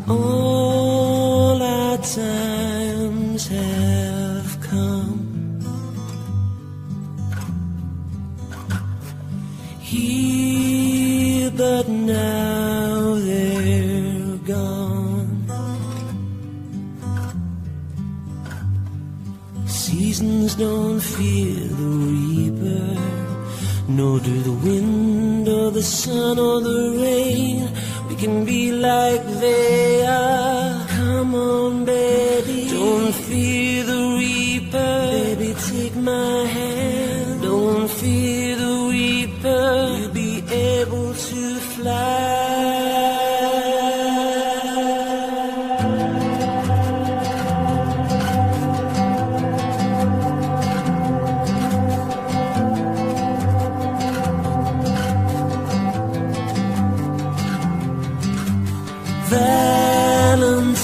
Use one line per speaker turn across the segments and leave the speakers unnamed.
All our times have come here, but now they're gone. Seasons don't fear the reaper, nor do the wind or the sun or the rain. We can be like they are. Come on, baby, don't fear the reaper. Baby, take my hand. Don't fear the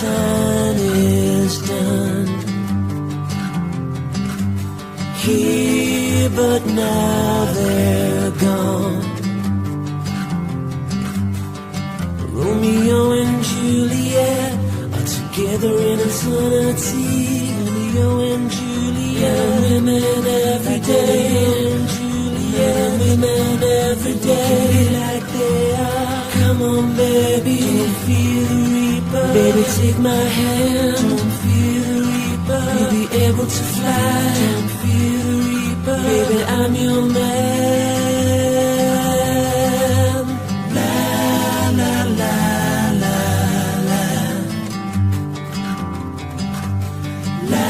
sun is done. Here, but now they're gone. Romeo and Juliet are together in eternity. Romeo and Juliet, women every day. Juliet, women every day, like they are. Come on, baby, don't fear the reaper. Baby, take my hand, don't fear the reaper. You'll be able to fly, don't fear the reaper. Baby, I'm your man. La la la la la. La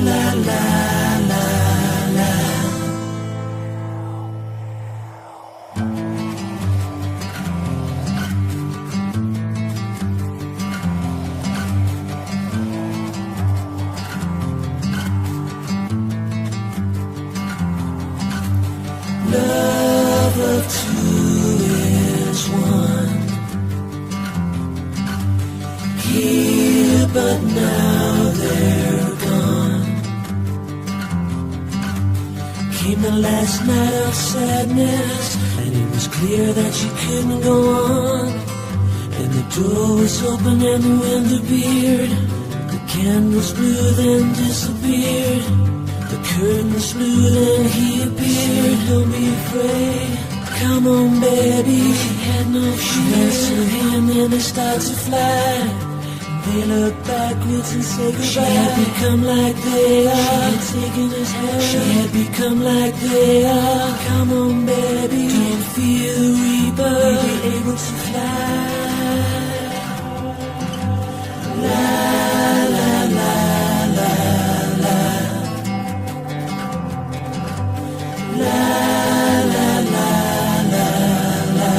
la la la la. Love of two is one. Here, but now they're gone. Came the last night of sadness, and it was clear that you couldn't go on. And the door was open and the wind appeared. The candles blew then disappeared. The curtains flew, then he appeared. Don't be afraid, come on, baby. She had no fear. She to him and they start to fly. They look backwards and say goodbye. She had become like they are. She had taken his hand. She had become like they are. Come on, baby, don't fear the reaper. You'll be able to fly. La la la la la. La la la la la.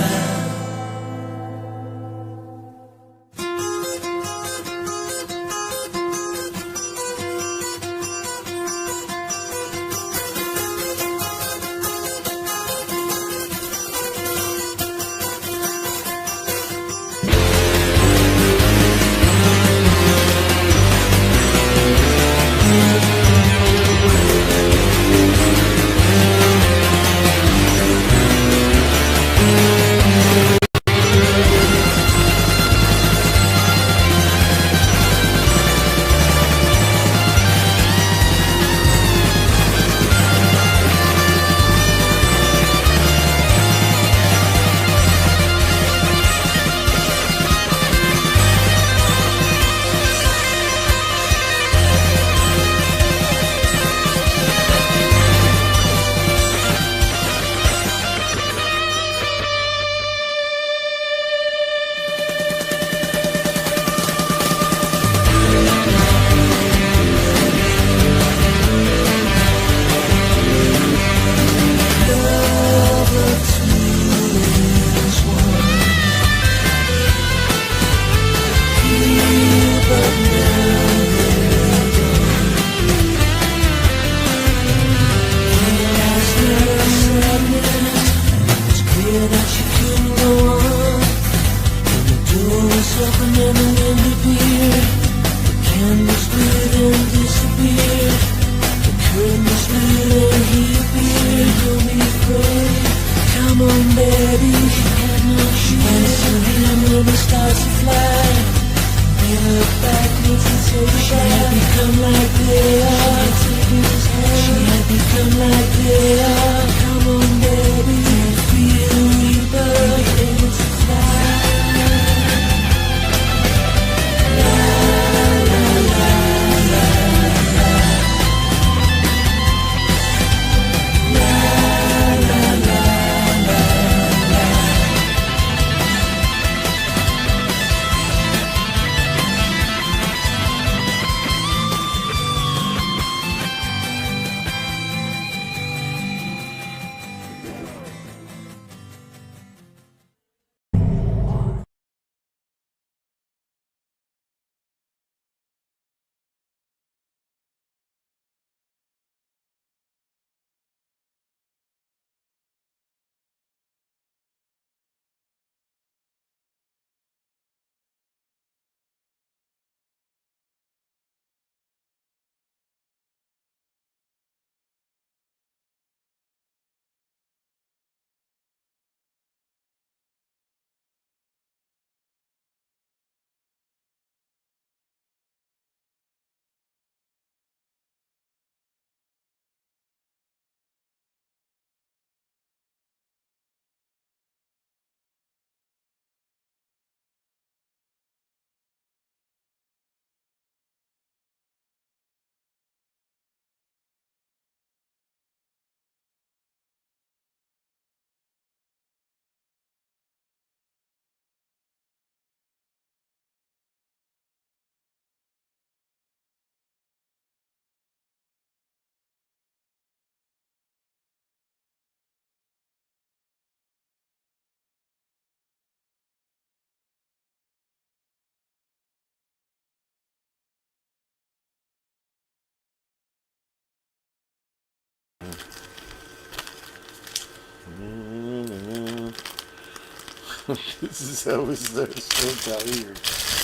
This is how we start so out here.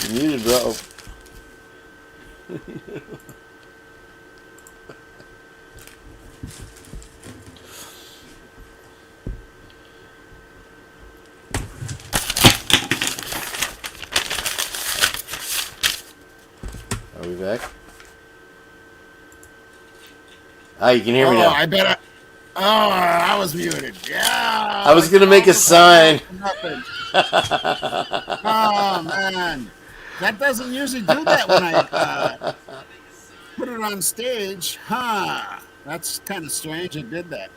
You need it, bro. Are we back? Ah, you can hear me now.
I bet I was muted. Yeah.
I was going to make a sign.
Oh, man. That doesn't usually do that when I put it on stage. Huh. That's kind of strange it did that.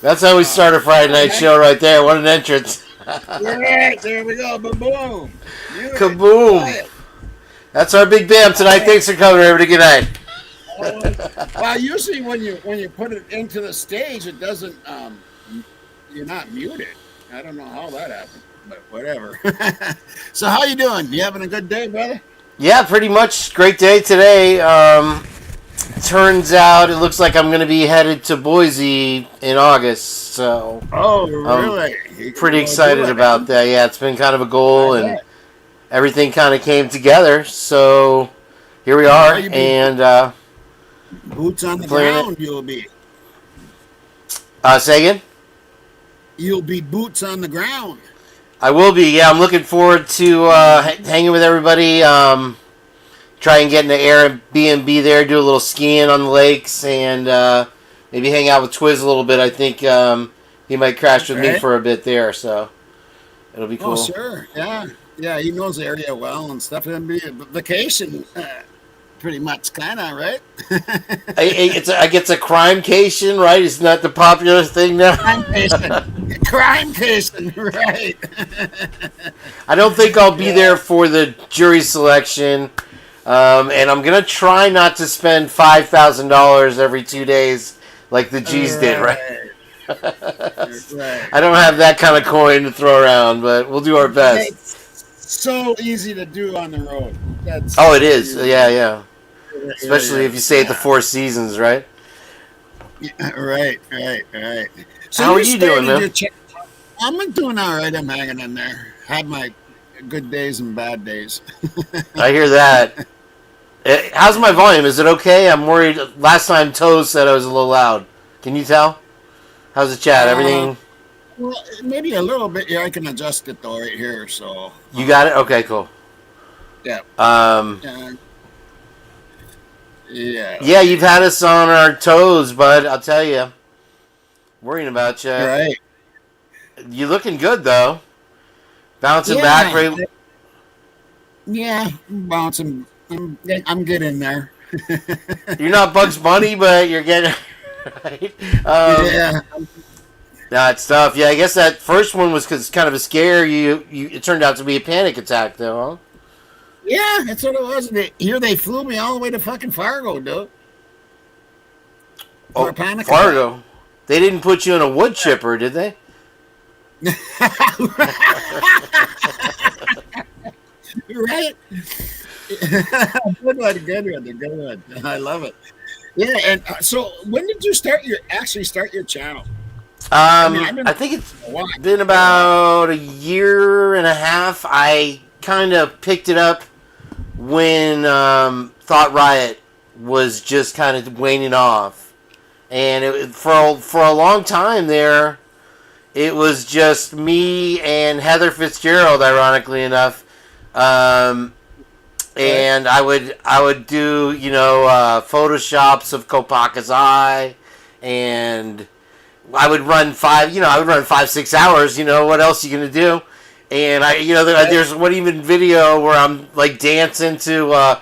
That's how we start a Friday night show right there. What an entrance.
Right, there we go. Boom.
Kaboom. That's our big bam tonight. Thanks for coming, everybody. Good night.
Well, usually when you put it into the stage, it doesn't. You're not muted. I don't know how that happened, but whatever. So how you doing? You having a good day, brother?
Yeah, pretty much. Great day today. Turns out it looks like I'm going to be headed to Boise in August. So.
Oh, really?
I'm pretty excited about that. Yeah, it's been kind of a goal, and everything kind of came together. So here we are, and.
Boots on the ground, you'll be.
Say again?
You'll be boots on the ground.
I will be, yeah. I'm looking forward to hanging with everybody. Try and get in the Airbnb there, do a little skiing on the lakes, and maybe hang out with Twiz a little bit. I think he might crash with me for a bit there, so it'll be cool.
Oh, sure. Yeah, he knows the area well and stuff. It'll be a vacation. Pretty much, kind of, right?
It's a crime-cation, right? Isn't that the popular thing now?
Crime-cation, right.
I don't think I'll be there for the jury selection, and I'm going to try not to spend $5,000 every 2 days like the G's did, right? I don't have that kind of coin to throw around, but we'll do our best.
It's so easy to do on the road.
It is. Yeah. Especially if you stay at the Four Seasons, right?
Yeah, right. So
how are you doing, man?
I'm doing all right. I'm hanging in there. Had my good days and bad days.
I hear that. How's my volume? Is it okay? I'm worried. Last time Toes said I was a little loud. Can you tell? How's the chat? Everything?
Well, maybe a little bit. Yeah, I can adjust it though right here. So
you got it? Okay, cool.
Yeah.
Yeah, you've had us on our toes, bud. I'll tell you. Worrying about you.
Right.
You looking good though. Bouncing back.
Yeah, bouncing. I'm getting there.
You're not Bugs Bunny, but you're getting right.
Yeah.
Nah, it's tough. Yeah, I guess that first one was kind of a scare. It turned out to be a panic attack, though, huh?
Yeah, that's what it was. They flew me all the way to fucking Fargo, dude.
Oh, Fargo. They didn't put you in a wood chipper, did they?
Right? Good one. I love it. Yeah, and so when did you start your channel?
I think it's been about a year and a half. I kind of picked it up when Thought Riot was just kind of waning off, and for a long time there, it was just me and Heather Fitzgerald, ironically enough, and I would do photoshops of Kopaka's eye, and I would run 5-6 hours. What else are you gonna do? And there's one even video where I'm like dancing to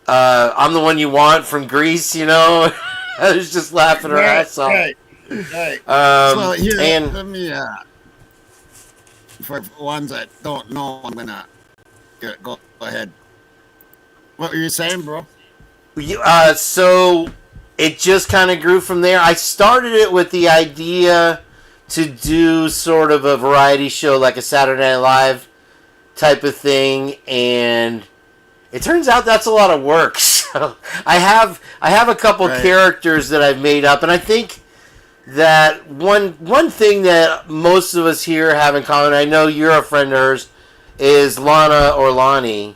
"I'm the One You Want" from Grease. I was just laughing her ass off.
Right.
So
here, let me. For ones that don't know, I'm gonna go ahead. What were you saying, bro?
So it just kind of grew from there. I started it with the idea to do sort of a variety show, like a Saturday Night Live type of thing, and it turns out that's a lot of work. So I have a couple characters that I've made up, and I think that one thing that most of us here have in common, I know you're a friend of hers, is Lana Orlani.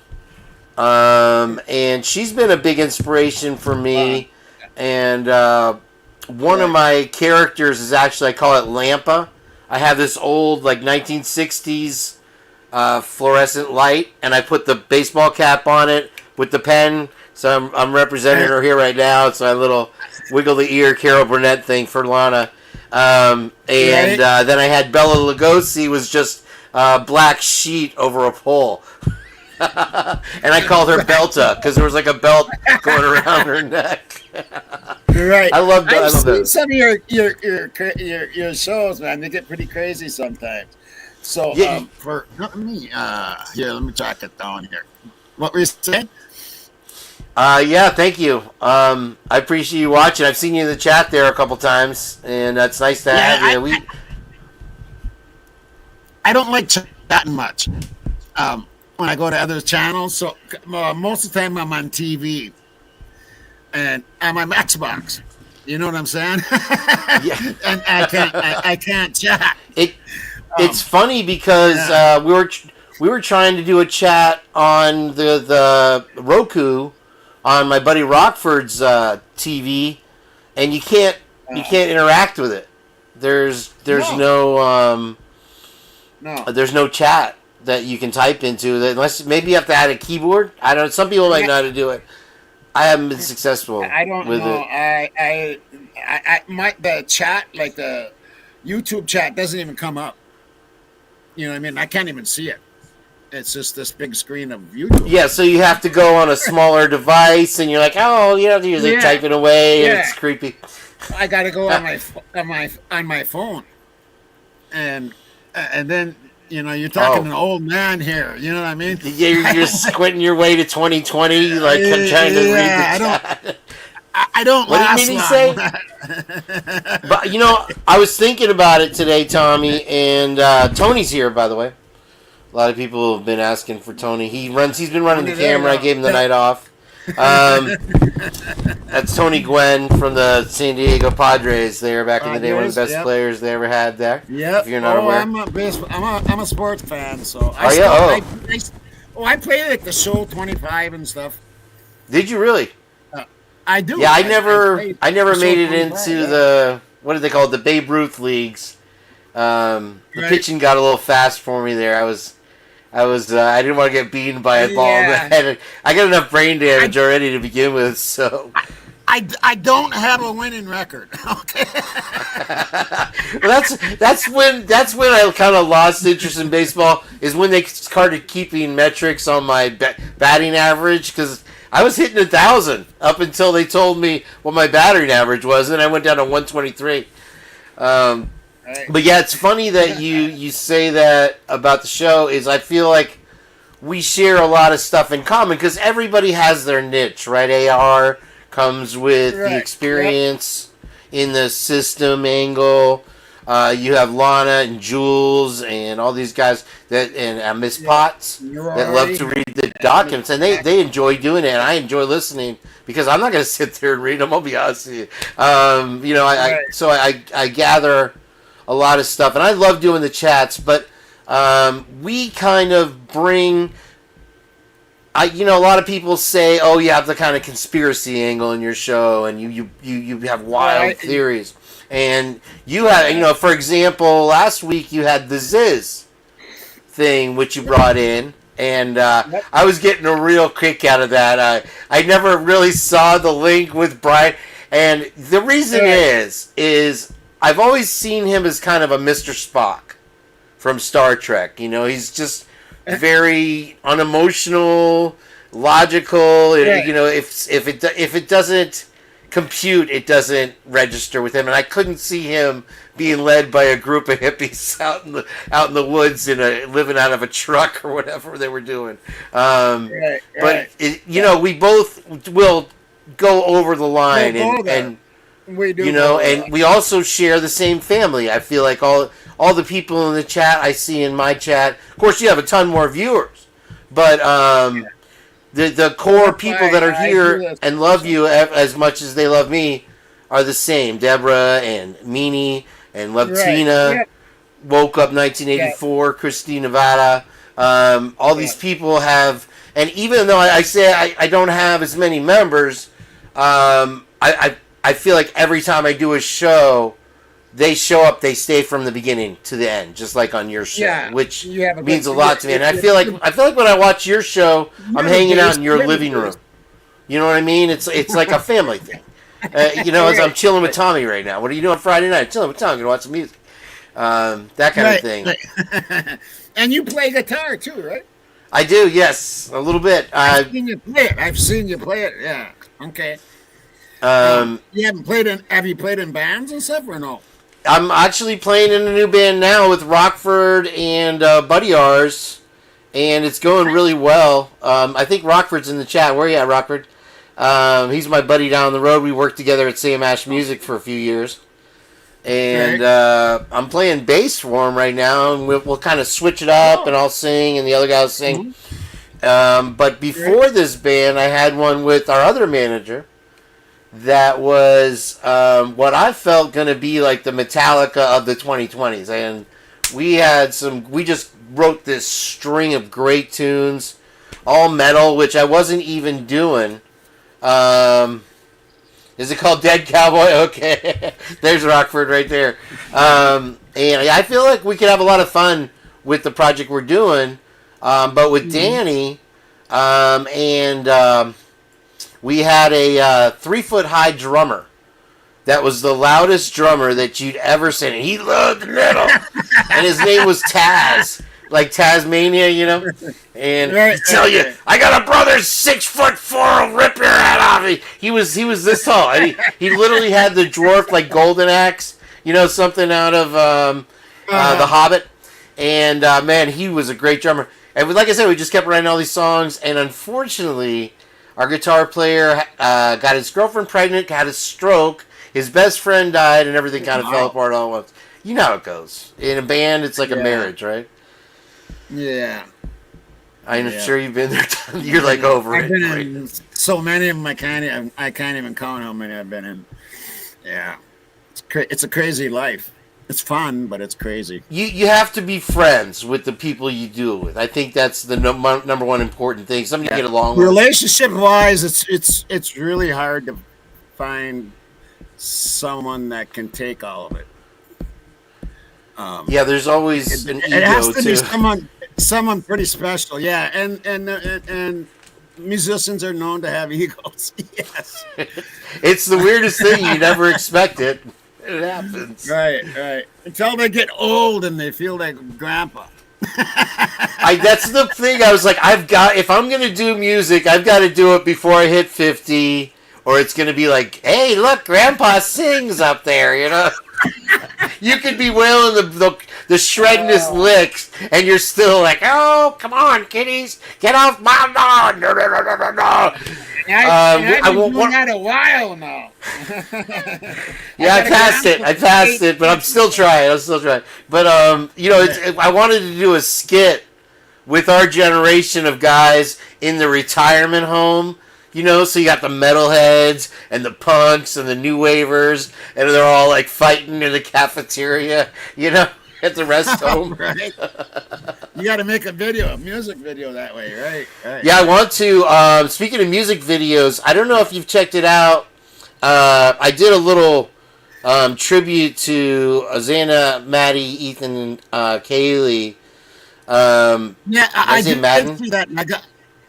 And she's been a big inspiration for me. And one of my characters is actually, I call it Lampa. I have this old, like, 1960s fluorescent light, and I put the baseball cap on it with the pen. So I'm representing her here right now. It's a little wiggle the ear Carol Burnett thing for Lana. Then I had Bella Lugosi was just a black sheet over a pole. And I called her Belta because there was like a belt going around her neck.
You're right.
I've
seen some of your shows, man. They get pretty crazy sometimes. So for me, here, let me track it down here. What were you saying?
Yeah, thank you. I appreciate you watching. I've seen you in the chat there a couple times, and it's nice to have you.
I don't like chatting much when I go to other channels. So most of the time I'm on TV and I'm on Xbox. You know what I'm saying?
Yeah.
And I can't chat.
It's funny because we were trying to do a chat on the Roku on my buddy Rockford's TV, and you can't interact with it. There's no chat that you can type into, unless maybe you have to add a keyboard. I don't know. Some people might know how to do it. I haven't been successful. I don't with know.
It. The chat, like the YouTube chat, doesn't even come up. You know what I mean? I can't even see it. It's just this big screen of YouTube.
Yeah, so you have to go on a smaller device, and you're like, oh, you have to use typing away, and it's creepy.
I got to go on my phone, and then you're talking to an old man here. You know what I mean?
Yeah, you're squinting your way to 2020, like trying to read the chat.
I don't.
What did he say? But I was thinking about it today, Tommy, and Tony's here, by the way. A lot of people have been asking for Tony. He's been running the camera. I gave him the night off. That's Tony Gwynn from the San Diego Padres. There back in the day, one of the best players they ever had there.
Yeah.
If you're not aware,
I'm a sports fan, so
I
play like the Show 25 and stuff.
Did you really?
I do.
Yeah, I never made it into the, what do they call it, the Babe Ruth leagues. The pitching got a little fast for me there. I didn't want to get beaten by a ball in the head. I got enough brain damage already to begin with, so.
I don't have a winning record. Okay.
Well, that's when I kind of lost interest in baseball, is when they started keeping metrics on my batting average, because I was hitting 1,000 up until they told me what my batting average was, and I went down to 123. But yeah, it's funny that you say that about the show. Is I feel like we share a lot of stuff in common because everybody has their niche, right? AR comes with the experience in the system angle. You have Lana and Jules and all these guys and Miss Potts that love to read the documents, and they enjoy doing it, and I enjoy listening because I'm not going to sit there and read them. I'll be honest with you. I gather a lot of stuff, and I love doing the chats, but we kind of bring. A lot of people say, "Oh, you have the kind of conspiracy angle in your show, and you have wild theories." And you had, for example, last week you had the Ziz thing, which you brought in, and I was getting a real kick out of that. I never really saw the link with Brian, and the reason is I've always seen him as kind of a Mr. Spock from Star Trek. He's just very unemotional, logical. If it doesn't compute, it doesn't register with him, and I couldn't see him being led by a group of hippies out in the woods living out of a truck or whatever they were doing. But we both will go over the line, and we do, and we also share the same family. I feel like all the people in the chat I see in my chat. Of course, you have a ton more viewers, but the core people that are here and love you as much as they love me are the same. Deborah and Meanie and Lavtina.
Right. Yep.
Woke Up 1984, Christine Nevada. All these people have, and even though I say I don't have as many members, I feel like every time I do a show, they show up, they stay from the beginning to the end, just like on your show, which means a lot to me. And I feel like when I watch your show, I'm hanging out in your living room. You know what I mean? It's like a family thing. As I'm chilling with Tommy right now. What are you doing Friday night? Chilling with Tommy, gonna watch some music. That kind of thing.
Right. And you play guitar too, right?
I do, yes, a little bit.
I've seen you play it. Yeah. Okay. You haven't played in? Have you played in bands and stuff or no?
I'm actually playing in a new band now with Rockford and Buddy ours, and it's going really well. I think Rockford's in the chat. Where are you at, Rockford? He's my buddy down the road. We worked together at Sam Ash Music for a few years. And I'm playing bass for him right now, and we'll kind of switch it up, and I'll sing, and the other guy will sing. But before this band, I had one with our other manager that was what I felt going to be like the Metallica of the 2020s. And we just wrote this string of great tunes, all metal, which I wasn't even doing. Is it called Dead Cowboy? Okay. There's Rockford right there. And I feel like we could have a lot of fun with the project we're doing. But with Danny, we had a 3-foot-high drummer that was the loudest drummer that you'd ever seen. And he loved metal. And his name was Taz. Like Tasmania, and I tell you, I got a brother 6'4" will rip your head off. He was this tall. And he literally had the dwarf like golden axe, something out of The Hobbit. And man, he was a great drummer. And like I said, we just kept writing all these songs. And unfortunately, our guitar player got his girlfriend pregnant, had a stroke. His best friend died, and everything kind of fell apart all at once. You know how it goes in a band. It's like a marriage, right?
Yeah.
I'm sure you've been there. You're like over
I've
it.
been in so many of them. I can't even count how many I've been in. Yeah, it's a crazy life. It's fun, but it's crazy.
You have to be friends with the people you do it with. I think that's the number one important thing. Somebody you get along with.
Relationship wise, it's really hard to find someone that can take all of it.
There's always an ego
it has to
too.
Be someone pretty special. Yeah, and musicians are known to have egos. Yes,
it's the weirdest thing. You never expect it. It happens.
Right. Until they get old and they feel like grandpa.
That's the thing. I was like, if I'm gonna do music, I've got to do it before I hit 50, or it's gonna be like, hey, look, grandpa sings up there. You could be wailing the shredness licks, and you're still like, oh, come on, kiddies, get off my lawn. No.
I've been doing that a while now.
Yeah, I passed it, but I'm still trying. But I wanted to do a skit with our generation of guys in the retirement home. So you got the metalheads and the punks and the new wavers, and they're all like fighting in the cafeteria, at the rest home.
Right. You got to make a music video that way, right?
Yeah, I want to. Speaking of music videos, I don't know if you've checked it out. I did a little tribute to Xana, Maddie, Ethan, and Kaylee.
I did see that.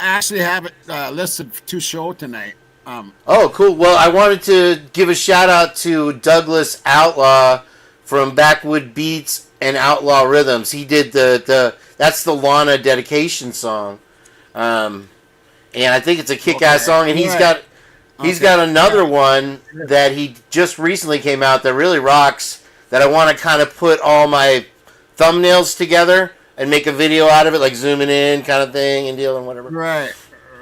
I actually have it listed to show tonight.
Oh, cool. Well, I wanted to give a shout out to Douglas Outlaw from Backwood Beats and Outlaw Rhythms. He did that's the Lana dedication song, and I think it's a kick-ass song. And he's got another one that he just recently came out that really rocks. That I want to kind of put all my thumbnails together and make a video out of it, like zooming in kind of thing and deal and whatever.
Right.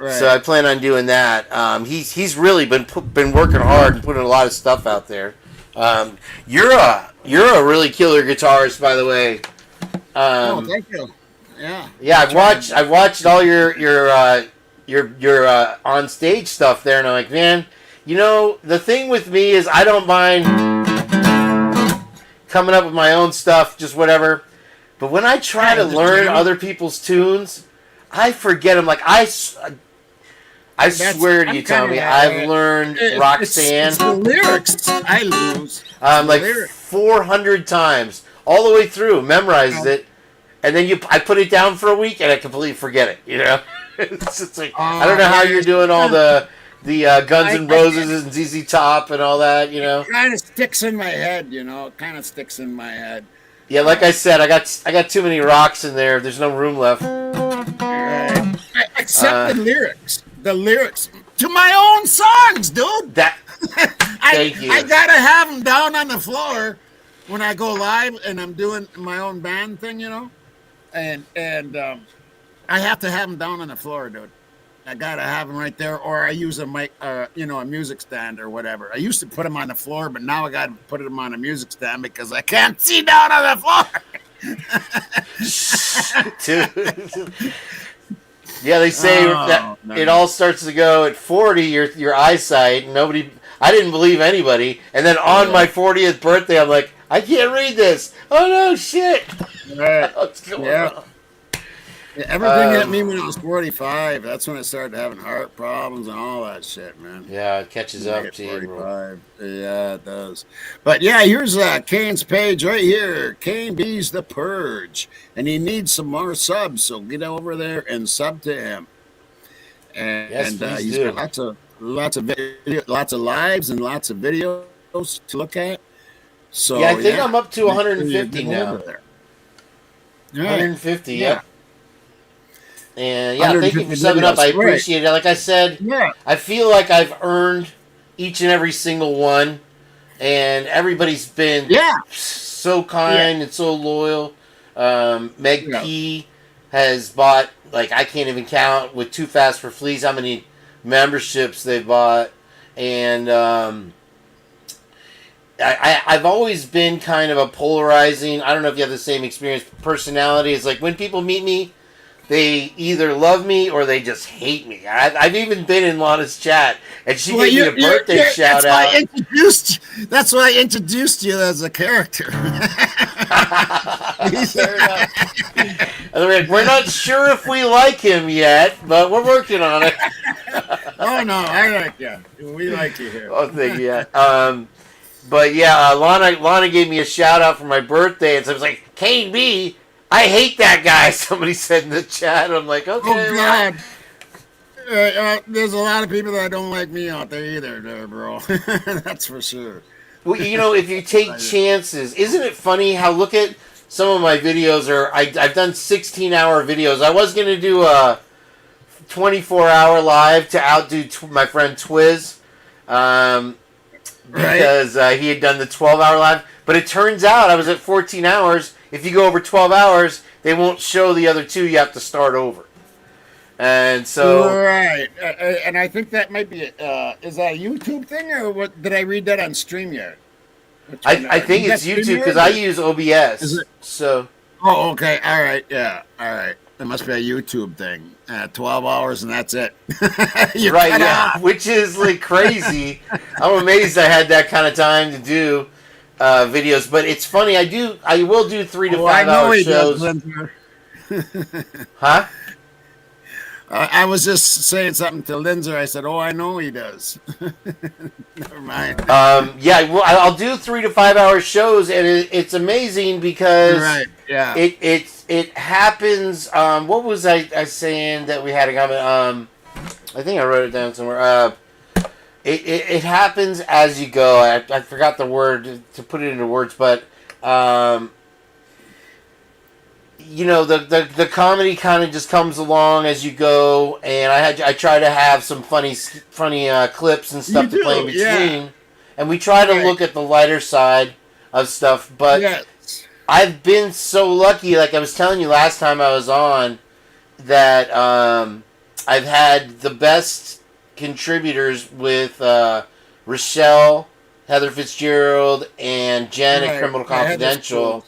So I plan on doing that. He's really been working hard and putting a lot of stuff out there. You're a really killer guitarist, by the way.
Thank you.
Yeah, I've watched all your on stage stuff there, and I'm like, man, You know, the thing with me is I don't mind coming up with my own stuff, just whatever. But when I try to learn other people's tunes, I forget them. Like, I swear to you, Tommy, I've learned Roxanne.
It's the lyrics I lose.
Like 400 times, all the way through, memorized it, and then I put it down for a week, and I completely forget it, you know? It's like, I don't know how you're doing all the Guns N' Roses and ZZ Top and all that, you know?
It kind of sticks in my head, you know? It kind of sticks in my head.
Yeah, like I said, I got too many rocks in there. There's no room left.
Except the lyrics. The lyrics to my own songs, dude.
Thank you.
I gotta have them down on the floor when I go live and I'm doing my own band thing, you know, and I have to have them down on the floor, dude. I gotta have them right there, or I use a mic, a music stand or whatever. I used to put them on the floor, but now I gotta put them on a music stand because I can't see down on the floor.
Dude. Yeah, they say that it all starts to go at 40. Your eyesight. I didn't believe anybody. And then on my 40th birthday, I'm like, I can't read this. Oh no, shit! What's going on?
Yeah, everything hit me when I was 45. That's when I started having heart problems and all that shit, man.
Yeah, it catches up to you.
45. Yeah, it does. But yeah, here's Kane's page right here. Kane B's The Purge, and he needs some more subs. So get over there and sub to him. And he's got lots of lives and lots of videos to look at. So
yeah, I think I'm up to 150 now. 150, yeah. And yeah, thank you for subbing up. I appreciate it. Like I said, I feel like I've earned each and every single one, and everybody's been so kind and so loyal. Meg P has bought, like, I can't even count with Too Fast for Fleas how many memberships they've bought, and I've always been kind of a polarizing, I don't know if you have the same experience, personality. It's like when people meet me, they either love me or they just hate me. I've even been in Lana's chat, and she gave me a birthday shout out.
That's why I introduced you as a character.
Fair enough. We're not sure if we like him yet, but we're working on it.
Oh no, I like you. We like you here.
Oh, thank you. But yeah, Lana gave me a shout out for my birthday, and so I was like, Kane B, I hate that guy. Somebody said in the chat. I'm like, okay.
Oh God. There's a lot of people that don't like me out there either, bro. That's for sure.
Well, you know, if you take chances, isn't it funny how look at some of my videos I've done 16-hour videos. I was gonna do a 24-hour live to outdo my friend Twiz, because he had done the 12-hour live. But it turns out I was at 14 hours. If you go over 12 hours, they won't show the other two. You have to start over. And so...
Right. And I think that might be... is that a YouTube thing, or what? Did I read that on StreamYard?
I think it's YouTube, because I use OBS.
Is it?
So...
Oh, okay. All right. Yeah. All right. It must be a YouTube thing. 12 hours and that's it.
Right, yeah. Which is like crazy. I'm amazed I had that kind of time to do videos. But it's funny, I will do 3 to 5 hour shows. Huh?
I was just saying something to Lindsay. I said, "Oh, I know he does." Never mind.
Yeah, well, I'll do 3 to 5 hour shows, and it's amazing because it happens. What was I saying that we had a comment? I think I wrote it down somewhere. It happens as you go. I forgot the word to put it into words, but. You know, the comedy kind of just comes along as you go, and I try to have some funny clips and stuff to play in between, and we try to look at the lighter side of stuff. But I've been so lucky, like I was telling you last time I was on, that I've had the best contributors with Rochelle, Heather Fitzgerald, and Jen at Criminal Confidential.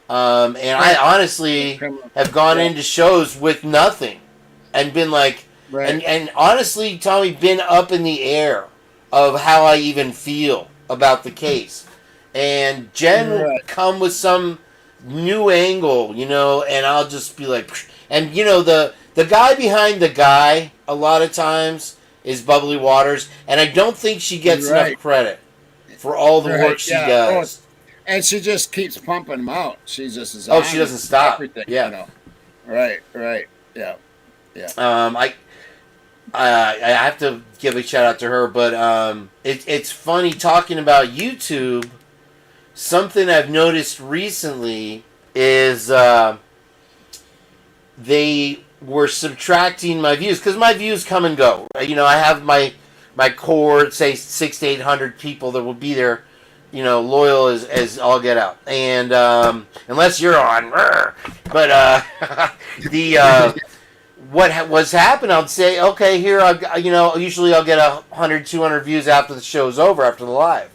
And I honestly have gone into shows with nothing and been like, and honestly, Tommy, been up in the air of how I even feel about the case. And Jen will come with some new angle, you know, and I'll just be like, and you know, the guy behind the guy a lot of times is Bubbly Waters, and I don't think she gets enough credit for all the work she does.
And she just keeps pumping them out. She just is.
Oh, she doesn't stop.
Everything,
yeah.
You know. Right. Yeah.
I have to give a shout out to her, but it's funny talking about YouTube. Something I've noticed recently is they were subtracting my views, because my views come and go. You know, I have my core, say 600 to 800 people that will be there, you know, loyal as all get out, and unless you're on, but what was happening, I'll say, okay, here, usually I'll get 100, 200 views after the show's over, after the live,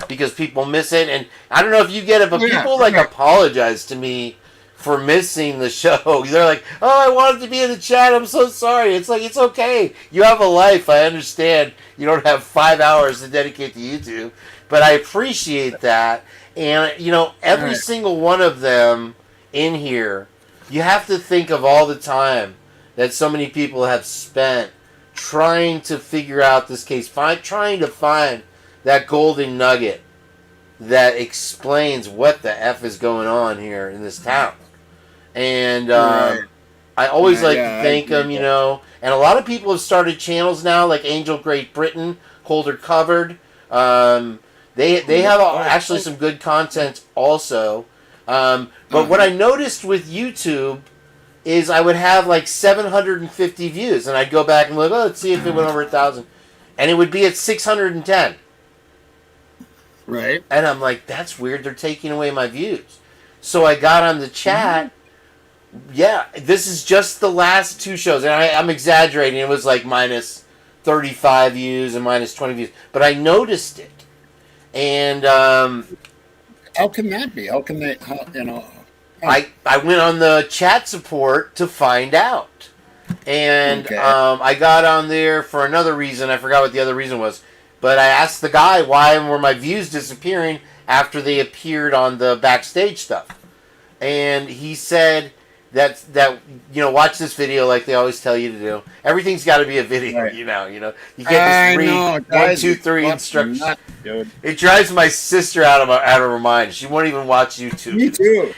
because people miss it, and I don't know if you get it, but people apologize to me for missing the show. They're like, oh, I wanted to be in the chat, I'm so sorry. It's like, it's okay, you have a life, I understand you don't have 5 hours to dedicate to YouTube, but I appreciate that. And you know, every single one of them in here, you have to think of all the time that so many people have spent trying to figure out this case, trying to find that golden nugget that explains what the F is going on here in this town. And I always like to thank them, you know. And a lot of people have started channels now, like Angel Great Britain, Hold Her Covered. They have actually some good content also. But what I noticed with YouTube is I would have like 750 views, and I'd go back and look, let's see if it went over 1,000. And it would be at 610.
Right.
And I'm like, that's weird, they're taking away my views. So I got on the chat. Yeah, this is just the last 2 shows, and I'm exaggerating. It was like minus 35 views and minus 20 views. But I noticed it. And
how can that be? How can they, you know?
I went on the chat support to find out. And I got on there for another reason. I forgot what the other reason was. But I asked the guy, why were my views disappearing after they appeared on the backstage stuff? And he said that you know, watch this video like they always tell you to do. Everything's got to be a video, you know. You can't just read 1, 2, 3 instructions. It drives my sister out of her mind. She won't even watch YouTube.
Me too.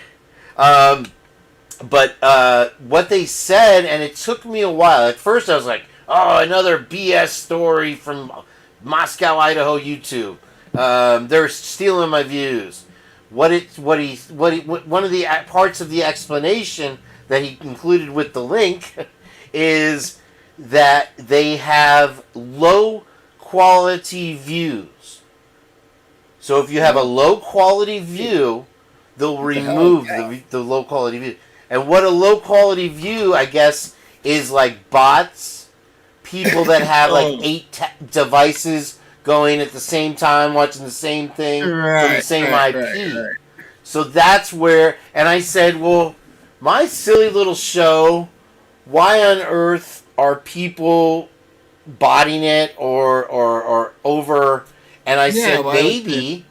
But what they said, and it took me a while. At first, I was like, "Oh, another BS story from Moscow, Idaho YouTube. They're stealing my views." One of the parts of the explanation that he included with the link is that they have low quality views. So if you have a low quality view, they'll remove the low quality view. And what a low quality view, I guess, is like bots, people that have like 8 devices going at the same time, watching the same thing from the same IP. Right. So that's where, and I said, well, my silly little show, why on earth are people botting it or over? And I said, maybe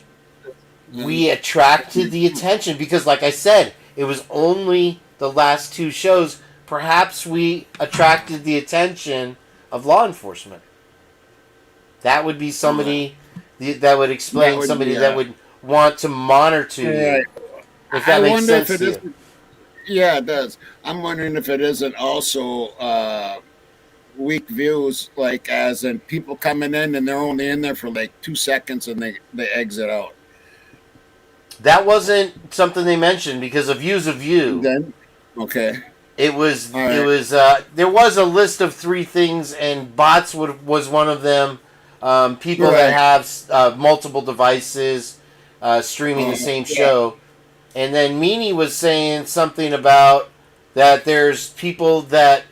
we attracted the attention because, like I said, it was only the last 2 shows. Perhaps we attracted the attention of law enforcement. That would be somebody that would explain, that would want to monitor you. If that makes sense to you.
Yeah, it does. I'm wondering if it isn't also weak views, like as in people coming in and they're only in there for like 2 seconds and they exit out.
That wasn't something they mentioned because of views of you.
Then, okay.
It was there was a list of 3 things, and bots was one of them. People that have multiple devices streaming the same show. And then Meanie was saying something about that there's people that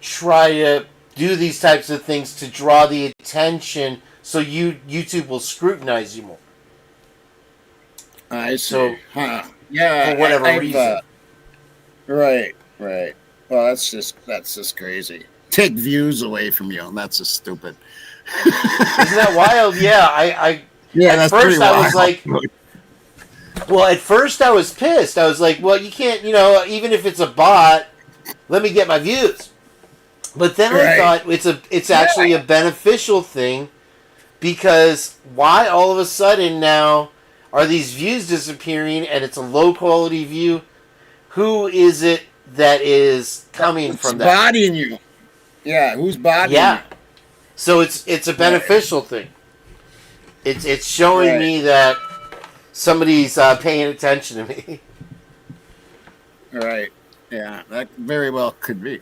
try to do these types of things to draw the attention so YouTube will scrutinize you more.
I see.
So,
yeah,
for whatever reason.
Right. Well, that's just crazy. Take views away from you, and that's just stupid.
Isn't that wild? Yeah, I
Yeah,
at
that's pretty
first I was
wild.
like, well, at first I was pissed. I was like, well, you can't, even if it's a bot, let me get my views. But then I
Right.
thought it's actually a beneficial thing, because why all of a sudden now are these views disappearing and it's a low quality view? Who is it that is coming
It's
from that?
bodying you. Yeah, who's bodying
Yeah.
you?
So it's a beneficial thing. It's showing
Right.
me that somebody's paying attention to me.
Right. Yeah, that very well could be.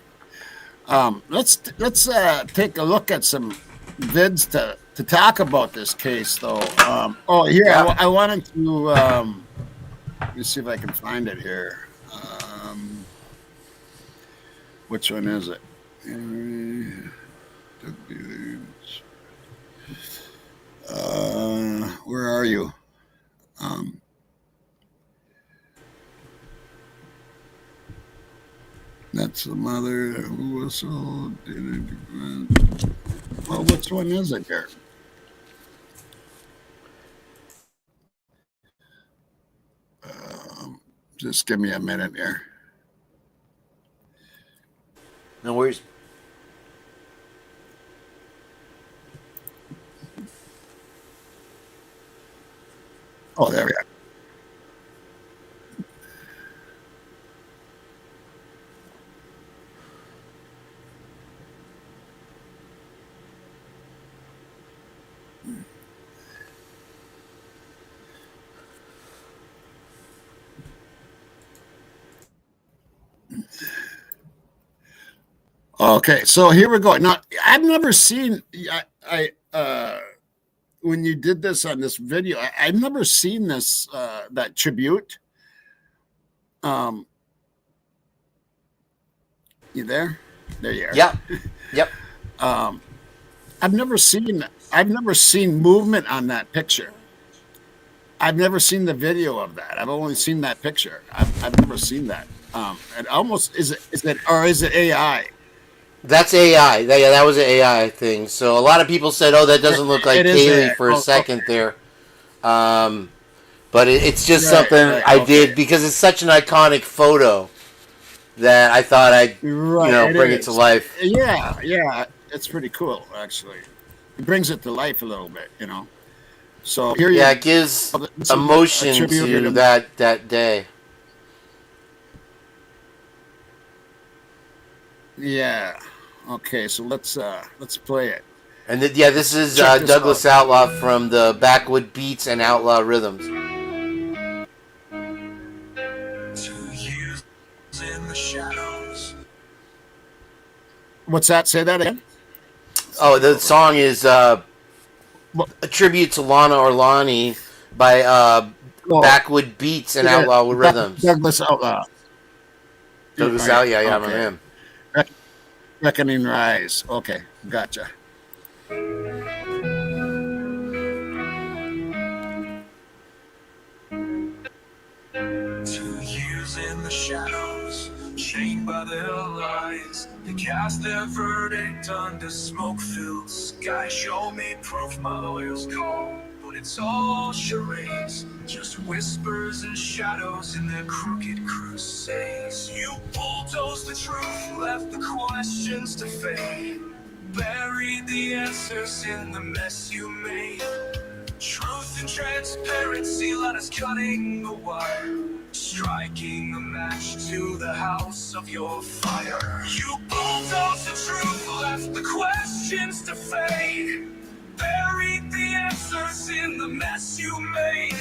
Let's take a look at some vids to talk about this case, though.
Yeah.
I wanted to let me see if I can find it here. Which one is it? Where are you? That's the mother who whistled. Well, which one is it here? Just give me a minute here.
No worries.
Oh, there we are. Okay, so here we go. Now, I've never seen when you did this on this video, I've never seen this that tribute. You there? There you are.
Yep. Yep.
I've never seen movement on that picture. I've never seen the video of that. I've only seen that picture. I've never seen that. It almost is it AI?
That's AI. That was an AI thing. So a lot of people said, "Oh, that doesn't look like Kaylee" for a second there. But it's just something I did because it's such an iconic photo that I thought I'd bring it to life.
Yeah, it's pretty cool actually. It brings it to life a little bit, So here
it gives emotion to that day.
Yeah. Okay, so let's play it.
And this is Douglas Outlaw from the Backwood Beats and Outlaw Rhythms.
2 years in the shadows.
What's that? Say that again.
Oh, the song is a tribute to Lana Orlani by Backwood Beats and Outlaw Rhythms.
Douglas Outlaw.
Douglas Outlaw, yeah, I remember him.
Reckoning Rise. Okay, gotcha.
2 years in the shadows, chained by their lies. They cast their verdict under smoke-filled sky. Show me proof my lawyers call, but it's all charades. Just whispers and shadows in their crooked crusades. You bulldozed the truth, left the questions to fade. Buried the answers in the mess you made. Truth and transparency, let us cutting the wire. Striking a match to the house of your fire. You bulldozed the truth, left the questions to fade. Buried the answers in the mess you made.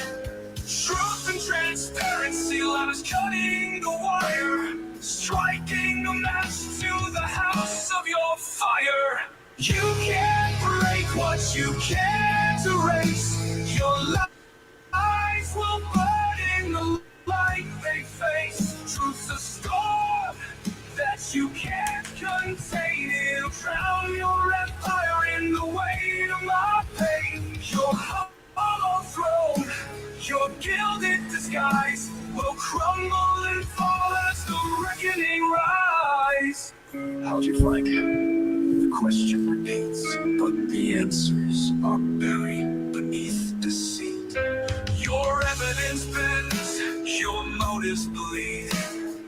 Truth and transparency, let us cutting the wire. Striking a match to the house of your fire. You can't break what you can't erase. Your life will burn in the light they face. Truth's a storm that you can't contain. It'll drown your empire in the weight of my pain. Your hollow throne, your gilded disguise will crumble and fall as the reckoning rise. How'd you like it? The question repeats, but the answers are buried beneath deceit. Your evidence bends, your motives bleed.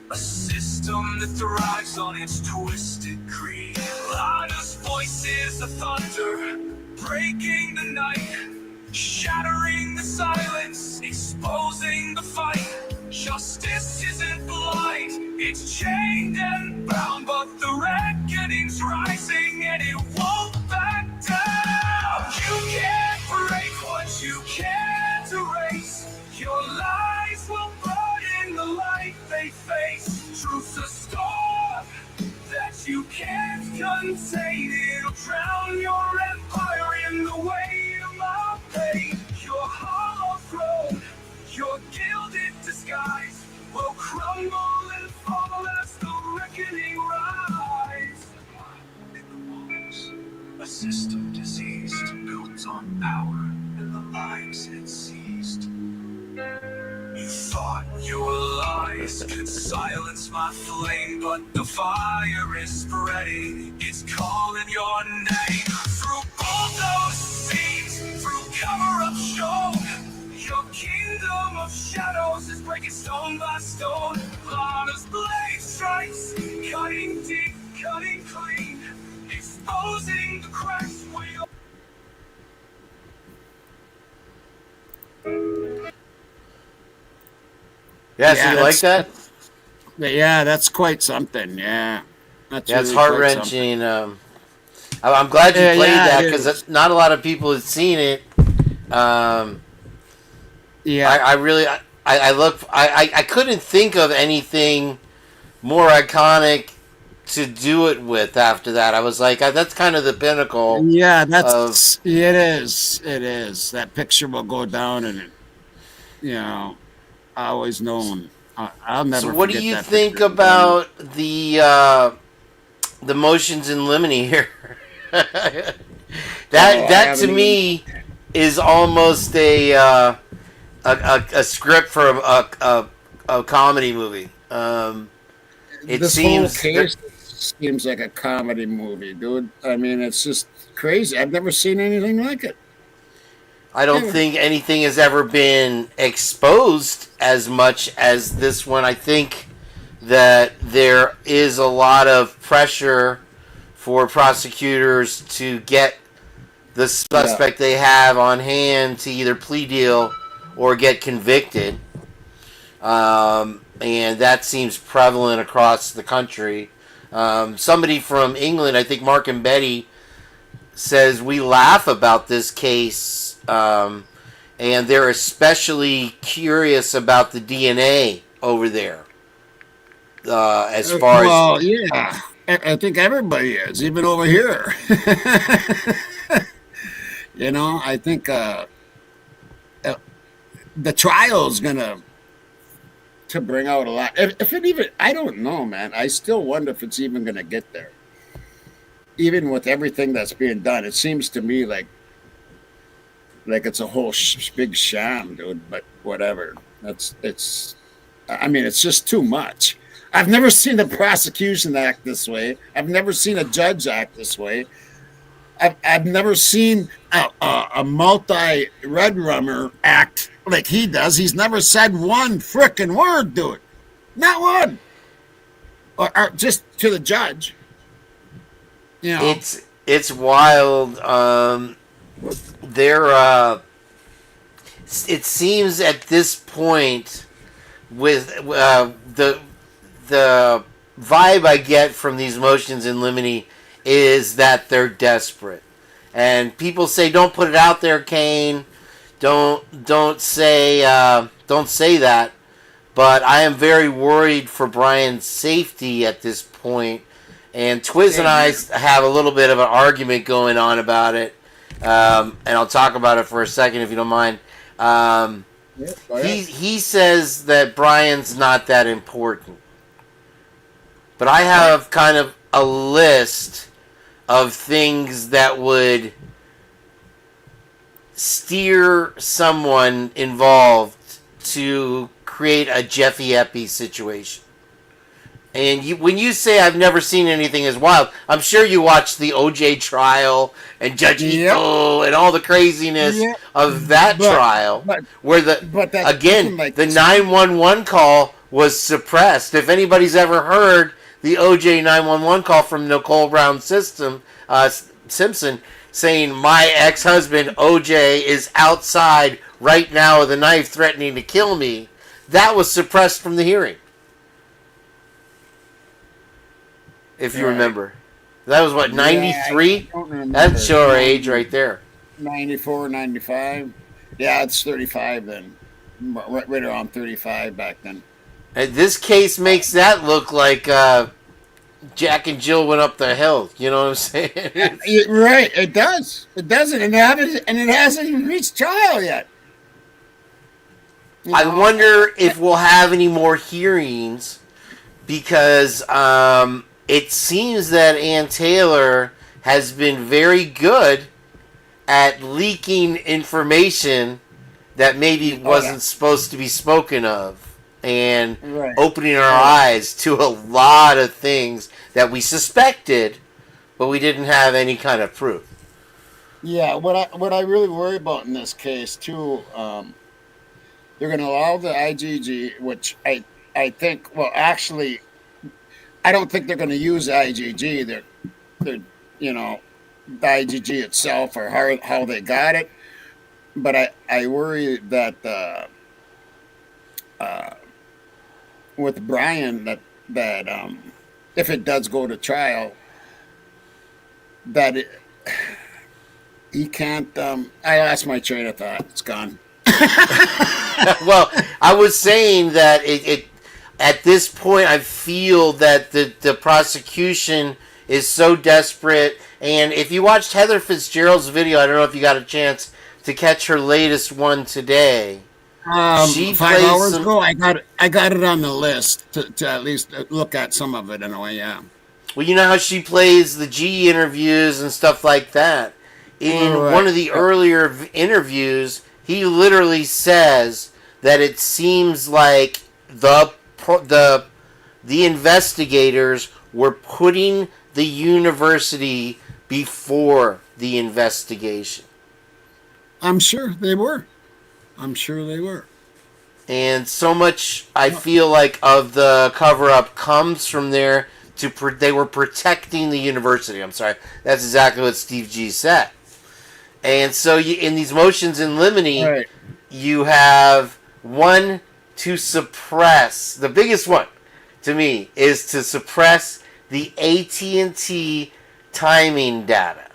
A system that thrives on its twisted creed. Loudest voices of thunder, breaking the night, shattering the silence, exposing the fight. Justice isn't blind, it's chained and bound, but the reckoning's rising and it won't back down. You can't break what you can't erase. Your lies will burn in the light they face. Truth's a storm that you can't contain. It'll drown your empire in the weight of my pain. Your hollow throne, your gilded disguise, will crumble and fall as the reckoning rise. In the walls, a system diseased, built on power and the lives it seized. You thought your lies could silence my flame, but the fire is spreading, it's calling your name. Through bulldozed scenes, through cover-up show, your kingdom of shadows is breaking stone by stone. Lana's blade strikes, cutting deep, cutting clean, exposing the cracks where your...
Yeah, so you like that?
Yeah, that's quite something. Yeah,
it's really heart-wrenching. I'm glad you played that because not a lot of people have seen it. I couldn't think of anything more iconic to do it with after that. I was like, that's kind of the pinnacle.
Yeah, it is. It is. That picture will go down and, always known. I'll never. So,
what do you think about the motions in limine here? that to me is almost a script for a comedy movie.
This whole case seems like a comedy movie, dude. I mean, it's just crazy. I've never seen anything like it.
I don't think anything has ever been exposed as much as this one. I think that there is a lot of pressure for prosecutors to get the suspect they have on hand to either plea deal or get convicted. And that seems prevalent across the country. Somebody from England, I think Mark and Betty, says we laugh about this case, and they're especially curious about the DNA over there. As far as
yeah, I think everybody is, even over here. I think the trial's gonna to bring out a lot. If it even, I don't know, man. I still wonder if it's even gonna get there. Even with everything that's being done, it seems to me like it's a whole big sham, dude. But whatever. It's. I mean, it's just too much. I've never seen the prosecution act this way. I've never seen a judge act this way. I've never seen a multi-red rummer act like he does. He's never said one frickin' word, dude. Not one. Or just to the judge.
It's wild. It seems at this point, with the vibe I get from these motions in limine is that they're desperate, and people say, "Don't put it out there, Kane. Don't say that." But I am very worried for Brian's safety at this point. And Twiz and I have a little bit of an argument going on about it, and I'll talk about it for a second if you don't mind. He says that Brian's not that important, but I have kind of a list of things that would steer someone involved to create a Jeffy Epi situation. And when you say I've never seen anything as wild, I'm sure you watched the O.J. trial and Judge Ito and all the craziness of that trial, where the 911 call was suppressed. If anybody's ever heard the O.J. 911 call from Nicole Brown Simpson saying, "My ex-husband O.J. is outside right now with a knife threatening to kill me," that was suppressed from the hearing. If you remember. That was what, 93? That's your age right there.
94, 95. Yeah, it's 35 then. Right around 35 back then.
And this case makes that look like Jack and Jill went up the hill. You know what I'm saying?
Right, it does. It doesn't. And it hasn't even reached trial yet.
I wonder if we'll have any more hearings because it seems that Ann Taylor has been very good at leaking information that maybe wasn't supposed to be spoken of and opening our eyes to a lot of things that we suspected, but we didn't have any kind of proof.
Yeah, what I really worry about in this case too, they're going to allow the IGG, which I think, well, actually, I don't think they're going to use the IGG. They're the IGG itself or how they got it. But I worry that with Brian that if it does go to trial, that he can't. I lost my train of thought. It's gone.
Well, I was saying that it at this point, I feel that the prosecution is so desperate. And if you watched Heather Fitzgerald's video, I don't know if you got a chance to catch her latest one today.
She 5 hours ago, I got it on the list to at least look at some of it anyway. Yeah.
Well, you know how she plays the G interviews and stuff like that. In one of the earlier interviews, he literally says that it seems like the investigators were putting the university before the investigation.
I'm sure they were.
And so much, I feel like, of the cover-up comes from there. They were protecting the university. I'm sorry. That's exactly what Steve G said. And so in these motions in limine, you have one to suppress. The biggest one, to me, is to suppress the AT&T timing data.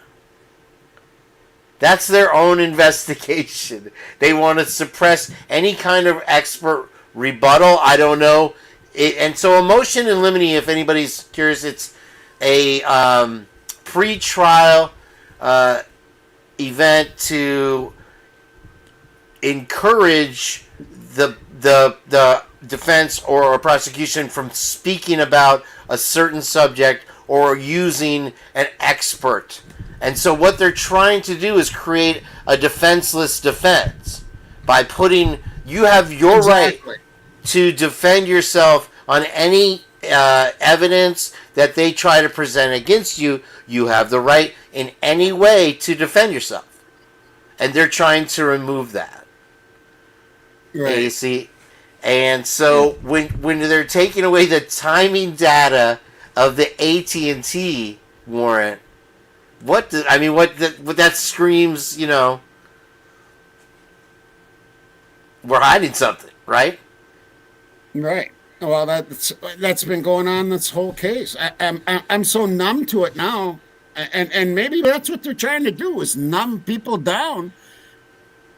That's their own investigation. They want to suppress any kind of expert rebuttal. I don't know. And so a motion in limine, if anybody's curious, it's a pre-trial event to encourage the defense or a prosecution from speaking about a certain subject or using an expert. And so what they're trying to do is create a defenseless defense by putting, you have your right to defend yourself on any evidence that they try to present against you. You have the right in any way to defend yourself. And they're trying to remove that.
Right.
You see? And so when they're taking away the timing data of the AT&T warrant, what that screams, we're hiding something, right?
Right. Well, that's been going on this whole case. I'm so numb to it now, and maybe that's what they're trying to do is numb people down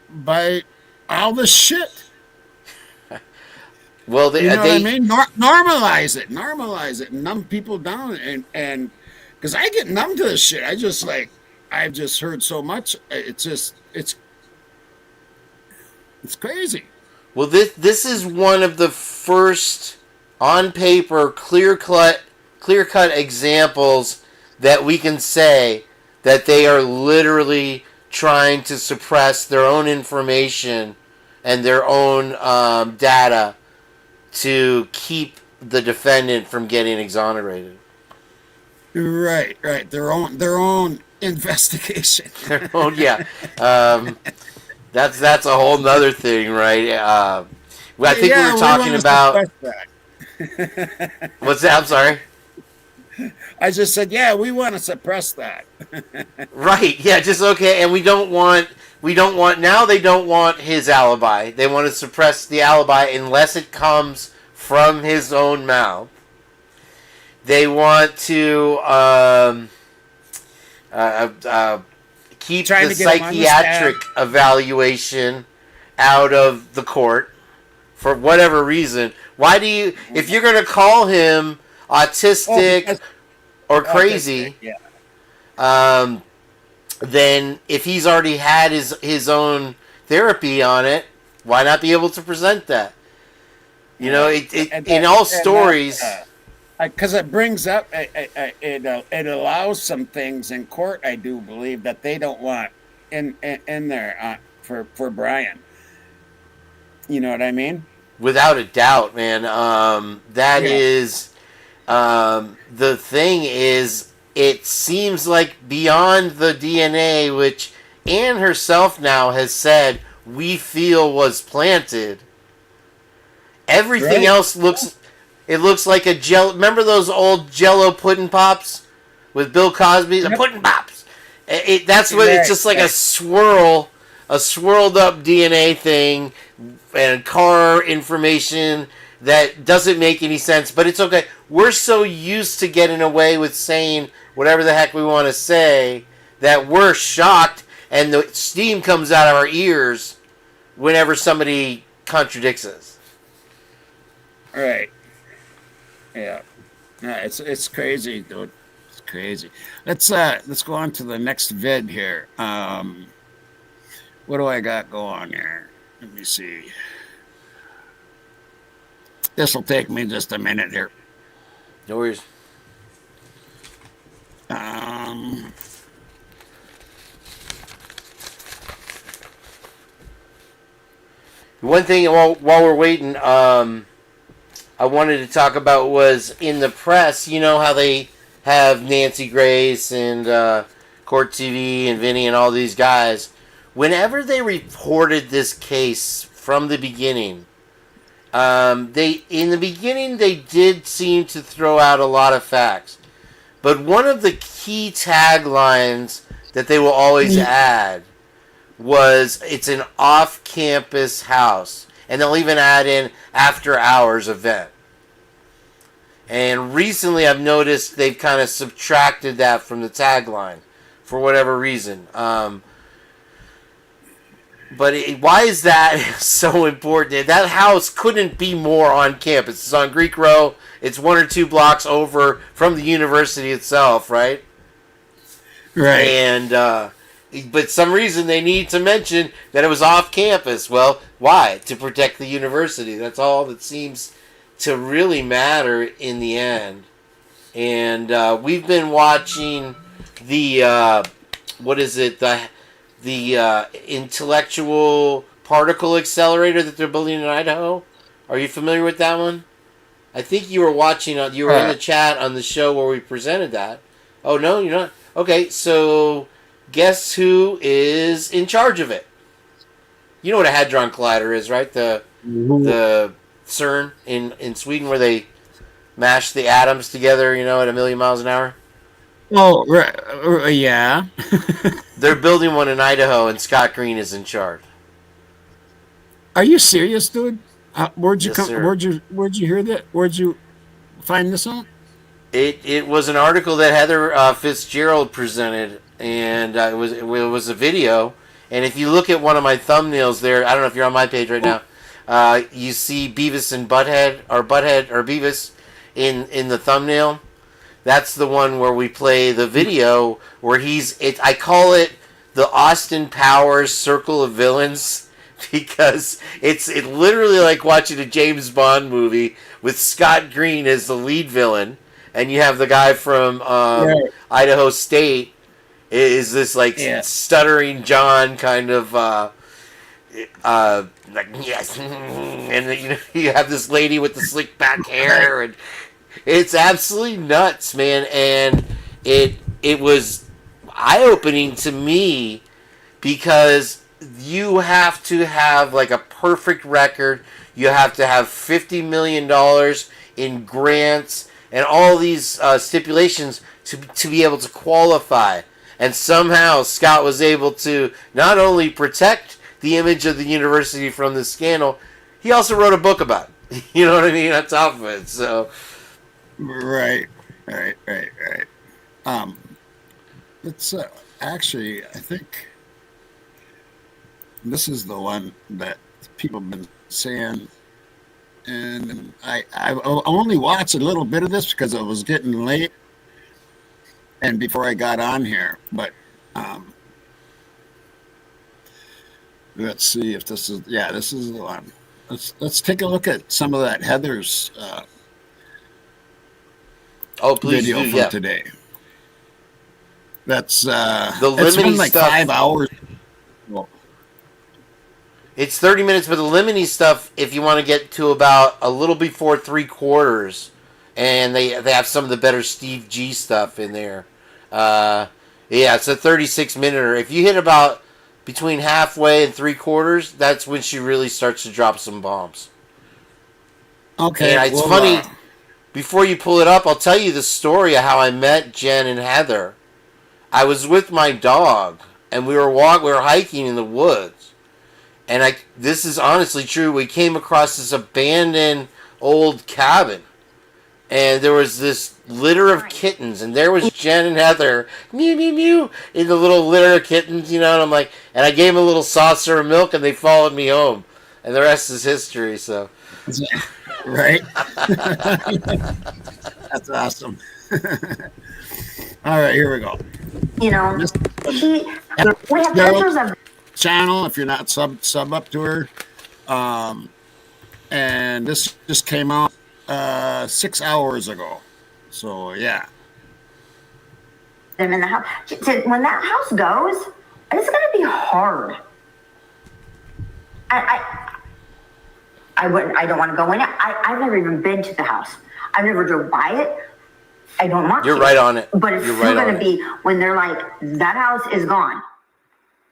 by all this shit.
Well,
what I mean? Normalize it, numb people down, and because I get numb to this shit. I've just heard so much. It's crazy.
Well, this is one of the first on paper clear-cut examples that we can say that they are literally trying to suppress their own information and their own data to keep the defendant from getting exonerated.
Right. Their own investigation.
Yeah. That's a whole nother thing, right? I think we were talking about. What's that? I'm sorry.
I just said, yeah, we want to suppress that.
Right. Yeah. Just okay. And we don't want. Now they don't want his alibi. They want to suppress the alibi unless it comes from his own mouth. They want to keep the psychiatric evaluation out of the court for whatever reason. Why do you, if you're going to call him autistic or crazy, then if he's already had his own therapy on it, why not be able to present that? You know, in all stories.
Because it brings up, it allows some things in court, I do believe, that they don't want in there for Brian. You know what I mean?
Without a doubt, man. That is the thing is, it seems like beyond the DNA, which Anne herself now has said we feel was planted. Everything else looks. It looks like a gel. Remember those old Jello pudding pops with Bill Cosby? The pudding pops. That's what it's just like a swirled up DNA thing and car information that doesn't make any sense. But it's okay. We're so used to getting away with saying whatever the heck we want to say that we're shocked and the steam comes out of our ears whenever somebody contradicts us.
Right. Yeah, it's crazy, dude. It's crazy. Let's go on to the next vid here. What do I got going here? Let me see. This will take me just a minute here.
No worries. One thing while we're waiting, I wanted to talk about was in the press, you know how they have Nancy Grace and Court TV and Vinny and all these guys. Whenever they reported this case from the beginning, they did seem to throw out a lot of facts. But one of the key taglines that they will always add was it's an off-campus house. And they'll even add in after-hours event. And recently I've noticed they've kind of subtracted that from the tagline for whatever reason. But why is that so important? That house couldn't be more on campus. It's on Greek Row. It's 1 or 2 blocks over from the university itself, right?
Right.
And but some reason they need to mention that it was off campus. Well, why? To protect the university. That's all that seems to really matter in the end. And we've been watching the the intellectual particle accelerator that they're building in Idaho. Are you familiar with that one? I think you were watching. You were in the chat on the show where we presented that. Oh no, you're not. Okay, so guess who is in charge of it? You know what a hadron collider is, right? The CERN in Sweden where they mash the atoms together, at 1,000,000 miles an hour.
Oh, right. Yeah.
They're building one in Idaho, and Scott Green is in charge.
Are you serious, dude? Where'd you
Yes,
come? Where'd you hear that? Where'd you find this on?
It was an article that Heather Fitzgerald presented, and it was a video. And if you look at one of my thumbnails there, I don't know if you're on my page right now. You see Beavis and Butthead or Beavis in the thumbnail. That's the one where we play the video where I call it the Austin Powers Circle of Villains because it's literally like watching a James Bond movie with Scott Green as the lead villain, and you have the guy from Idaho State is this stuttering John kind of like yes, and then, you have this lady with the slick back hair, and it's absolutely nuts, man. And it was eye opening to me because you have to have like a perfect record. You have to have $50 million in grants and all these stipulations to be able to qualify. And somehow Scott was able to not only protect the image of the university from this scandal, he also wrote a book about it. You know what I mean? On top of it. So,
right. It's actually, I think this is the one that people have been saying, and I only watched a little bit of this because it was getting late, and before I got on here, but let's see if this is this is the one. Let's take a look at some of that Heather's video for today. That's
the
it's been
limine
like
stuff.
5 hours. Well,
It's 30 minutes, but the limine stuff, if you want to get to about a little before 3/4, and they have some of the better Steve G stuff in there. It's a 36-minute. If you hit about between halfway and 3/4, that's when she really starts to drop some bombs.
okay,
And it's funny. Before you pull it up, I'll tell you the story of how I met Jen and Heather. I was with my dog, and we were hiking in the woods. And this is honestly true. We came across this abandoned old cabin, and there was this litter of kittens, and there was Jen and Heather, mew mew mew, in the little litter of kittens, and I'm like, and I gave them a little saucer of milk, and they followed me home, and the rest is history. So,
right? That's awesome. All right, here we go.
We have pictures of
channel if you're not sub up to her, and this just came out 6 hours ago. So yeah,
them in the house. When that house goes, it's going to be hard. I don't want to go in it. I've never even been to the house. I've never drove by it. I don't want to.
You're right on it.
But it's still going to be, when they're like, that house is gone,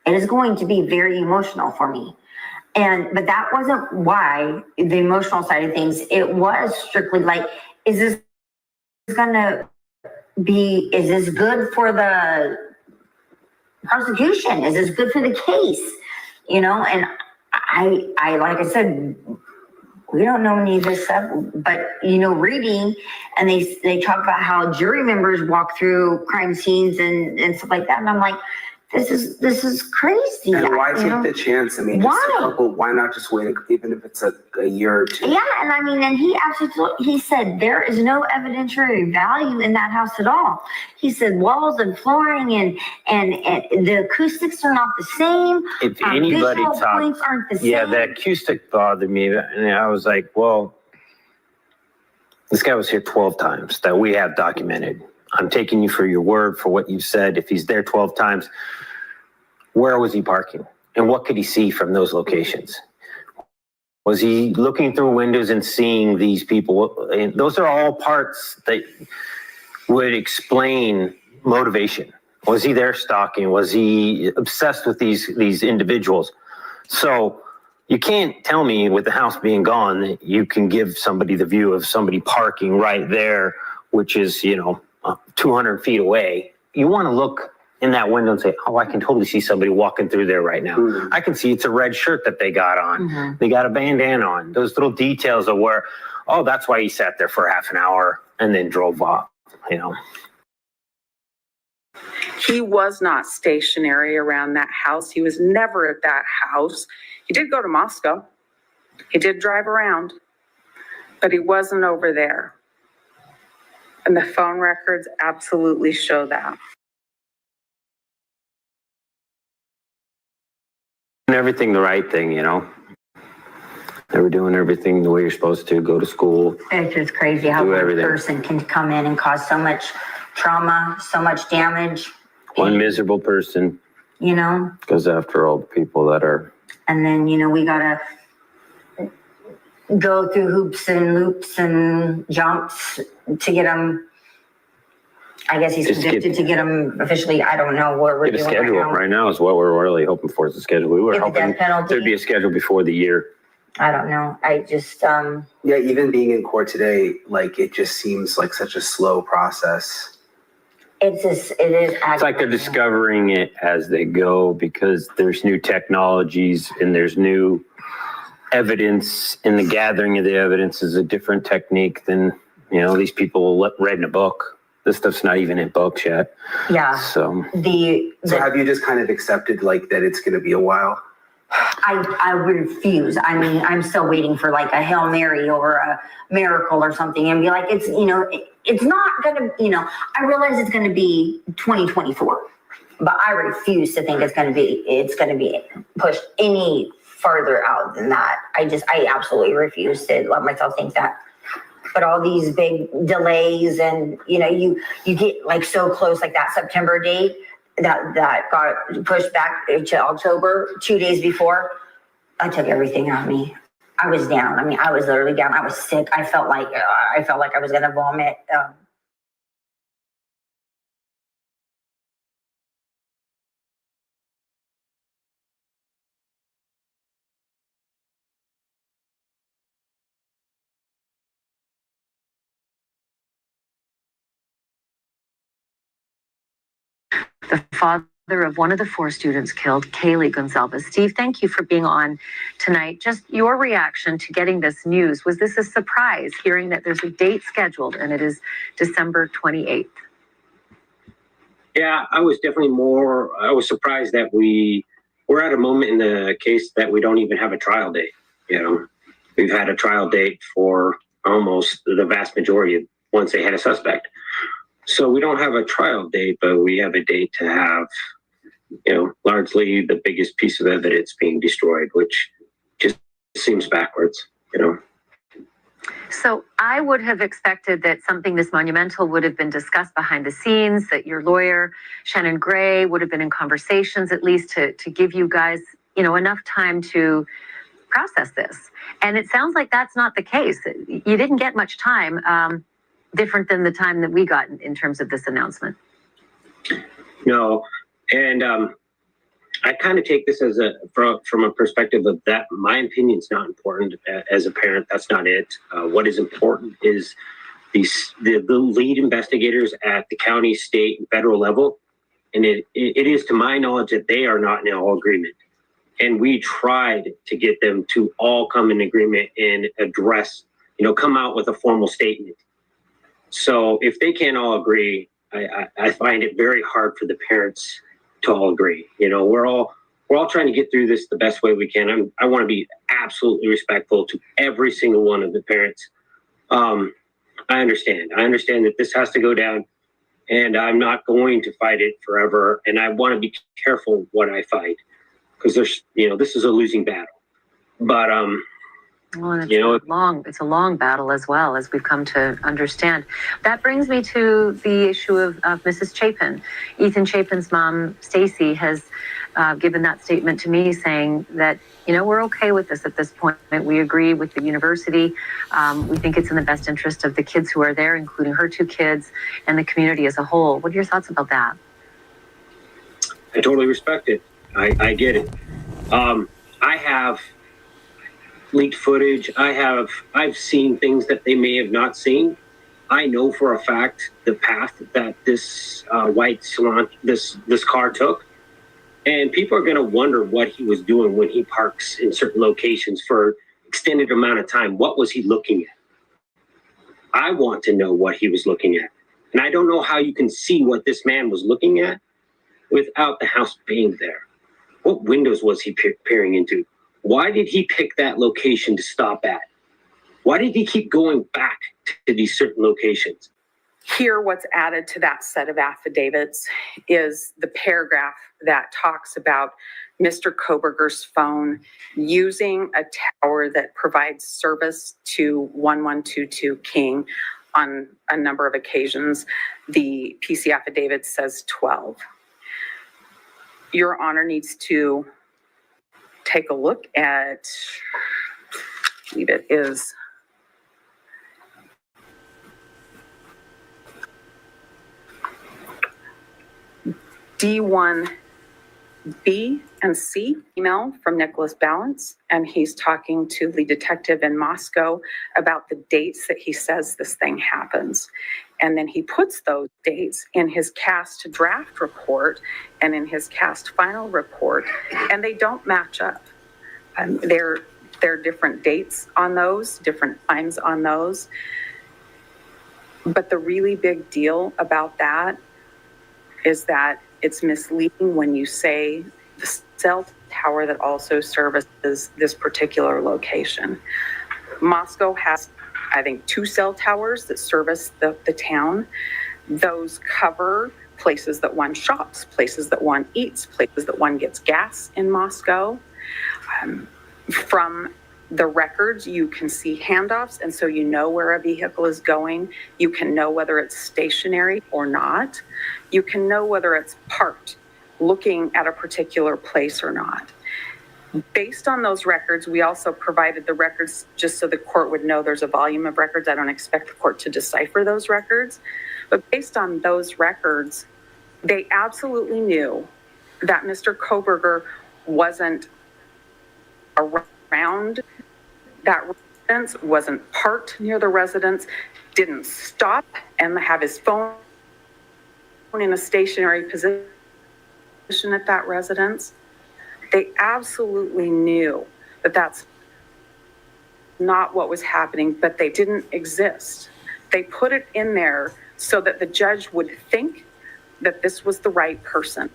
it is going to be very emotional for me. But that wasn't why, the emotional side of things. It was strictly like, is this good for the prosecution? Is this good for the case? And I like I said, we don't know any of this stuff, but reading, and they talk about how jury members walk through crime scenes and stuff like that, and I'm like, this is crazy.
And why take the chance? I mean, why not just wait, even if it's a year or two?
Yeah, and he he said there is no evidentiary value in that house at all. He said walls and flooring and the acoustics are not the same.
If anybody
points aren't the same.
The acoustic bothered me, and I was like, well, this guy was here 12 times that we have documented. I'm taking you for your word for what you said. If he's there 12 times, where was he parking? And what could he see from those locations? Was he looking through windows and seeing these people? And those are all parts that would explain motivation. Was he there stalking? Was he obsessed with these individuals? So you can't tell me with the house being gone that you can give somebody the view of somebody parking right there, which is, 200 feet away. You want to look in that window and say, oh, I can totally see somebody walking through there right now. Mm-hmm. I can see it's a red shirt that they got on. Mm-hmm. They got a bandana on. Those little details of where, oh, that's why he sat there for half an hour and then drove off,
He was not stationary around that house. He was never at that house. He did go to Moscow. He did drive around, but he wasn't over there. And the phone records absolutely show that.
Everything the right thing, They were doing everything the way you're supposed to. Go to school.
It's just crazy how one person can come in and cause so much trauma, so much damage.
One miserable person. Goes after all the people that are
And then, you know, we gotta go through hoops and loops and jumps to get him. I guess he's convicted to get him officially. I don't know what we're doing.
Get a schedule right now is what we're really hoping for, is a schedule. We were hoping there'd be a schedule before the year.
I don't know. I just
yeah, even being in court today, like, it just seems like such a slow process.
It is.
It's like they're discovering it as they go, because there's new technologies and there's new evidence, and the gathering of the evidence is a different technique than, you know, these people read in a book. This stuff's not even in books yet.
Yeah.
So
have you just kind of accepted, like, that it's going to be a while?
I refuse. I mean, I'm still waiting for like a Hail Mary or a miracle or something, and be like, it's, you know, it's not going to, you know, I realize it's going to be 2024, but I refuse to think it's going to be pushed any further out than that. I absolutely refuse to let myself think that. But all these big delays, and, you know, you get like so close, like that September date that got pushed back to October 2 days before. I took everything out of me. I was down. I mean, I was literally down. I was sick. I felt like I was gonna vomit.
The father of one of the 4 students killed, Kaylee Gonzalez. Steve, thank you for being on tonight. Just your reaction to getting this news. Was this a surprise, hearing that there's a date scheduled and it is December 28th?
Yeah, I was surprised that we're at a moment in the case that we don't even have a trial date. You know, we've had a trial date for almost the vast majority of once they had a suspect. So we don't have a trial date, but we have a date to have, you know, largely the biggest piece of evidence being destroyed, which just seems backwards, you know.
So I would have expected that something this monumental would have been discussed behind the scenes, that your lawyer, Shannon Gray, would have been in conversations at least to give you guys, you know, enough time to process this. And it sounds like that's not the case. You didn't get much time, different than the time that we got in terms of this announcement.
No, and I kind of take this as from a perspective of that my opinion's not important as a parent. That's not it. What is important is the lead investigators at the county, state, and federal level, and it is to my knowledge that they are not in all agreement. And we tried to get them to all come in agreement and address, you know, come out with a formal statement. So if they can't all agree, I find it very hard for the parents to all agree. You know, we're all trying to get through this the best way we can. I want to be absolutely respectful to every single one of the parents. I understand that this has to go down, and I'm not going to fight it forever. And I want to be careful what I fight, because this is a losing battle. But
well, it's a long battle as well, as we've come to understand. That brings me to the issue of Mrs. Chapin. Ethan Chapin's mom, Stacy, has given that statement to me, saying that, you know, we're okay with this at this point. We agree with the university. We think it's in the best interest of the kids who are there, including her 2 kids, and the community as a whole. What are your thoughts about that?
I totally respect it. I get it. I have leaked footage. I've seen things that they may have not seen. I know for a fact the path that this white salon, this car took, and people are going to wonder what he was doing when he parks in certain locations for extended amount of time. What was he looking at? I want to know what he was looking at, and I don't know how you can see what this man was looking at without the house being there. What windows was he peering into? Why did he pick that location to stop at? Why did he keep going back to these certain locations?
Here, what's added to that set of affidavits is the paragraph that talks about Mr. Koberger's phone using a tower that provides service to 1122 King on a number of occasions. The PC affidavit says 12. Your Honor needs to take a look at, I believe it is D1B and C, email from Nicholas Balance, and he's talking to the detective in Moscow about the dates that he says this thing happens. And then he puts those dates in his cast draft report and in his cast final report, and they don't match up. There are different dates on those, different times on those. But the really big deal about that is that it's misleading when you say the cell tower that also services this particular location. Moscow has, I think, 2 cell towers that service the town. Those cover places that one shops, places that one eats, places that one gets gas in Moscow. From the records, you can see handoffs, and so you know where a vehicle is going. You can know whether it's stationary or not. You can know whether it's parked, looking at a particular place or not. Based on those records, we also provided the records just so the court would know there's a volume of records. I don't expect the court to decipher those records. But based on those records, they absolutely knew that Mr. Koberger wasn't around that residence, wasn't parked near the residence, didn't stop and have his phone in a stationary position at that residence. They absolutely knew that that's not what was happening, but they didn't exist. They put it in there so that the judge would think that this was the right person,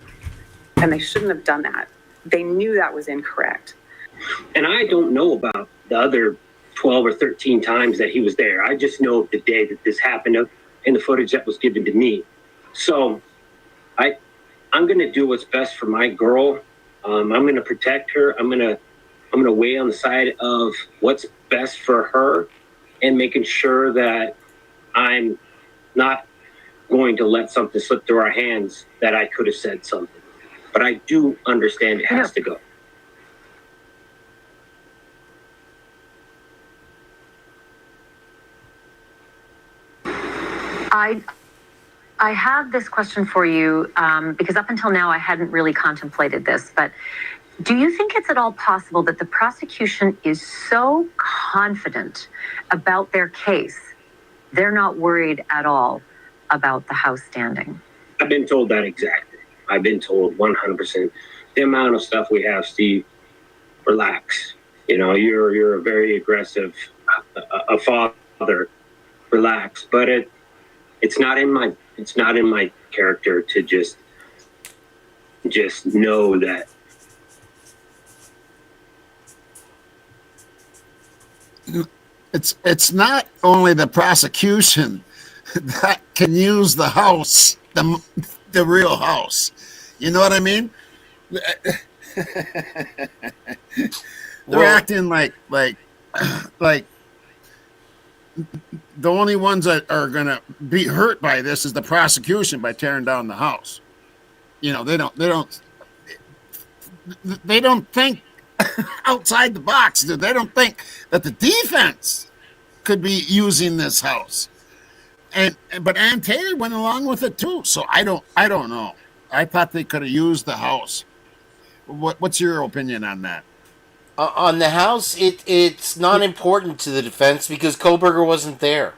and they shouldn't have done that. They knew that was incorrect.
And I don't know about the other 12 or 13 times that he was there. I just know the day that this happened in the footage that was given to me. So I'm going to do what's best for my girl. I'm going to protect her. I'm going to weigh on the side of what's best for her and making sure that I'm not going to let something slip through our hands that I could have said something. But I do understand it has to go.
I have this question for you because up until now I hadn't really contemplated this, but do you think it's at all possible that the prosecution is so confident about their case, they're not worried at all about the house standing?
I've been told that exactly. I've been told 100%. The amount of stuff we have, Steve, relax. You know, you're a very aggressive a father. Relax, but it's not in my character to just know that.
It's not only the prosecution that can use the house, the real house. You know what I mean? They're acting like the only ones that are going to be hurt by this is the prosecution by tearing down the house. You know, they don't think outside the box. They don't think that the defense could be using this house. But Ann Taylor went along with it too. So I don't know. I thought they could have used the house. What's your opinion on that?
On the house, it's not important to the defense because Koberger wasn't there.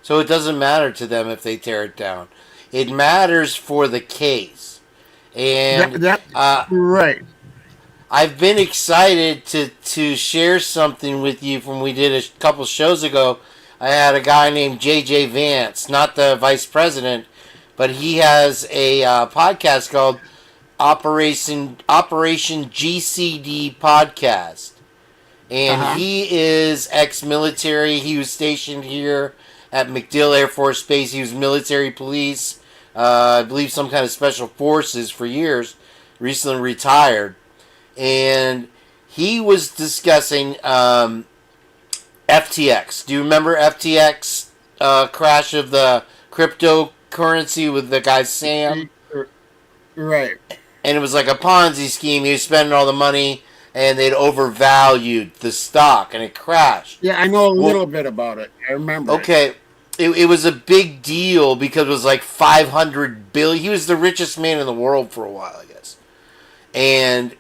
So it doesn't matter to them if they tear it down. It matters for the case. And
right.
I've been excited to share something with you from we did a couple shows ago. I had a guy named J.J. Vance, not the vice president, but he has a podcast called Operation GCD podcast, and he is ex-military. He was stationed here at MacDill Air Force Base. He was military police, I believe some kind of special forces for years. Recently retired, and he was discussing FTX. Do you remember FTX crash of the cryptocurrency with the guy Sam?
Right.
And it was like a Ponzi scheme. He was spending all the money and they'd overvalued the stock, and it crashed.
Yeah, I know a little bit about it. I remember.
Okay, it was a big deal because it was like 500 billion. He was the richest man in the world for a while, I guess. And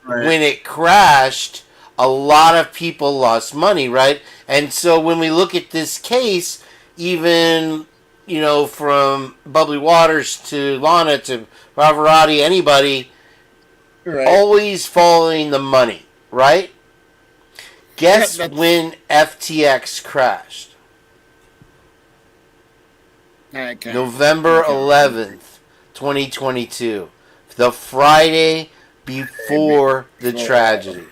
when it crashed, a lot of people lost money, right? And so when we look at this case, even, you know, from Bubbly Waters to Lana to Pavarotti, anybody, always following the money, right? Guess when FTX crashed? November 11th, 2022. The Friday before the tragedy.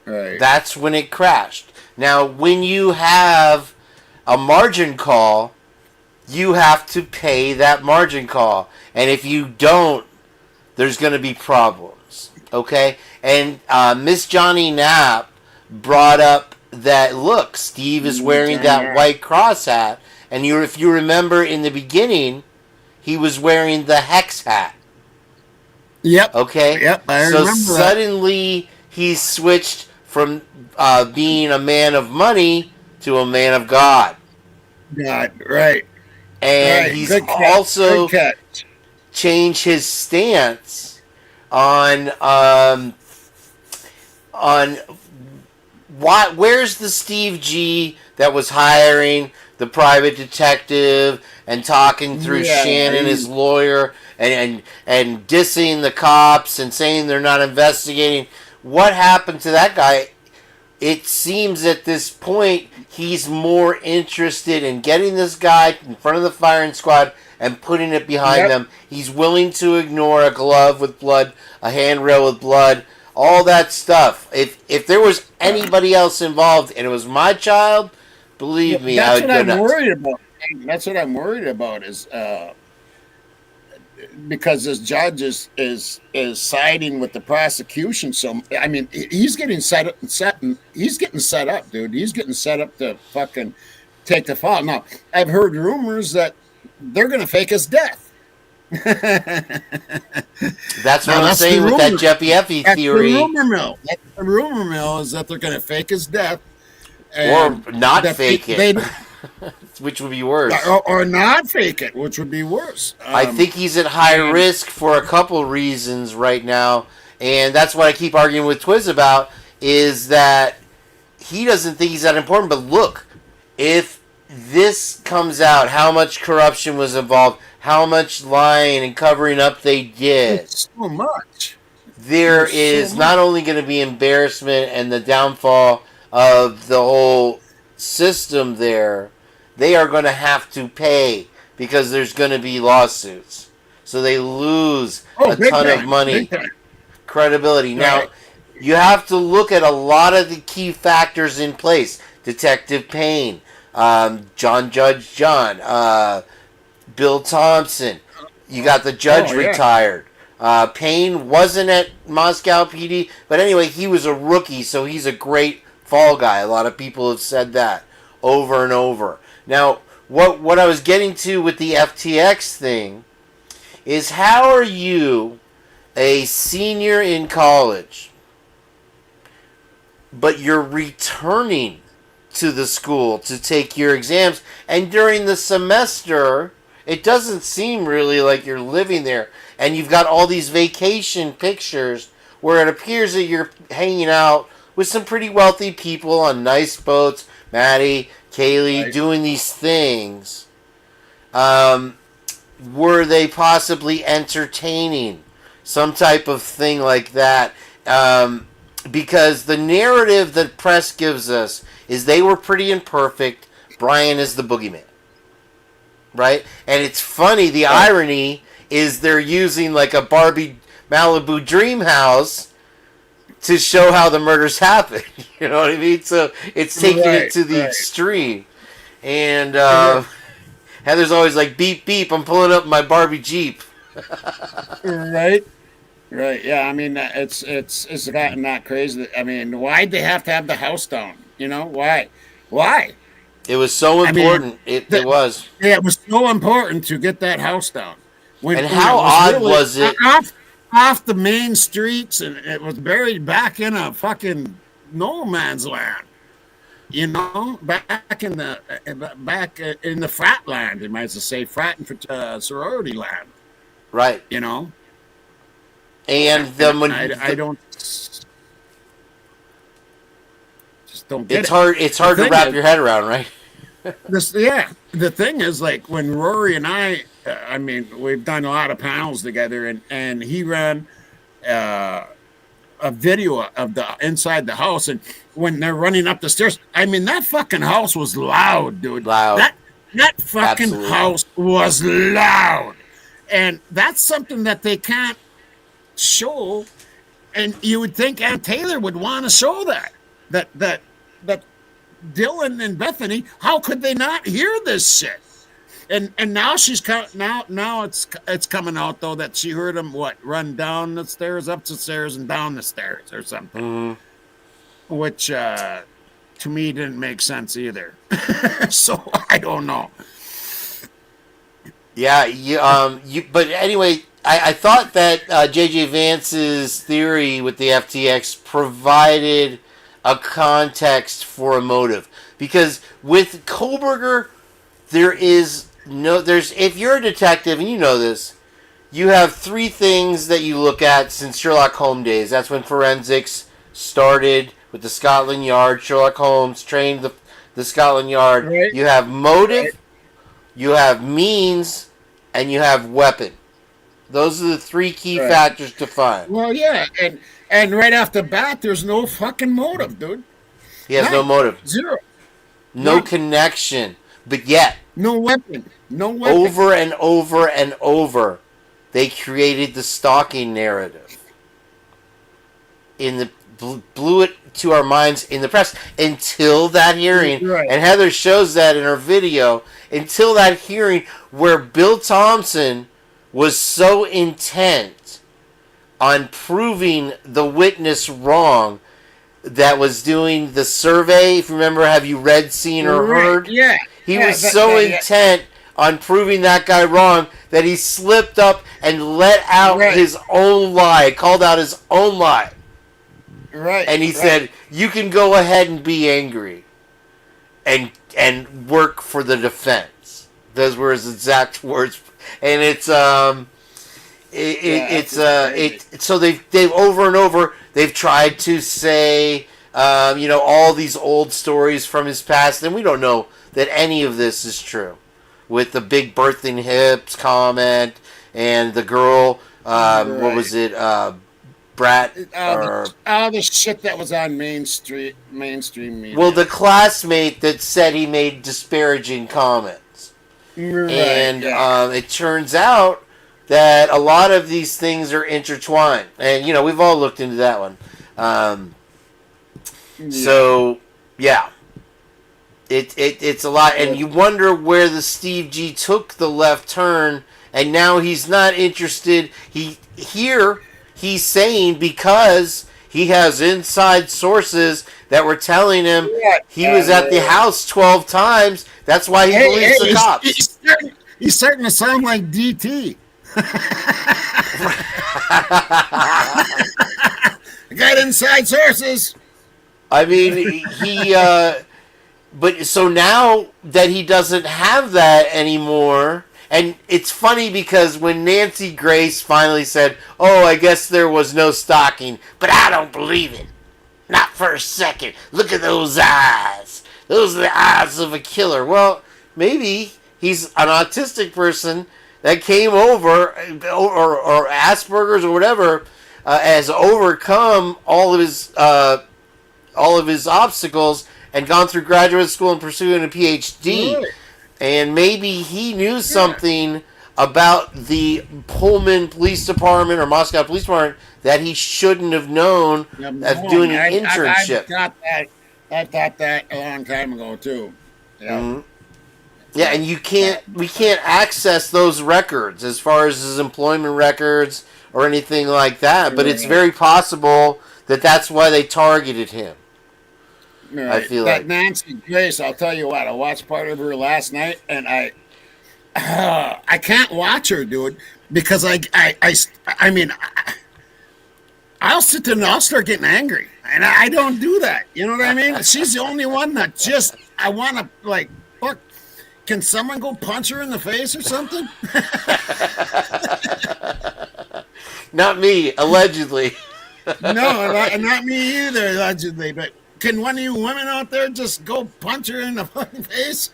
Right.
That's when it crashed. Now, when you have a margin call, you have to pay that margin call. And if you don't, there's going to be problems. Okay? And Miss Johnny Knapp brought up that, look, Steve is wearing that white cross hat. And if you remember in the beginning, he was wearing the hex hat.
Yep.
Okay?
Yep, I remember
so suddenly he switched from being a man of money to a man of God.
God, right.
And he's also changed his stance on where's the Steve G that was hiring the private detective and talking through Shannon, his lawyer, and dissing the cops and saying they're not investigating. What happened to that guy? It seems at this point he's more interested in getting this guy in front of the firing squad and putting it behind them. He's willing to ignore a glove with blood, a handrail with blood, all that stuff. If there was anybody else involved and it was my child, believe me, I would go nuts.
That's what I'm worried about. That's what I'm worried about is because this judge is siding with the prosecution. So I mean, he's getting set up, he's getting set up, dude. He's getting set up to fucking take the fall. Now, I've heard rumors that they're going to fake his death.
That's what I'm saying with that Jeppy Effie theory.
The rumor mill. The rumor mill is that they're going to fake his death.
Or not fake it. Which would be worse.
Or not fake it, which would be worse.
I think he's at high risk for a couple reasons right now. And that's what I keep arguing with Twiz about, is that he doesn't think he's that important. But look, if this comes out, how much corruption was involved, how much lying and covering up they did.
It's so much.
There is not only going to be embarrassment and the downfall of the whole system there, they are going to have to pay because there's going to be lawsuits. So they lose a ton of money, credibility. Now, you have to look at a lot of the key factors in place. Detective Payne, Judge John, Bill Thompson. You got the judge retired. Payne wasn't at Moscow PD, but anyway, he was a rookie, so he's a great fall guy. A lot of people have said that over and over. Now, what I was getting to with the FTX thing is, how are you a senior in college, but you're returning to the school to take your exams, and during the semester, it doesn't seem really like you're living there, and you've got all these vacation pictures where it appears that you're hanging out with some pretty wealthy people on nice boats, Maddie, Kaylee, doing these things. Were they possibly entertaining? Some type of thing like that. Because the narrative that press gives us is they were pretty imperfect. Brian is the boogeyman. Right? And it's funny, the irony is they're using like a Barbie Malibu dream house to show how the murders happened. You know what I mean? So it's taking it to the extreme. And Heather's always like, beep, beep, I'm pulling up my Barbie Jeep.
Right. Yeah, I mean, it's gotten that crazy. I mean, why'd they have to have the house down? You know, why?
It was so important. It was.
Yeah, it was so important to get that house down.
And how odd was it?
off the main streets, and it was buried back in a fucking no man's land. You know, back in the frat land, you might as well say frat and sorority land.
Right.
You know,
and
I don't just don't get it.
It's hard to wrap your head around, right?
The thing is, like, when Rory and I mean, we've done a lot of panels together, and he ran a video of the inside the house, and when they're running up the stairs, I mean, that fucking house was loud, dude.
Loud.
That fucking
Absolutely.
house was loud, and that's something that they can't show. And you would think Aunt Taylor would want to show that Dylan and Bethany, how could they not hear this shit? And now she's now it's coming out though that she heard him run down the stairs, up the stairs, and down the stairs or something, which to me didn't make sense either. So I don't know.
Yeah, but anyway, I thought that JJ Vance's theory with the FTX provided a context for a motive, because with Kohlberger, there's if you're a detective and you know this, you have three things that you look at since Sherlock Holmes days. That's when forensics started with the Scotland Yard. Sherlock Holmes trained the Scotland Yard.
Right.
You have motive, you have means, and you have weapon. Those are the three key factors to find.
Well, yeah, and right off the bat, there's no fucking motive, dude.
He has no motive.
Zero.
No connection. But yet,
no weapon.
Over and over and over, they created the stalking narrative. Blew it to our minds in the press until that hearing.
Right.
And Heather shows that in her video. Until that hearing where Bill Thompson was so intent on proving the witness wrong that was doing the survey. If you remember, have you read, seen, or heard?
Yeah.
He was so intent on proving that guy wrong that he slipped up and let out his own lie, called out his own lie.
Right.
And he said, you can go ahead and be angry and work for the defense. Those were his exact words. And it's so they've over and over they've tried to say all these old stories from his past, and we don't know that any of this is true. With the big birthing hips comment and the girl, what was it, Brat?
All the shit that was on mainstream media.
Well, the classmate that said he made disparaging comments.
Right,
and it turns out that a lot of these things are intertwined. And, we've all looked into that one. So, yeah. It's a lot. And you wonder where the Steve G took the left turn, and now he's not interested. He's saying because he has inside sources that were telling him he was at the house 12 times. That's why he believes the cops.
He's starting to sound like DT. I got inside sources.
I mean, but so now that he doesn't have that anymore, and it's funny because when Nancy Grace finally said, "Oh, I guess there was no stalking," but I don't believe it. Not for a second. Look at those eyes. Those are the eyes of a killer. Well, maybe he's an autistic person that came over, or Asperger's or whatever, has overcome all of his obstacles and gone through graduate school and pursuing a PhD.
Really?
And maybe he knew something about the Pullman Police Department or Moscow Police Department that he shouldn't have known as doing an internship.
I thought that a long time ago too. Yeah.
Mm-hmm. Yeah, and we can't access those records as far as his employment records or anything like that. But it's very possible that that's why they targeted him.
Right.
I feel
that
like
Nancy Grace. I'll tell you what. I watched part of her last night, and I can't watch her, dude, because I mean, I'll sit there and I'll start getting angry, and I don't do that. You know what I mean? She's the only one that just I want to like, fuck. Can someone go punch her in the face or something?
Not me, allegedly.
No, not me either, allegedly. But can one of you women out there just go punch her in the fucking face?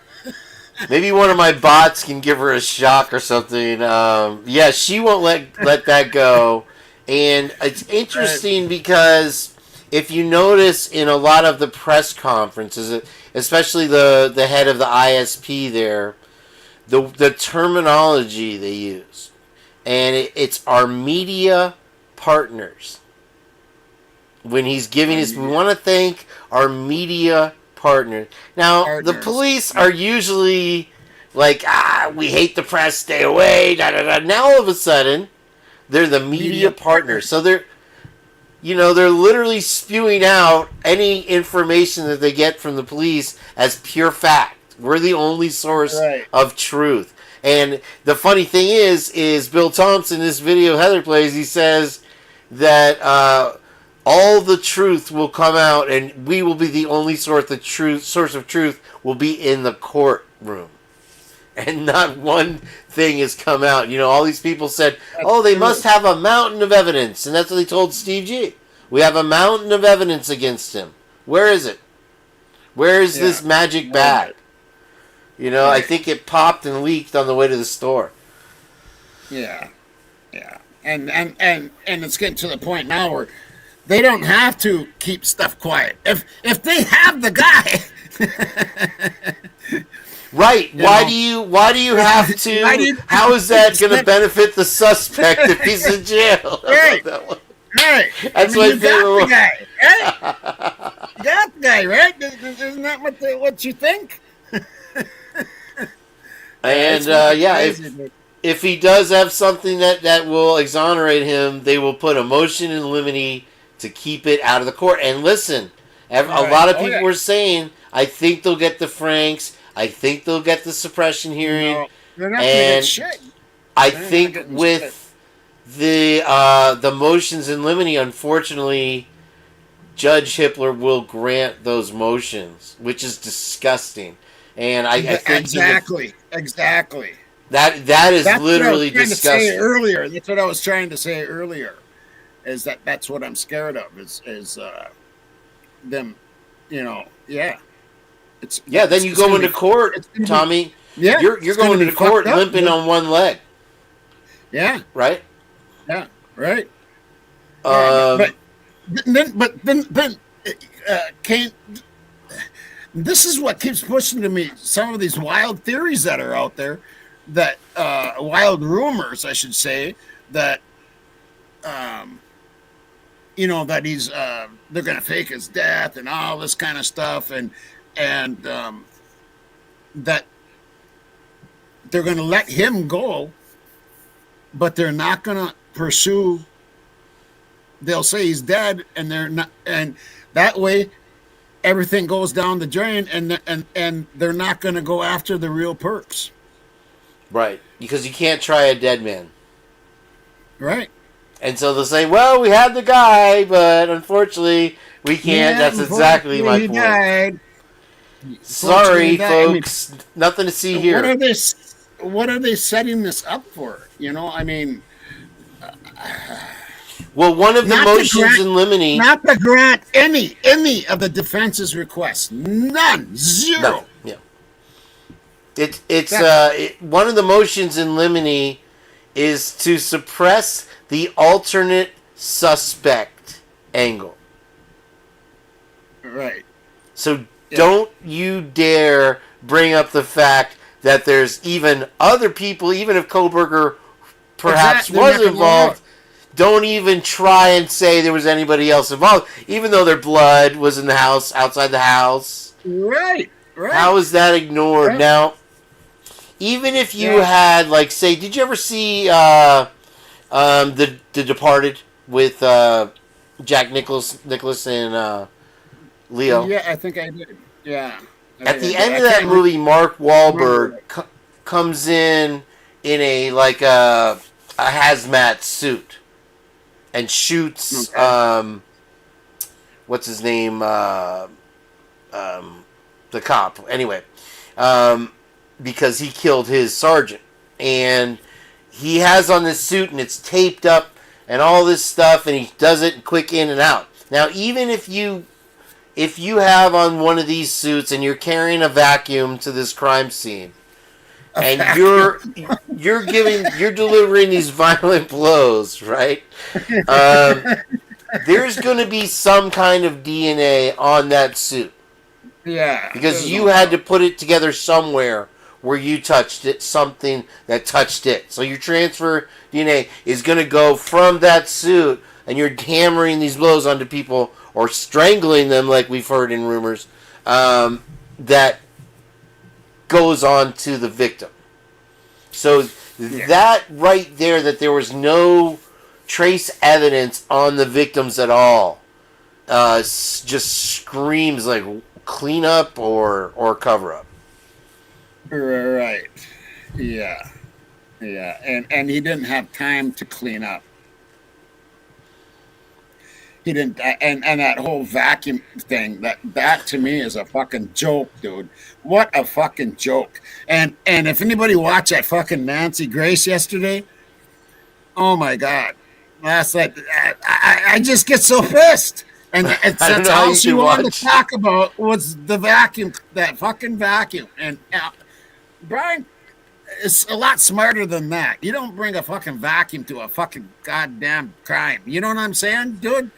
Maybe one of my bots can give her a shock or something. Yeah, she won't let that go. And it's interesting because if you notice in a lot of the press conferences, especially the head of the ISP there, the terminology they use, and it's our media partners. When he's giving us, we want to thank our media partners. Now, the police are usually like, we hate the press, stay away, da da da. Now, all of a sudden, they're the media partners. So they're literally spewing out any information that they get from the police as pure fact. We're the only source of truth. And the funny thing is Bill Thompson, this video Heather plays, he says that all the truth will come out and we will be the only source of truth will be in the courtroom. And not one thing has come out. You know, all these people said, they must have a mountain of evidence. And that's what they told Steve G. We have a mountain of evidence against him. Where is it? Where is this magic bag? You know, I think it popped and leaked on the way to the store.
Yeah. And it's getting to the point now where they don't have to keep stuff quiet. If they have the guy...
Right. Why do you have to? How is that going to benefit the suspect if he's in jail?
Right.
That's my favorite one.
Guy. Right? You got the guy, right? Isn't that what you think?
And if he does have something that will exonerate him, they will put a motion in limine to keep it out of the court. And listen, a lot of people were saying, I think they'll get the Franks. I think they'll get the suppression hearing.
No, they're not going to get shit.
I think with the motions in limine, unfortunately, Judge Hippler will grant those motions, which is disgusting. And I think
exactly.
That is literally disgusting.
That's what I was trying to say earlier. Is that's what I'm scared of? Is them,
Then you go into court, Tommy.
Yeah,
you're going into court limping on one leg.
Yeah.
Right.
Yeah. Right.
But
then, Kane. This is what keeps pushing to me some of these wild theories that are out there, that wild rumors, I should say, that that he's they're going to fake his death and all this kind of stuff, and that they're going to let him go, but they're not going to pursue. They'll say he's dead, and they're not, and that way everything goes down the drain, and they're not going to go after the real perps.
Right, because you can't try a dead man.
Right.
And so they'll say, well, we had the guy, but unfortunately we can't. That's exactly my point.
Died.
Sorry, folks. Nothing to see here.
What are they setting this up for? I mean...
Well, one of the motions in limine...
Not to grant any of the defense's requests. None. Zero.
No. Yeah. It's one of the motions in limine is to suppress the alternate suspect angle.
Right.
So don't you dare bring up the fact that there's even other people, even if Koberger perhaps was involved. Don't even try and say there was anybody else involved, even though their blood was in the house, outside the house.
Right.
How is that ignored? Right. Now, even if you had, like, say, did you ever see The Departed with Jack Nicklaus and Leo?
Yeah, I think I did. Yeah.
At the end of that movie, Mark Wahlberg comes in a hazmat suit. and shoots what's his name, the cop. Anyway, because he killed his sergeant, and he has on this suit and it's taped up and all this stuff, and he does it quick in and out. Now, even if you have on one of these suits and you're carrying a vacuum to this crime scene, and you're delivering these violent blows, right? There's going to be some kind of DNA on that suit.
Yeah.
Because you had to put it together somewhere where you touched it, something that touched it. So your transfer DNA is going to go from that suit, and you're hammering these blows onto people or strangling them, like we've heard in rumors, that goes on to the victim. So that right there, that there was no trace evidence on the victims at all, just screams like cleanup or cover up.
Right. Yeah. And he didn't have time to clean up. He didn't, and that whole vacuum thing, that to me is a fucking joke, dude. What a fucking joke. And if anybody watched that fucking Nancy Grace yesterday, oh my God. That's like, I just get so pissed. And that's all she wanted to talk about was the vacuum, that fucking vacuum. And Brian is a lot smarter than that. You don't bring a fucking vacuum to a fucking goddamn crime. You know what I'm saying, dude?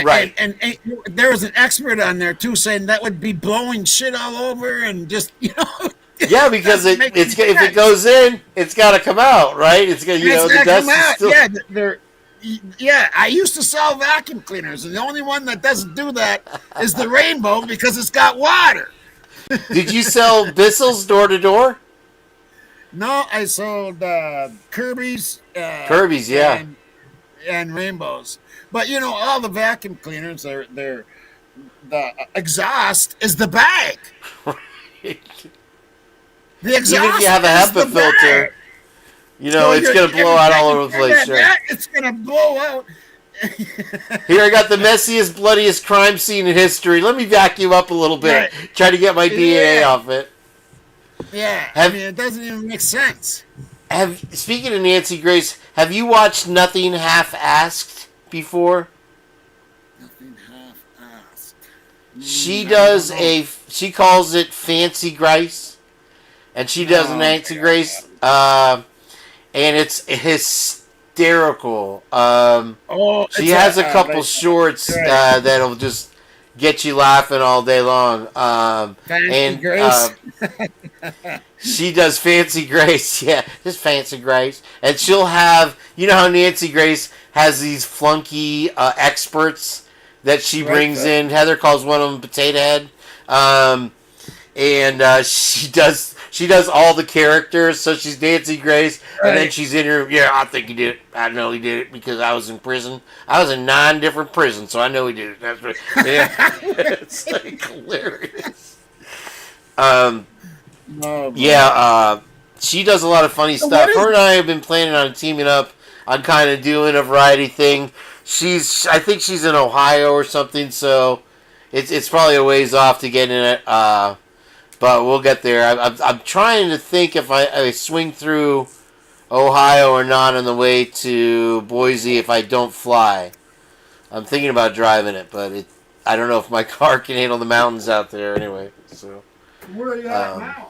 Right.
And there was an expert on there too saying that would be blowing shit all over and just, you know.
Yeah, because if it goes in, it's got to come out, right? It's got, the dust is still...
Yeah, I used to sell vacuum cleaners, and the only one that doesn't do that is the Rainbow because it's got water.
Did you sell Bissell's door to door?
No, I sold Kirby's.
Kirby's, yeah.
And Rainbows. But, all the vacuum cleaners, the exhaust is the bag. The exhaust
even if you have a HEPA filter, it's going to blow out all over the place. Sure.
It's going to blow out.
Here, I got the messiest, bloodiest crime scene in history. Let me vacuum up a little bit. Right. Try to get my DNA off it.
Yeah, it doesn't even make sense.
Speaking of Nancy Grace, have you watched Nothing Half-Asked before?
Nothing Half-Asked.
She calls it Fancy Grace, and she does Nancy Grace, and it's hysterical. She has a couple shorts that'll just get you laughing all day long.
Fancy Grace.
She does Fancy Grace, just Fancy Grace. And she'll have, how Nancy Grace has these flunky experts that she brings in. Heather calls one of them Potato Head. And she does all the characters. So she's Nancy Grace, and then she's in her. Yeah, I think he did it. I know he did it because I was in prison. I was in 9 different prisons, so I know he did it. That's right. Yeah, it's like hilarious. She does a lot of funny stuff. Her and I have been planning on teaming up on kind of doing a variety thing. I think she's in Ohio or something, so it's probably a ways off to get in it. But we'll get there. I'm trying to think if I swing through Ohio or not on the way to Boise if I don't fly. I'm thinking about driving it, but I don't know if my car can handle the mountains out there anyway. So
where are you at now?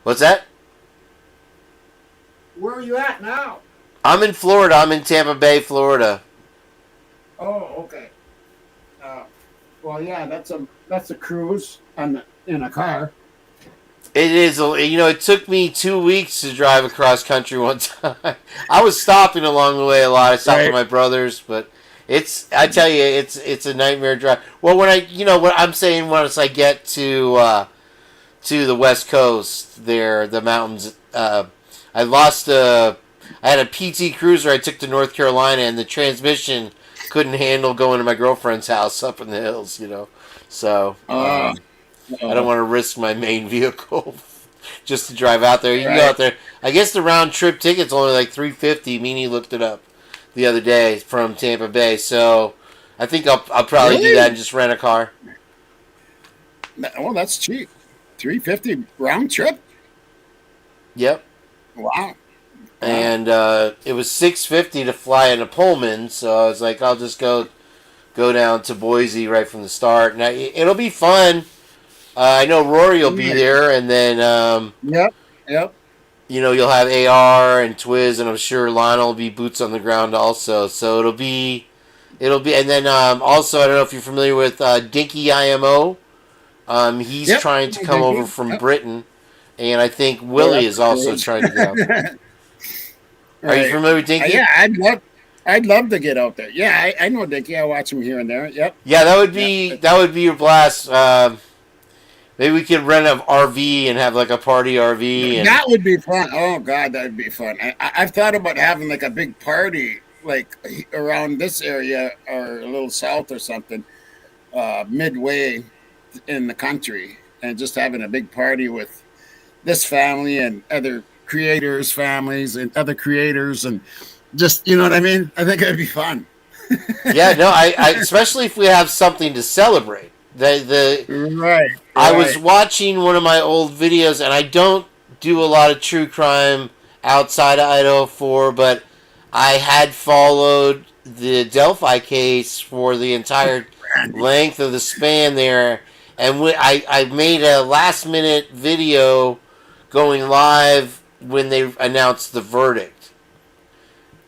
What's that?
Where are you at now?
I'm in Florida. I'm in Tampa Bay, Florida.
Oh, okay. Well, yeah, that's a cruise in a car.
It is. It took me 2 weeks to drive across country one time. I was stopping along the way a lot. I stopped with my brothers, but I tell you, it's a nightmare drive. Well, what I'm saying, once I get to the West Coast, there, the mountains, I had a PT Cruiser I took to North Carolina, and the transmission couldn't handle going to my girlfriend's house up in the hills, So I don't want to risk my main vehicle just to drive out there. You can go
Right.
out there. I guess the round trip ticket's only like $350. Meanie looked it up the other day from Tampa Bay. So I think I'll probably do
Really?
that and just rent a car.
Oh, that's cheap. $350 round trip.
Yep.
Wow.
And it was $650 to fly in a Pullman. So I was like, I'll just go down to Boise right from the start. And it'll be fun. I know Rory will be there, and then
Yep.
you know, you'll have AR and Twiz, and I'm sure Lionel will be boots on the ground also. So it'll be, and then also I don't know if you're familiar with Dinky IMO. He's trying to come over from Britain, and I think Willie is also trying to get out there. Are you familiar with Dinky?
Yeah, I'd love to get out there. Yeah, I know Dinky. I watch him here and there. Yep.
Yeah, that would be your blast. Maybe we could rent an RV and have like a party RV. And
that would be fun. Oh God, that would be fun. I've thought about having like a big party, like around this area or a little south or something, midway in the country, and just having a big party with this family and other creators' families and other creators, and just, you know what I mean? I think it'd be fun.
Yeah, no, I especially if we have something to celebrate.
Right.
I was watching one of my old videos, and I don't do a lot of true crime outside of Idaho 4, but I had followed the Delphi case for the entire length of the span there, and I made a last-minute video going live when they announced the verdict.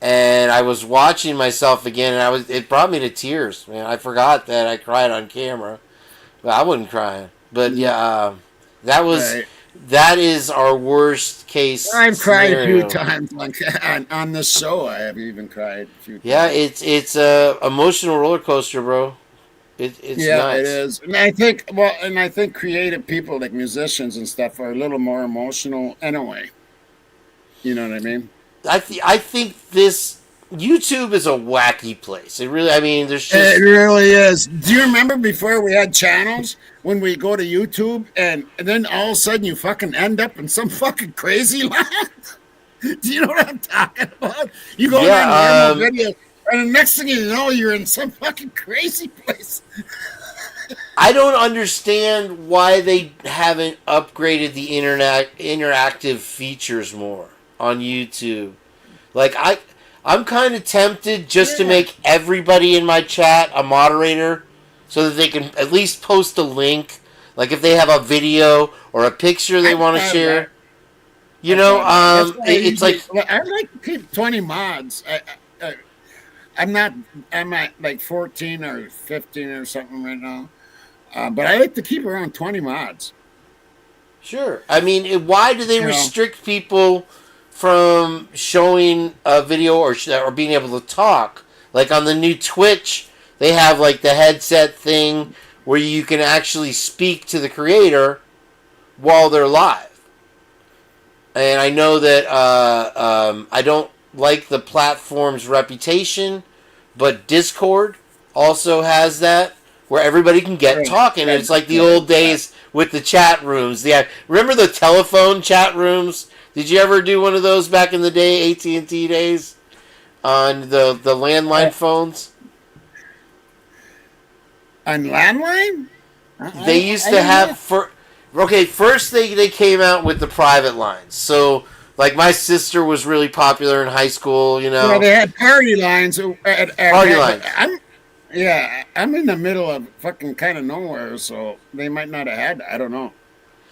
And I was watching myself again, and it brought me to tears, man. I forgot that I cried on camera. Well, I wasn't crying, but yeah, that is our worst case.
I've cried a
scenario.
few times, like on this show. I have even cried a few times.
Yeah, it's a emotional roller coaster, bro. It's nuts.
It is, and I think creative people like musicians and stuff are a little more emotional anyway. You know what I mean?
I think this YouTube is a wacky place. It really, I mean, there's just...
It really is. Do you remember before we had channels, when we go to YouTube and then all of a sudden you fucking end up in some fucking crazy land? Do you know what I'm talking about? You go on normal video, and the next thing you know, you're in some fucking crazy place.
I don't understand why they haven't upgraded the interactive features more on YouTube. Like, I'm kind of tempted just to make everybody in my chat a moderator so that they can at least post a link. Like if they have a video or a picture they want to share. You know, it's like...
I'd like to keep 20 mods. I'm at like 14 or 15 or something right now. But I like to keep around 20 mods.
Sure. I mean, why do they restrict people from showing a video or being able to talk? Like on the new Twitch, they have like the headset thing where you can actually speak to the creator while they're live. And I know that I don't like the platform's reputation, but Discord also has that where everybody can get talking. And it's like the old days with the chat rooms. Remember the telephone chat rooms? Did you ever do one of those back in the day, AT&T days, on the landline phones?
On landline?
They used to have... first they came out with the private lines. So, like, my sister was really popular in high school, you know.
Well, they had party lines.
Party lines.
I'm in the middle of fucking kind of nowhere, so they might not have had that. I don't know.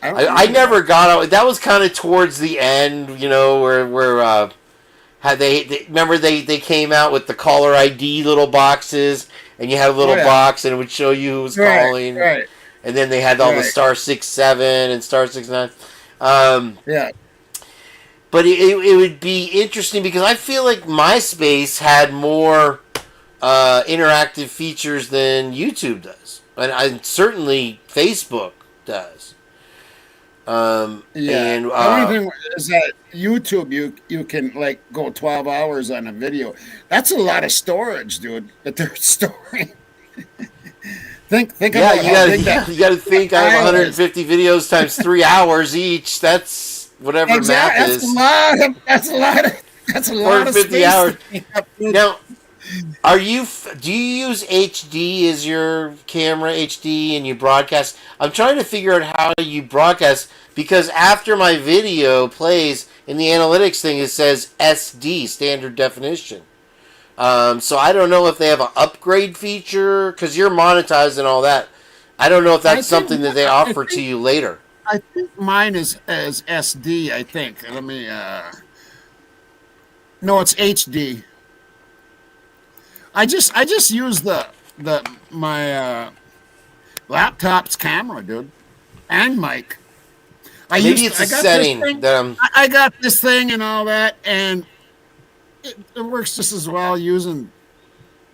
I never got out. That was kind of towards the end, you know, where remember they came out with the caller ID little boxes, and you had a little box, and it would show you who was calling.
Right.
And then they had all the star 67 and star 69. But it would be interesting because I feel like MySpace had more interactive features than YouTube does, and certainly Facebook does.
And the only thing is that YouTube, you can like go 12 hours on a video. That's a lot of storage, dude, that they're storing. Think
Yeah,
about
you got to think. I have 150 videos times 3 hours each. That's whatever math is.
That's a lot of
450
space
hours.
to take up.
Now, do you use HD as your camera, HD, and you broadcast? I'm trying to figure out how you broadcast, because after my video plays in the analytics thing, it says SD, standard definition. So I don't know if they have an upgrade feature, because you're monetized and all that. I don't know if that's something that they offer to you later.
I think mine is as SD, I think. Let me, no, it's HD. I just use my laptop's camera, dude, and mic.
Maybe it's a setting that
I got this thing and all that, and it works just as well using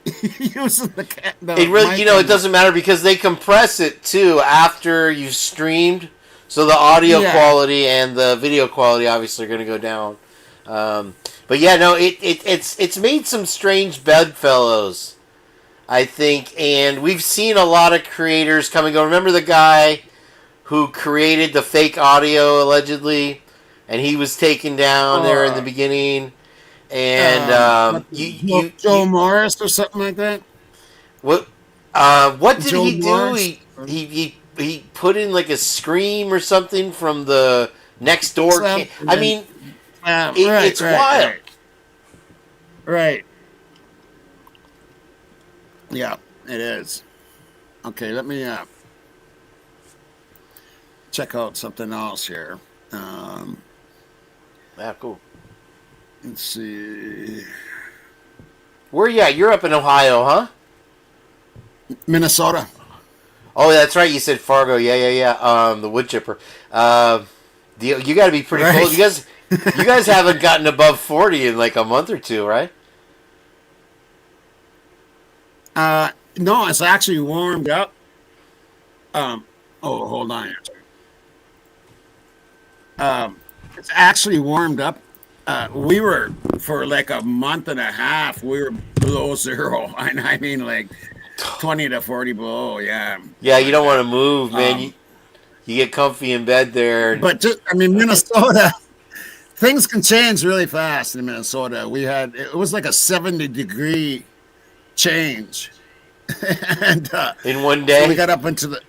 the
it really, it doesn't matter, because they compress it too after you've streamed, so the audio quality and the video quality obviously are going to go down. But yeah, no, it's made some strange bedfellows, I think, and we've seen a lot of creators come and go. Remember the guy who created the fake audio, allegedly, and he was taken down there in the beginning, and
Joe Morris or something like that?
What did Joe he Morris? Do? He put in like a scream or something from the next door. I mean... it's wild.
Right. Yeah, it is. Okay, let me check out something else here.
Cool.
Let's see.
Where you at? You're up in Ohio, huh?
Minnesota.
Oh, that's right. You said Fargo. Yeah. The wood chipper. You got to be pretty cold. You guys haven't gotten above 40 in like a month or two, right?
No, it's actually warmed up. Hold on here. It's actually warmed up. We were, for like a month and a half, we were below zero. I mean, like 20 to 40 below, yeah.
Yeah, you don't want to move, man. You get comfy in bed there.
But Minnesota... Things can change really fast in Minnesota. It was like a 70-degree change, and
in one day,
so we got up into the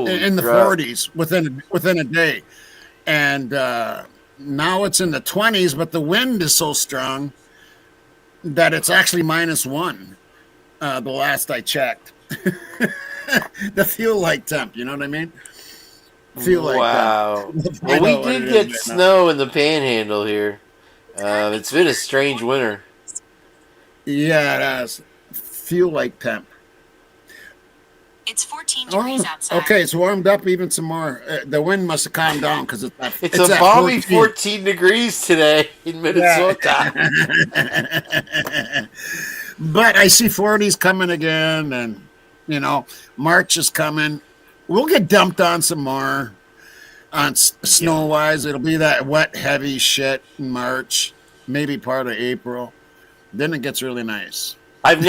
in the 40s within a day, and now it's in the 20s. But the wind is so strong that it's actually -1. The last I checked, the fuel like temp. You know what I mean?
Wow. Well, we did get snow in the panhandle here. It's been a strange winter.
Yeah, it has. Feel like temp.
It's 14 degrees outside.
Okay, it's warmed up even some more. The wind must have calmed down because
it's a balmy 14 degrees today in Minnesota.
Yeah. But I see 40s coming again, and March is coming. We'll get dumped on some more on snow-wise. It'll be that wet, heavy shit in March, maybe part of April. Then it gets really nice.
I've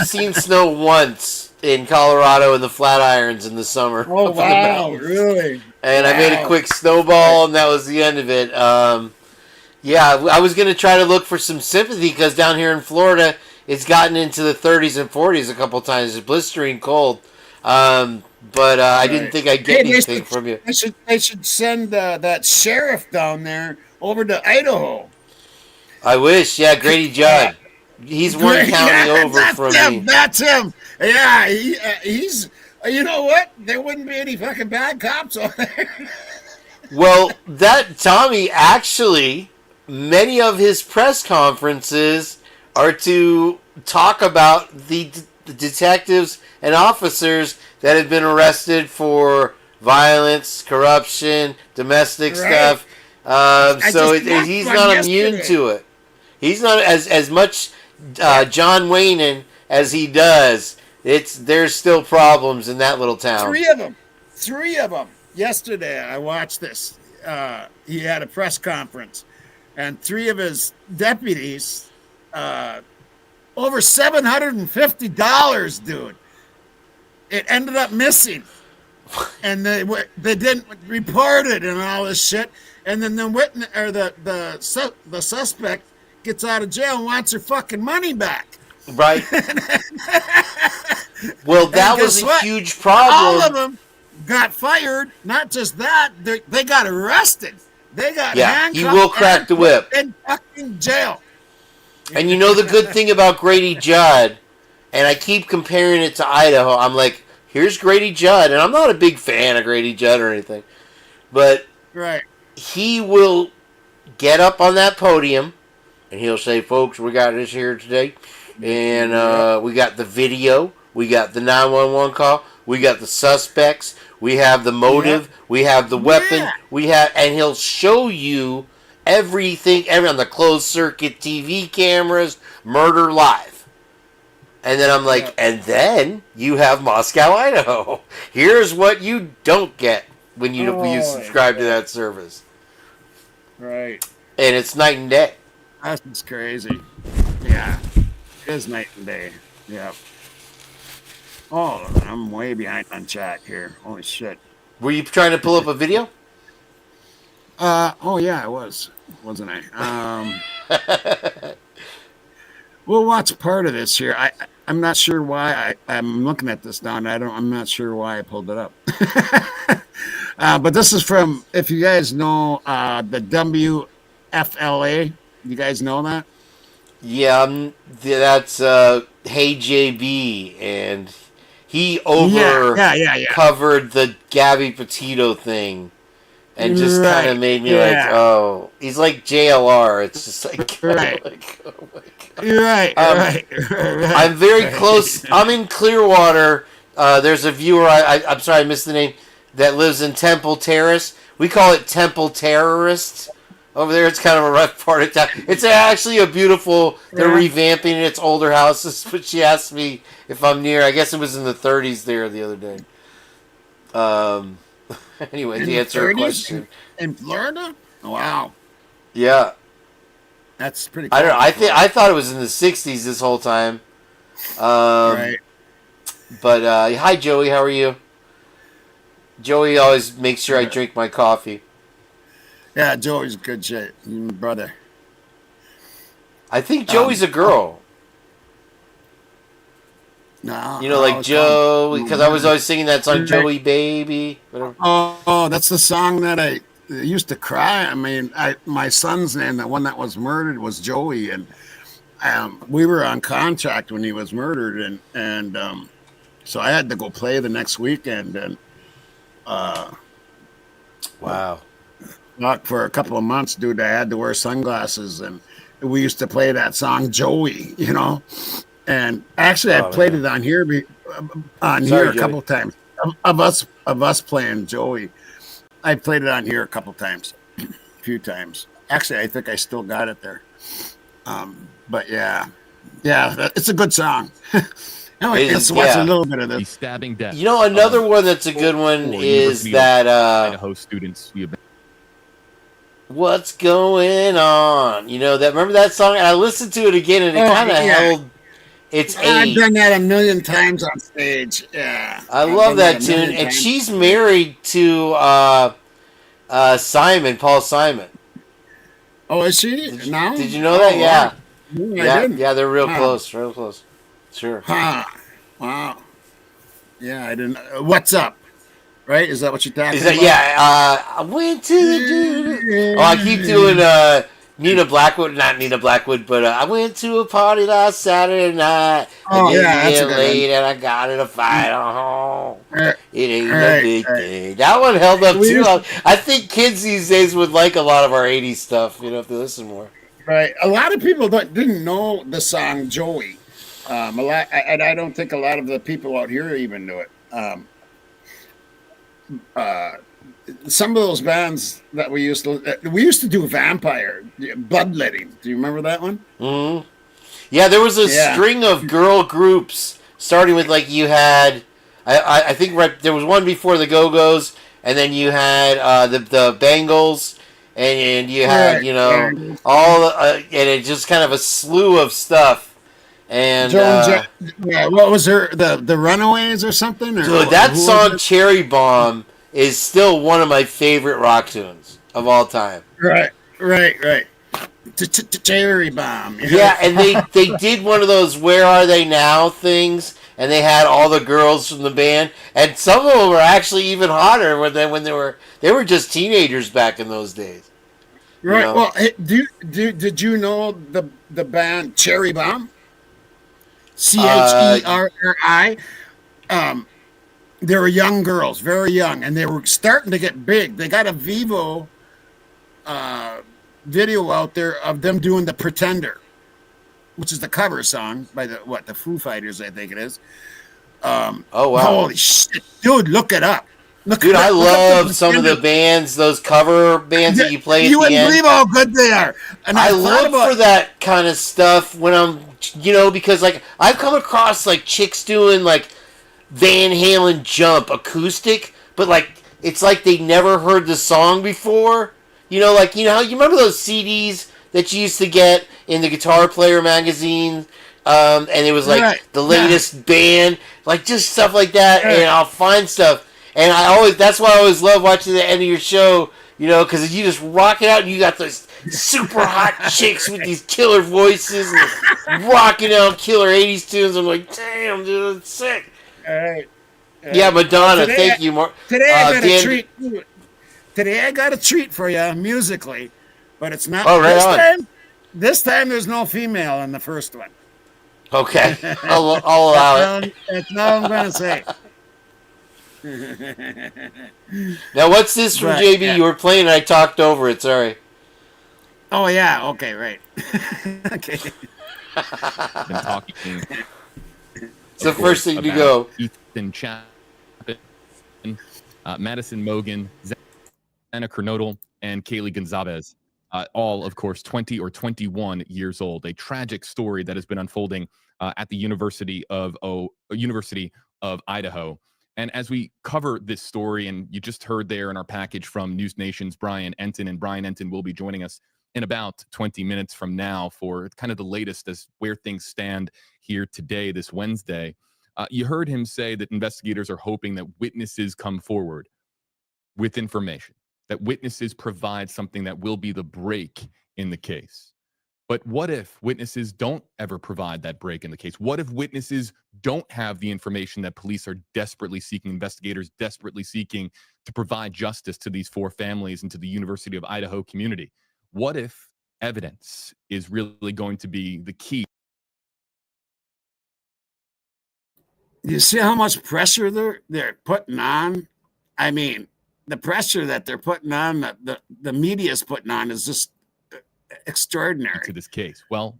seen snow once in Colorado in the Flatirons in the summer.
Oh, wow, really?
And I made a quick snowball, and that was the end of it. Yeah, I was going to try to look for some sympathy, because down here in Florida, it's gotten into the 30s and 40s a couple times. It's blistering cold. But I didn't think I'd get anything from you.
They should send that sheriff down there over to Idaho.
I wish. Yeah, Grady Judd. He's one county over from me.
That's him. Yeah, he's... You know what? There wouldn't be any fucking bad cops over there.
Well, Tommy, actually, many of his press conferences are to talk about the detectives and officers that have been arrested for violence, corruption, domestic stuff. So he's not immune to it. He's not as much John Wayne as he does. There's still problems in that little town.
Three of them. Yesterday, I watched this. He had a press conference, and 3 of his deputies, over $750, dude. it ended up missing, and they didn't report it and all this shit. And then the witness or the suspect gets out of jail and wants her fucking money back.
Right. Well, that was a huge problem.
All of them got fired. Not just that, they got arrested. They got handcuffed.
He will crack the whip
in fucking jail.
And you know the good thing about Grady Judd, and I keep comparing it to Idaho. I'm like, here's Grady Judd, and I'm not a big fan of Grady Judd or anything, but
right,
he will get up on that podium and he'll say, "Folks, we got this here today, and we got the video, we got the 911 call, we got the suspects, we have the motive, we have the weapon, and he'll show you everything on the closed circuit TV cameras, murder live." And then I'm like, and then you have Moscow, Idaho. Here's what you don't get when you subscribe to that service.
Right.
And it's night and day.
That's crazy. Yeah. It is night and day. Yeah. Oh, I'm way behind on chat here. Holy shit.
Were you trying to pull up a video?
Oh yeah, I was, wasn't I? We'll watch part of this here. I'm not sure why I'm looking at this now, and I'm not sure why I pulled it up. But this is from, if you guys know the WFLA. You guys know that?
Yeah, that's Hey JB, and he covered the Gabby Petito thing. And just kind of made me like, oh, he's like JLR. It's just like, like oh my God.
You're right.
I'm very close. I'm in Clearwater. There's a viewer, I'm sorry, I missed the name, that lives in Temple Terrace. We call it Temple Terrorist over there. It's kind of a rough part of town. It's actually a beautiful, they're revamping its older houses, but she asked me if I'm near. I guess it was in the 30s there the other day. Anyway, to answer her question.
In Florida? Wow.
Yeah.
That's pretty cool.
I don't know. I thought it was in the 60s this whole time. Right. But, hi, Joey. How are you? Joey always makes sure I drink my coffee.
Yeah, Joey's good shit. My brother.
I think Joey's a girl.
No.
You know, like Joe, because I was always singing that song, Joey Baby. Whatever.
Oh, that's the song that I used to cry. I mean, my son's name, the one that was murdered, was Joey, and we were on contract when he was murdered, and so I had to go play the next weekend, and
wow,
for a couple of months, dude, I had to wear sunglasses, and we used to play that song, Joey, you know. And actually, I played it on here, a couple times of us playing Joey. I played it on here a couple times, a few times. Actually, I think I still got it there. But yeah, it's a good song. Anyway, let's watch a little bit of this.
Stabbing death.
You know, another one that's a good one is that
Idaho students.
What's going on? You know that. Remember that song? And I listened to it again, and it kind of held.
I've done that a million times on stage. Yeah,
I love that tune, and she's married to Paul Simon.
Oh, is she?
Did you know that? Yeah, yeah, they're real close, Sure.
Wow. Yeah, I didn't. What's up? Right? Is that what you're talking about?
Yeah. I went to the. Oh, I keep doing Nina Blackwood, not Nina Blackwood, but I went to a party last Saturday night.
Oh, yeah, that's
late, and I got in a fight. It ain't a big thing. That one held up too. I think kids these days would like a lot of our '80s stuff. You know, if they listen more.
Right. A lot of people didn't know the song Joey. And I don't think a lot of the people out here even knew it. Some of those bands that we used to do Vampire, Bloodletting. Do you remember that one?
Mm-hmm. Yeah, there was a string of girl groups starting with like you had, I think there was one before the Go-Go's, and then you had the Bangles, and you had all and it just kind of a slew of stuff, And
what was her the Runaways or something? Or
dude, that song "Cherry Bomb" is still one of my favorite rock tunes of all time.
Right. Cherry Bomb.
Yeah, and they did one of those "Where Are They Now" things, and they had all the girls from the band, and some of them were actually even hotter when they were just teenagers back in those days.
Right.
You know?
Well, did you know the band Cherry Bomb? Cherri. They were young girls, very young, and they were starting to get big. They got a Vivo video out there of them doing "The Pretender," which is the cover song by the Foo Fighters, I think it is.
Oh wow!
Holy shit, dude! Look it up.
Dude, I love some of the bands, those cover bands that you play.
You wouldn't believe how good they are. And
I look for that kind of stuff when I'm, because like I've come across like chicks doing like Van Halen Jump acoustic, but like it's like they never heard the song before. You remember those CDs that you used to get in the Guitar Player magazine, and it was like the latest band, like just stuff like that, and I'll find stuff. And that's why I always love watching the end of your show, because you just rock it out and you got those super hot chicks with these killer voices and rocking out killer 80s tunes. I'm like, damn, dude, that's sick.
All right.
Yeah, Madonna, thank you, Mark.
Today I got a treat. Today I got a treat for you musically, but it's not this time. This time there's no female in the first one.
Okay, I'll allow it.
That's all I'm going to say.
Now, what's this from JB? Yeah. You were playing and I talked over it. Sorry.
Oh, yeah. Okay, right. Okay.
Been talking.
It's the first thing to go.
Ethan Chapman, Madison Mogan, Anna Kernodle, and Kaylee Gonzalez. All, of course, 20 or 21 years old. A tragic story that has been unfolding at the University of Idaho. And as we cover this story, and you just heard there in our package from News Nation's Brian Enton, and Brian Enton will be joining us in about 20 minutes from now for kind of the latest as where things stand here today, this Wednesday. You heard him say that investigators are hoping that witnesses come forward with information, that witnesses provide something that will be the break in the case. But what if witnesses don't ever provide that break in the case? What if witnesses don't have the information that police are desperately seeking, investigators desperately seeking to provide justice to these four families and to the University of Idaho community? What if evidence is really going to be the key?
You see how much pressure they're putting on? I mean, the pressure that they're putting on, the media is putting on, is just extraordinary
to this case. Well,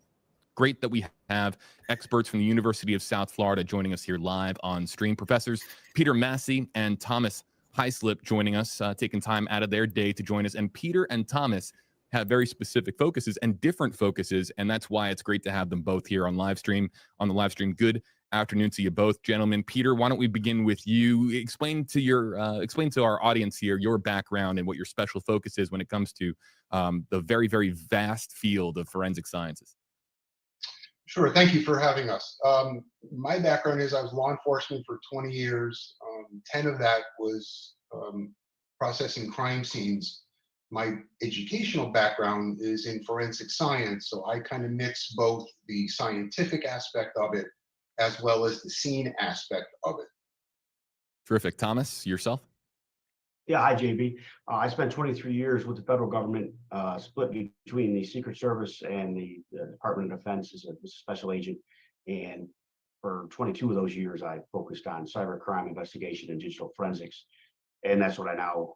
great that we have experts from the University of South Florida joining us here live on stream. Professors Peter Massey and Thomas Hyslop joining us, taking time out of their day to join us. And Peter and Thomas have very specific focuses and different focuses, and that's why it's great to have them both here on the live stream. Good afternoon to you both, gentlemen. Peter, why don't we begin with you? Explain to our audience here your background and what your special focus is when it comes to the very, very vast field of forensic sciences.
Sure. Thank you for having us. My background is I was law enforcement for 20 years. 10 of that was processing crime scenes. My educational background is in forensic science, so I kind of mix both the scientific aspect of it as well as the scene aspect of it.
Terrific. Thomas, yourself?
Yeah, hi, JB. I spent 23 years with the federal government, split between the Secret Service and the Department of Defense as a special agent. And for 22 of those years, I focused on cybercrime investigation and digital forensics. And that's what I now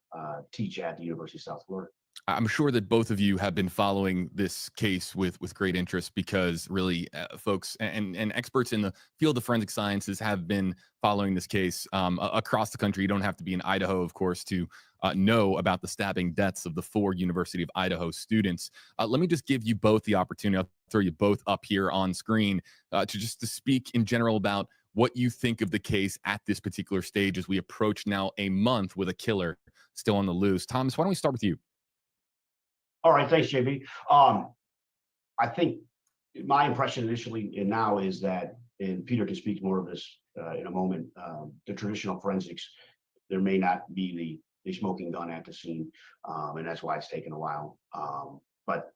teach at the University of South Florida.
I'm sure that both of you have been following this case with great interest, because really folks and experts in the field of forensic sciences have been following this case across the country. You don't have to be in Idaho, of course, to know about the stabbing deaths of the 4 University of Idaho students. Let me just give you both the opportunity. I'll throw you both up here on screen to speak in general about what you think of the case at this particular stage as we approach now a month with a killer still on the loose. Thomas, why don't we start with you?
All right, thanks, JB. I think my impression initially and now is that, and Peter can speak more of this in a moment, the traditional forensics, there may not be the smoking gun at the scene, and that's why it's taken a while. But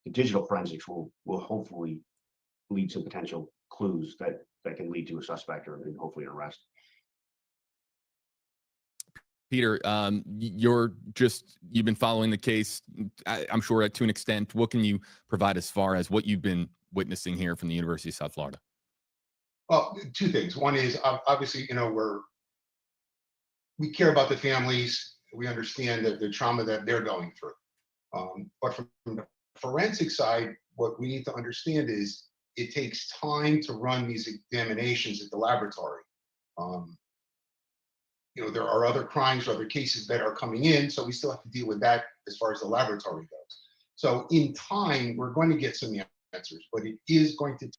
the digital forensics will hopefully lead to potential clues that can lead to a suspect or hopefully an arrest.
Peter, you've been following the case, I'm sure, to an extent. What can you provide as far as what you've been witnessing here from the University of South Florida?
Well, two things. One is obviously, we care about the families. We understand that the trauma that they're going through. But from the forensic side, what we need to understand is it takes time to run these examinations at the laboratory. There are other crimes or other cases that are coming in, so we still have to deal with that as far as the laboratory goes. So in time, we're going to get some answers, but it is going to.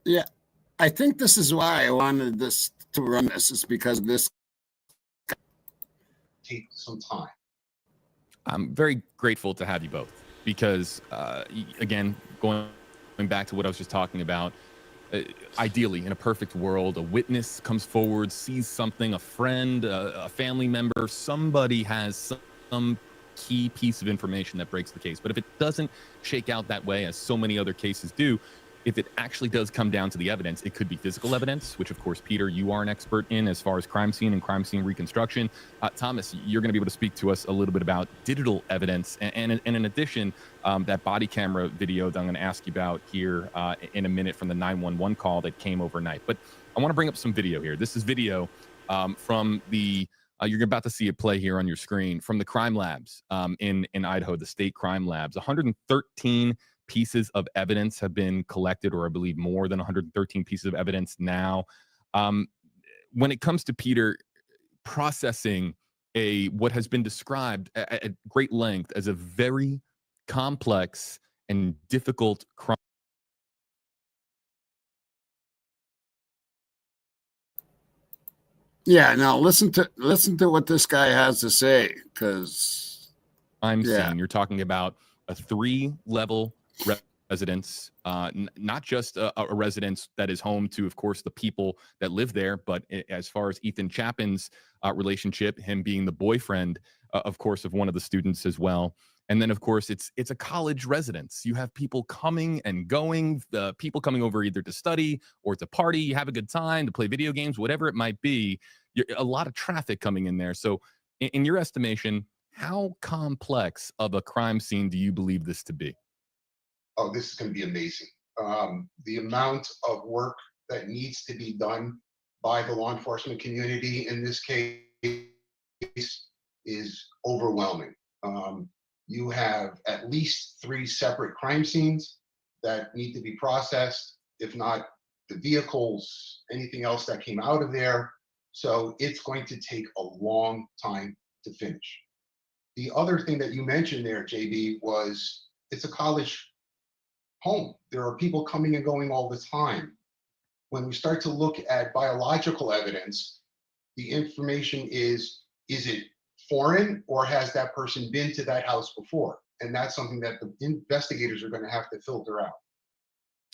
Yeah, I think this is why I wanted this to run this, is because this
take some time.
I'm very grateful to have you both because, again, going back to what I was just talking about, ideally, in a perfect world, a witness comes forward, sees something, a friend, a family member, somebody has some key piece of information that breaks the case. But if it doesn't shake out that way, as so many other cases do, if it actually does come down to the evidence, it could be physical evidence, which, of course, Peter, you are an expert in as far as crime scene and crime scene reconstruction. Thomas, you're going to be able to speak to us a little bit about digital evidence. And in addition, that body camera video that I'm going to ask you about here in a minute from the 911 call that came overnight. But I want to bring up some video here. This is video from the you're about to see it play here on your screen from the crime labs in Idaho, the state crime labs. 113 pieces of evidence have been collected, or I believe more than 113 pieces of evidence now. When it comes to Peter processing what has been described at great length as a very complex and difficult crime.
Yeah, now listen to what this guy has to say, because
I'm saying you're talking about a 3-level residence, not just a residence that is home to, of course, the people that live there, but as far as Ethan Chapin's relationship, him being the boyfriend, of course, of one of the students as well. And then, of course, it's a college residence. You have people coming and going, people coming over either to study or to party, have a good time, to play video games, whatever it might be. A lot of traffic coming in there. So in your estimation, how complex of a crime scene do you believe this to be?
Oh, this is going to be amazing. The amount of work that needs to be done by the law enforcement community in this case is overwhelming. You have at least 3 separate crime scenes that need to be processed, if not the vehicles, anything else that came out of there. So it's going to take a long time to finish. The other thing that you mentioned there, JB, was it's a college home. There are people coming and going all the time. When we start to look at biological evidence, the information is it foreign, or has that person been to that house before? And that's something that the investigators are going to have to filter out.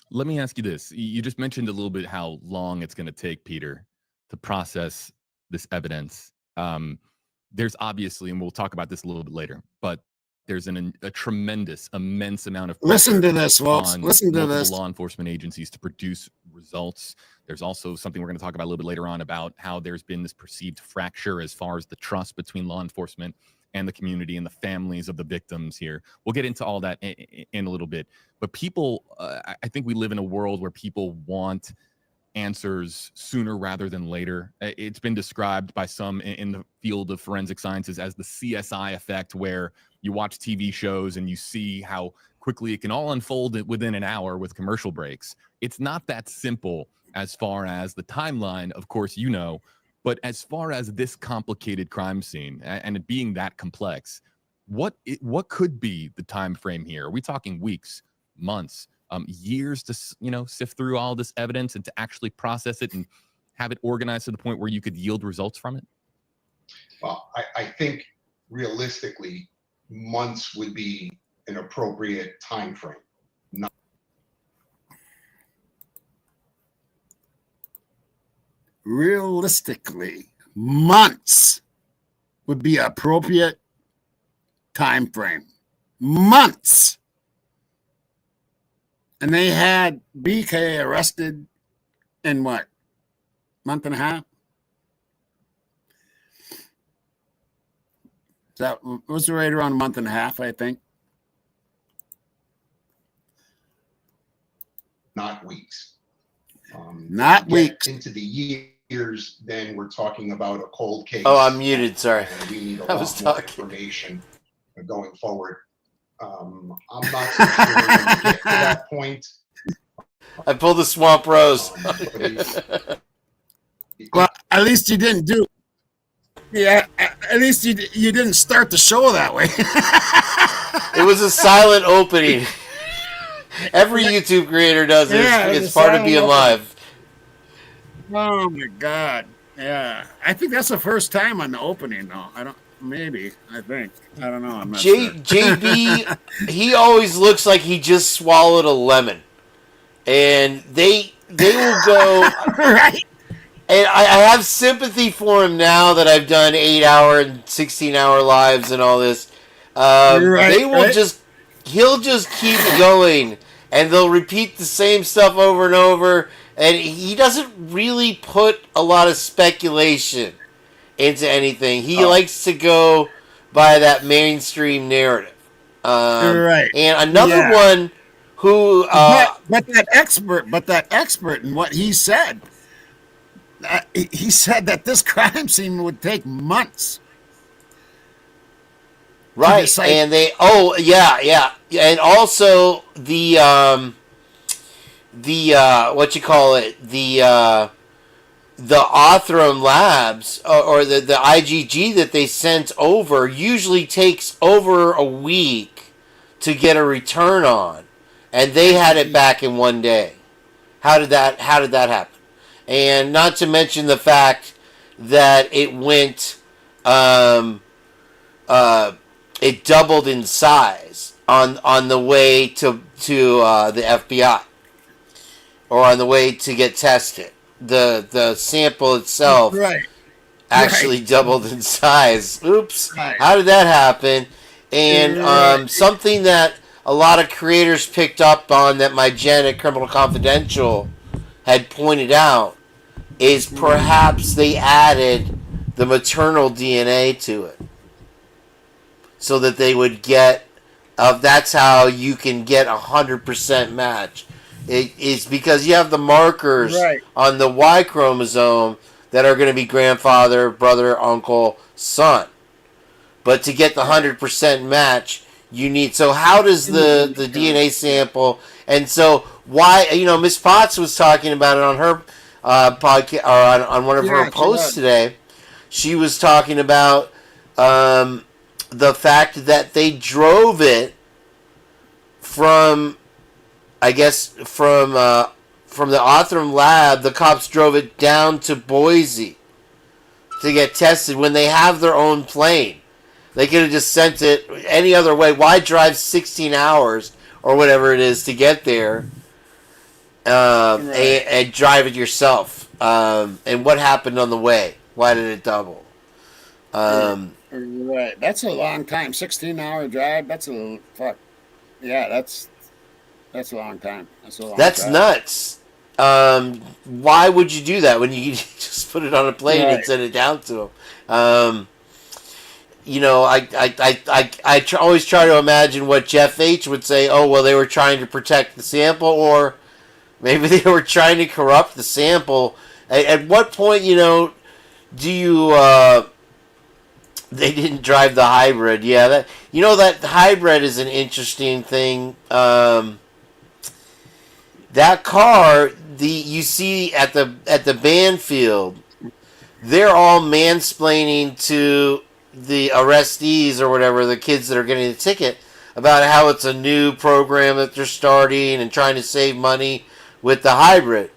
Let me ask you this. You just mentioned a little bit how long it's going to take, Peter, to process this evidence. There's obviously, and we'll talk about this a little bit later, but there's a tremendous, immense amount of
listen to this, folks. Listen to this.
Law enforcement agencies to produce results. There's also something we're going to talk about a little bit later on about how there's been this perceived fracture as far as the trust between law enforcement and the community and the families of the victims here. We'll get into all that in a little bit. But people, I think we live in a world where people want answers sooner rather than later. It's been described by some in the field of forensic sciences as the CSI effect, where you watch TV shows and you see how quickly it can all unfold within an hour with commercial breaks. It's not that simple as far as the timeline, of course, but as far as this complicated crime scene and it being that complex, what could be the time frame here? Are we talking weeks, months, years to sift through all this evidence and to actually process it and have it organized to the point where you could yield results from it?
Well, I think realistically, months would be an appropriate time frame.
Realistically, months would be appropriate time frame. Months. And they had BK arrested in what? Month and a half? That was right around a month and a half, I think.
Not weeks.
Not weeks.
Into the years, then we're talking about a cold case.
Oh, I'm muted. Sorry.
We need a
I
lot
was
more
talking.
information going forward. I'm not so sure we're going to get to that point.
I pulled the Swamp Rose.
Well, at least you didn't do. Yeah, at least you didn't start the show that way.
It was a silent opening. Every YouTube creator does it.
Yeah,
It's part of being live.
Oh my God! Yeah, I think that's the first time on the opening, though. I don't. Maybe. I think. I don't know. I'm not sure.
JB, he always looks like he just swallowed a lemon, and they will go.
Right.
And I have sympathy for him now that I've done 8-hour and 16-hour lives and all this. They will just. He'll just keep going, and they'll repeat the same stuff over and over. And he doesn't really put a lot of speculation into anything. He likes to go by that mainstream narrative.
Right.
And another one who,
but that expert in what he said. He said that this crime scene would take months.
Right, and they and also the what you call it, the Othram Labs or the IgG that they sent over usually takes over a week to get a return on, and they had it back in one day. How did that happen? And not to mention the fact that it went it doubled in size on the way to the FBI or on the way to get tested. The sample itself actually doubled in size. Oops.
Right.
How did that happen? And something that a lot of creators picked up on that my Jen at Criminal Confidential had pointed out is perhaps they added the maternal DNA to it so that they would get that's how you can get 100% match. It is because you have the markers on the Y chromosome that are going to be grandfather, brother, uncle, son. But to get the 100% match, you need. So how does the DNA sample? And so why? Miss Potts was talking about it on her podcast or on one of her posts today. She was talking about the fact that they drove it from, I guess, from the Othram lab. The cops drove it down to Boise to get tested when they have their own plane. They could have just sent it any other way. Why drive 16 hours or whatever it is to get there and drive it yourself? And what happened on the way? Why did it double?
Right. That's a long time. 16-hour drive. That's a fuck. Yeah, that's a long time. That's drive.
Nuts. Why would you do that when you just put it on a plane and send it down to them? I always try to imagine what Jeff H. would say. Oh, well, they were trying to protect the sample, or maybe they were trying to corrupt the sample. At what point, do you? They didn't drive the hybrid. Yeah, that hybrid is an interesting thing. That car, you see at the band field, they're all mansplaining to the arrestees or whatever, the kids that are getting the ticket, about how it's a new program that they're starting and trying to save money with the hybrid.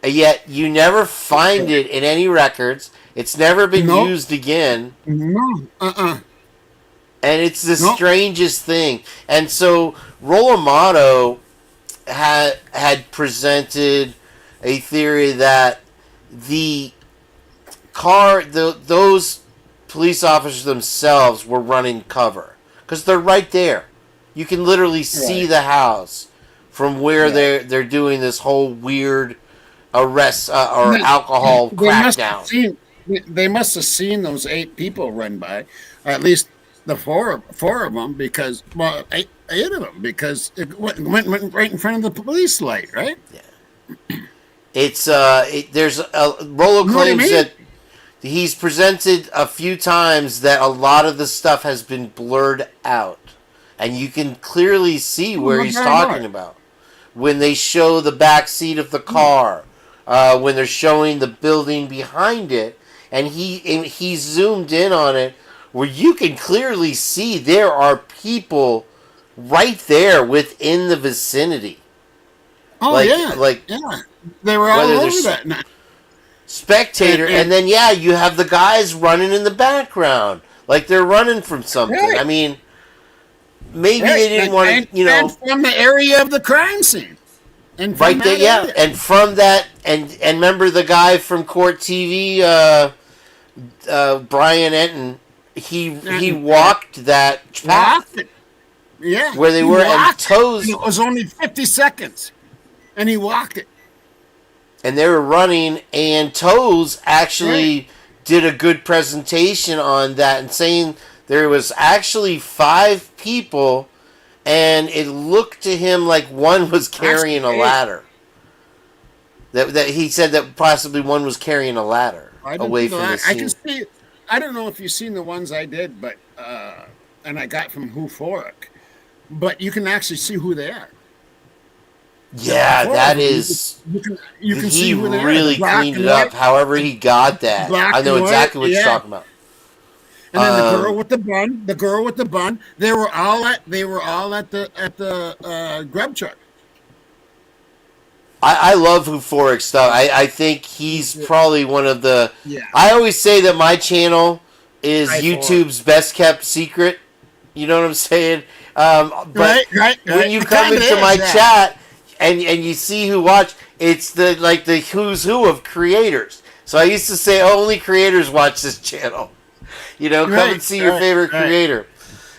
And yet you never find it in any records. It's never been used again.
No.
And it's the strangest thing. And so Rolamato had presented a theory that the those police officers themselves were running cover because they're right there. You can literally see the house from where they're doing this whole weird arrest or alcohol crackdown.
They must have seen those 8 people run by, or at least the four of them, because eight of them, because it went right in front of the police light, right?
Yeah. It's there's Rolo claims that he's presented a few times that a lot of the stuff has been blurred out, and you can clearly see where he's talking about when they show the back seat of the car, when they're showing the building behind it, and he zoomed in on it where you can clearly see there are people right there within the vicinity.
Oh yeah, they were all over that.
Spectator, and then you have the guys running in the background, like they're running from something. Right. I mean, maybe they didn't want to,
and from the area of the crime scene,
and right there, and from that, and remember the guy from Court TV, Brian Enton, he walked that path, where they were, and Toes.
It was only 50 seconds, and he walked it.
And they were running, and Toes actually did a good presentation on that and saying there was actually 5 people, and it looked to him like one was carrying a ladder. That he said that possibly one was carrying a ladder away from the scene.
I can see. I don't know if you've seen the ones I did, but and I got from Euphoric, but you can actually see who they are.
Yeah, that is.
You can see who they
really cleaned it up. However, he got that. I know exactly what you're talking about.
And then the girl with the bun. They were all at the grub truck.
I love Euphoric stuff. I think he's probably one of the. Yeah. I always say that my channel is YouTube's best kept secret. You know what I'm saying? But when you come into my chat. And you see who watch, it's the who's who of creators. So I used to say only creators watch this channel. Come and see your favorite creator.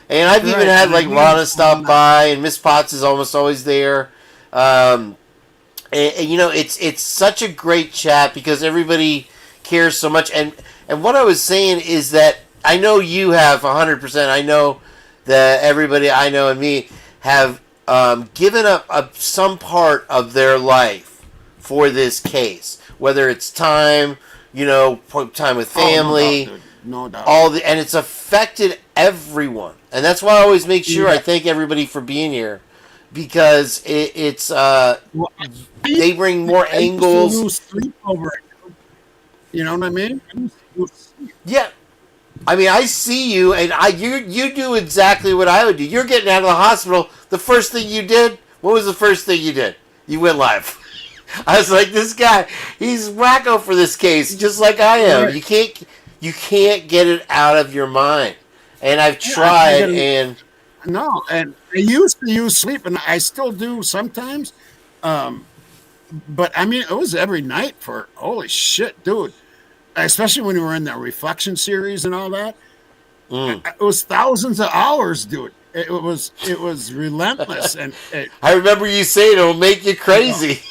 And I've even had Lana stop by, and Miss Potts is almost always there. And it's such a great chat because everybody cares so much. And what I was saying is that I know you have 100%. I know that everybody I know and me have given up some part of their life for this case, whether it's time, time with family,
no doubt.
And it's affected everyone, and that's why I always make sure I thank everybody for being here, because it's they bring more angles.
Lose sleep over it. You know what I mean?
Yeah. I mean, I see you, and you do exactly what I would do. You're getting out of the hospital. The first thing you did, what was the first thing you did? You went live. I was like, this guy, he's wacko for this case, just like I am. Right. You can't get it out of your mind. And I've tried, and
I used to use sleep, and I still do sometimes. But I mean, it was every night for holy shit, dude. Especially when we were in the Reflection series and all that. It was thousands of hours, dude. It was relentless. And
I remember you saying it'll make you crazy.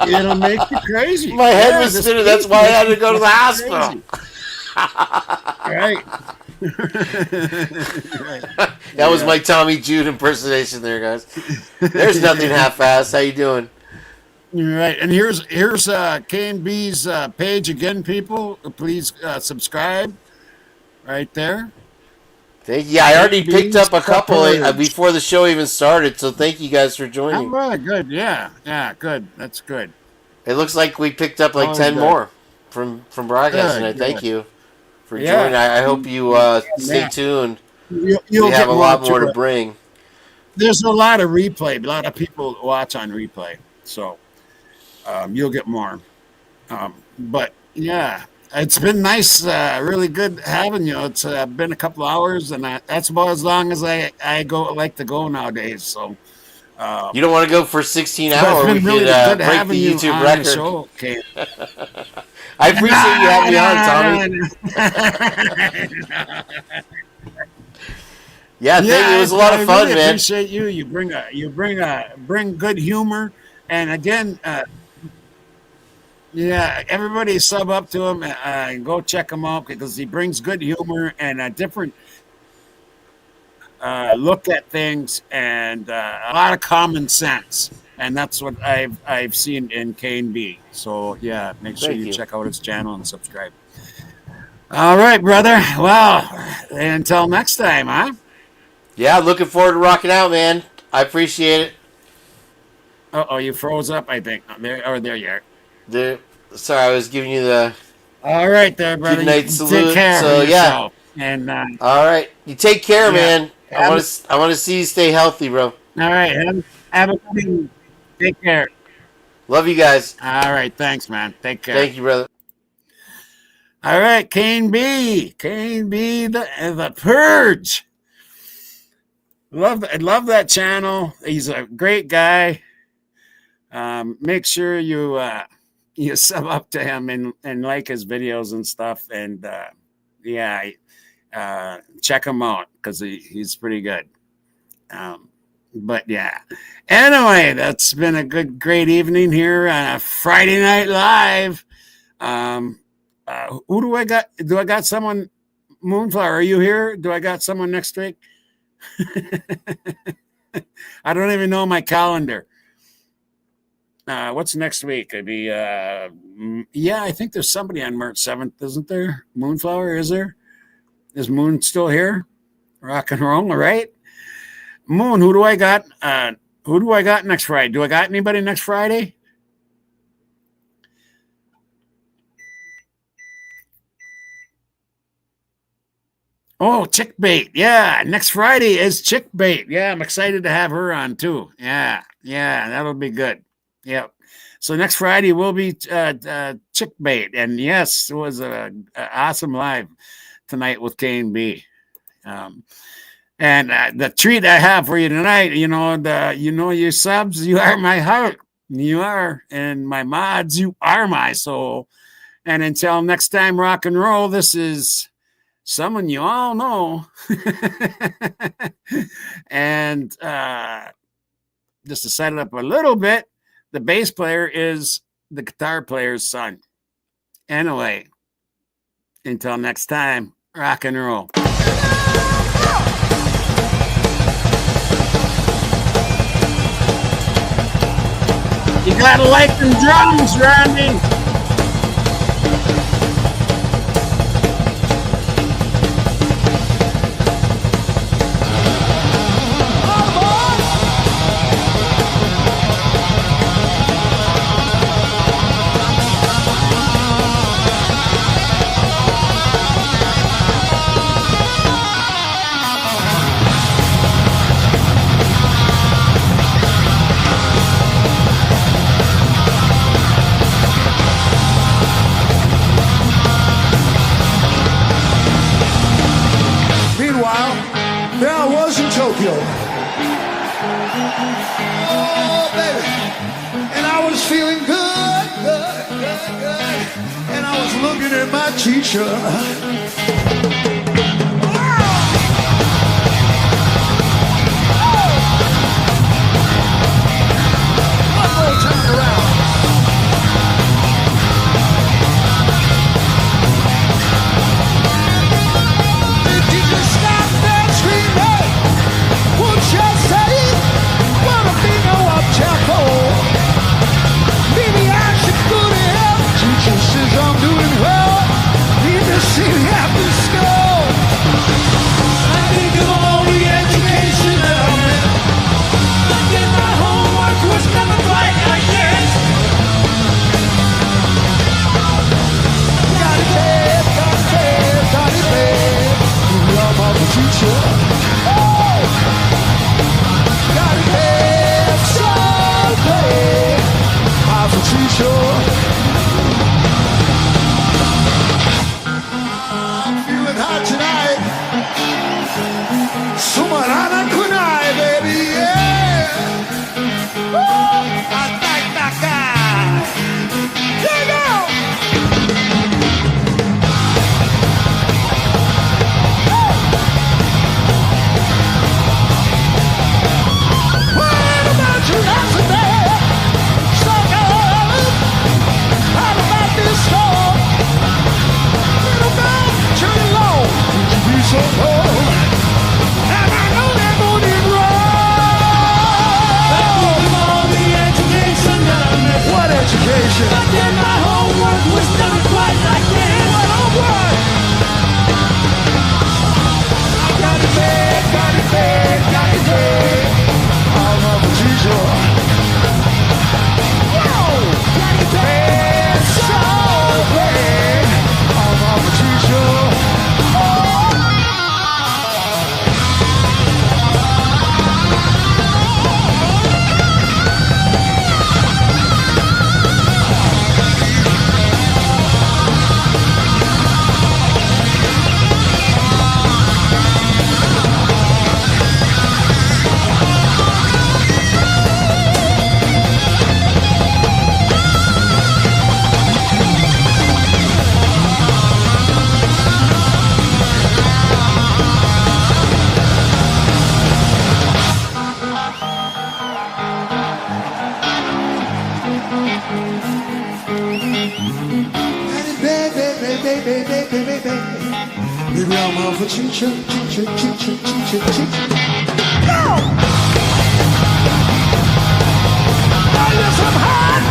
It'll make you crazy.
My head was spinning. That's why I had to go to the hospital.
Right.
That was my Tommy Jude impersonation there, guys. There's nothing half-assed. How you doing?
Right, and here's Kane B's page again, people. Please subscribe right there.
Yeah, I already picked up a couple before the show even started, so thank you guys for joining.
Oh, right, good, yeah, good. That's good.
It looks like we picked up 10 more from broadcasting. I thank you for joining. I hope you stay tuned.
You'll
have a lot more to bring.
There's a lot of replay. A lot of people watch on replay, so you'll get more. But yeah, It's been nice, really good having you. It's been a couple hours, and that's about as long as I like to go nowadays. So
you don't want to go for 16
but
hours?
it's
We
been really
could
good
break
having
the
you
YouTube
on the
record.
show, okay.
I appreciate you having me on, Tommy. Yeah, thank you. It was a lot of fun,
really
man.
Appreciate you. You bring good humor, and again, yeah, everybody sub up to him and go check him out because he brings good humor and a different look at things and a lot of common sense. And that's what I've seen in Kane B. So yeah, make sure you check out his channel and subscribe. All right, brother. Well, until next time, huh?
Yeah, looking forward to rocking out, man. I appreciate it.
Oh, you froze up, I think. There you are.
Sorry, I was giving you the
all right there, brother.
Good night salute.
Take care
so
of yourself. And
all right, you take care, man. I want to see you stay healthy, bro.
All right, have a good evening. Take care.
Love you guys.
All right, thanks, man. Take care.
Thank you, brother.
All right, Kane B, the Purge. Love that channel. He's a great guy. Make sure you sub up to him and like his videos and stuff. And check him out because he's pretty good. But yeah. Anyway, that's been a great evening here on a Friday Night Live. Who do I got? Do I got someone? Moonflower, are you here? Do I got someone next week? I don't even know my calendar. What's next week? It'd be I think there's somebody on March 7th, isn't there? Moonflower, is there? Is Moon still here? Rock and roll, all right? Moon, who do I got? Who do I got next Friday? Do I got anybody next Friday? Oh, Chick Bait. Yeah, next Friday is Chick Bait. Yeah, I'm excited to have her on too. Yeah, that'll be good. Yep. So next Friday will be Chick Bait. And yes, it was an awesome live tonight with Kane B. And the treat I have for you tonight, your subs, you are my heart. You are. And my mods, you are my soul. And until next time, rock and roll, this is someone you all know. And just to set it up a little bit, the bass player is the guitar player's son. Anyway, until next time, rock and roll. You gotta like them drums, Randy.
Tokyo. Oh, baby. And I was feeling good. And I was looking at my teacher. One more time around. Did you just stop that screaming? Won't you say, wanna be no up-tempo? Maybe I should go to hell. Teacher says I'm doing well. Need to see me after school. I think of all the education that I had. I did my homework, was never quite like this. Got it bad. You love of the teacher. Got it bad, so bad. I'm a teacher. mother teacher, teacher, teacher, teacher, teacher. No! Oh, yes, I'm hot!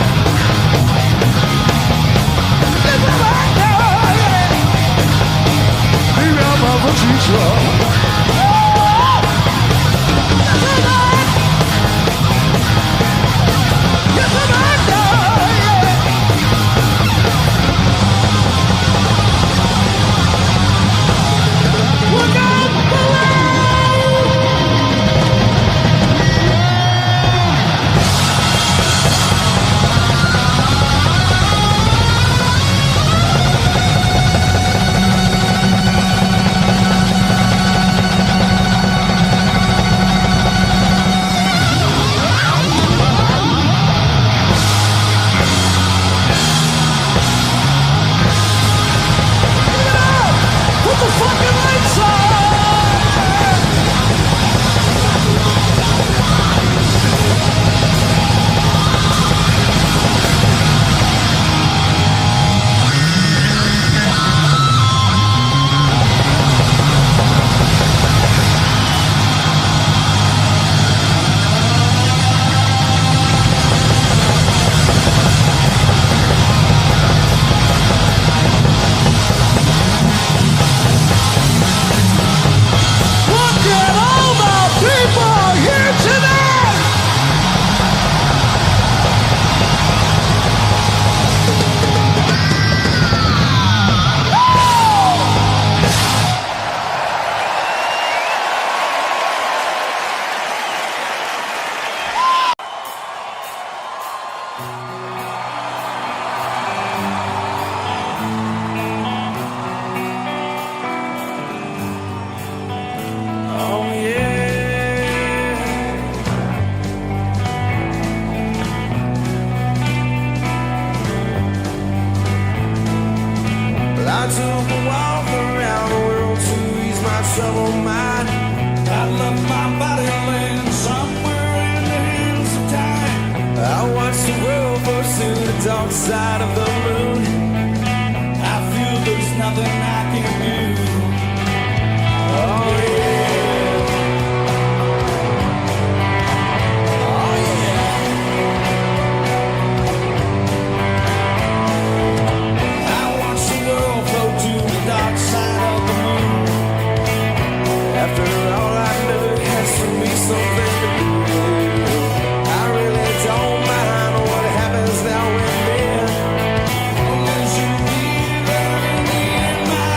Yes, I'm hot now, yeah! Be my mother teacher. Oh! Yes, I'm hot! Yes, I'm hot now, yeah! Look out below! Put the fucking lights on! Look at all the people here tonight!
Oh yeah. Well, I took a walk around the world to ease my troubled mind. I left my body laying somewhere in the hands of time. I watched the world pursue the dark side of the moon. I feel there's nothing I can do. Oh yeah. Oh yeah. I watch the world flow to the dark side of the moon. After all, I know it has to be something to do. I really don't mind what happens now and then. Unless you leave in my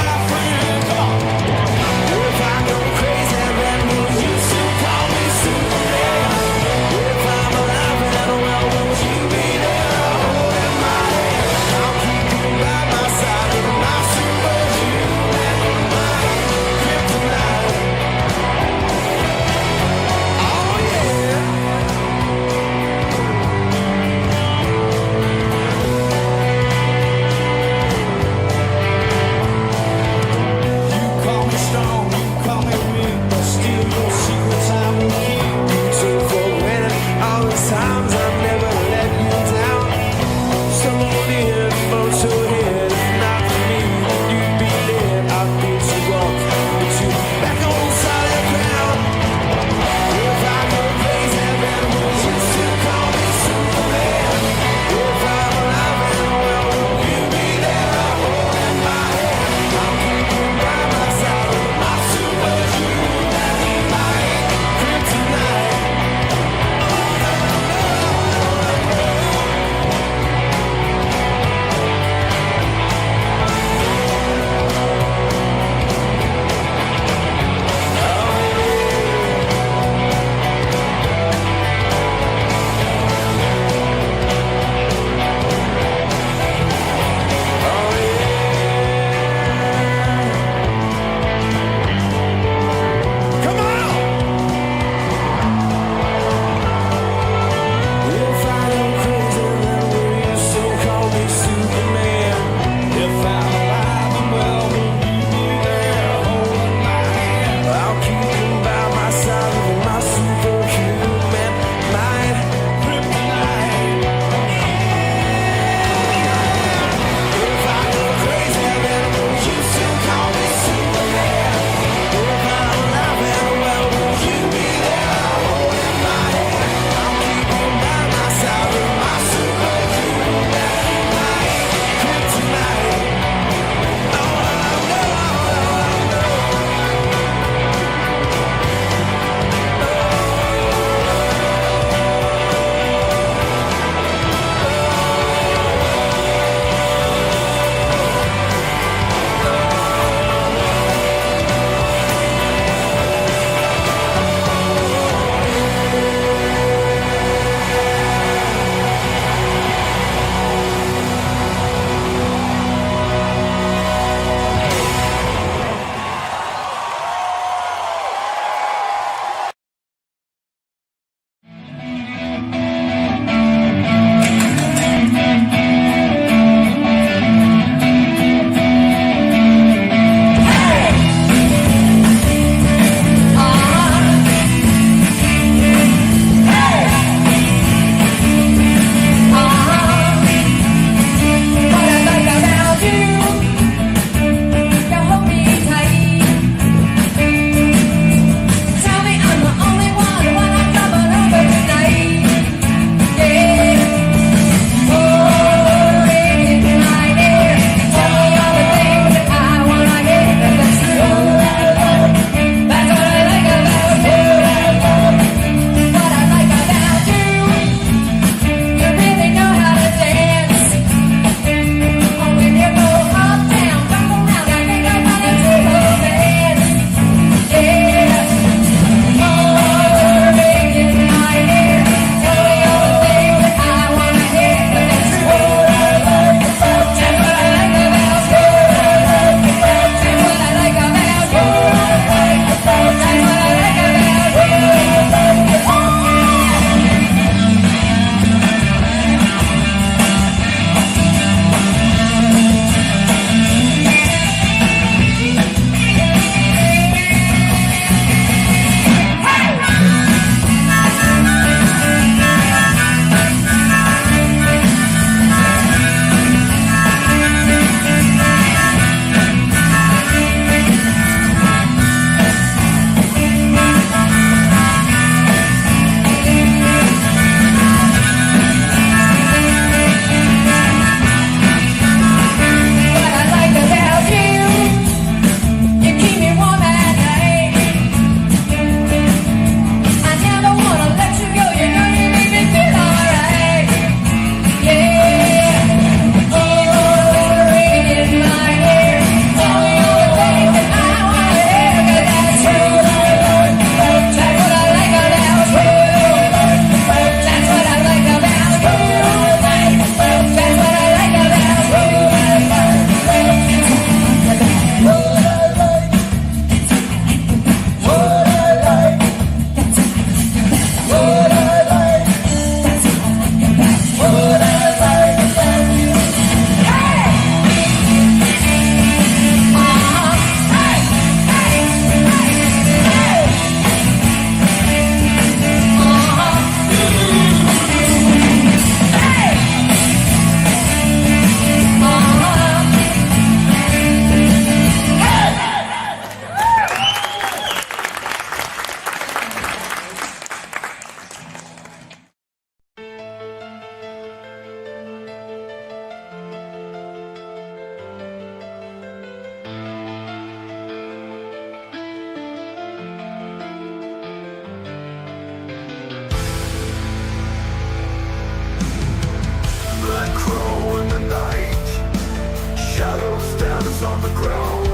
shadows on the ground.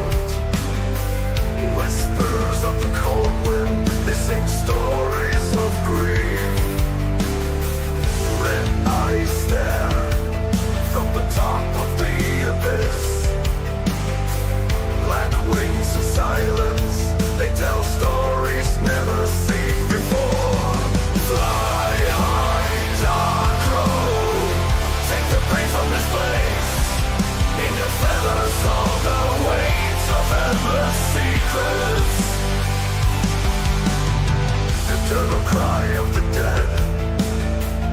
Whispers of the cold wind, they sing stories of grief. Red eyes stare from the top of the abyss. Black wings of silence, they tell stories never seen before. Fly high, dark crow, take the pain from this place. In your feathers all the weight of endless secrets. Eternal cry of the dead,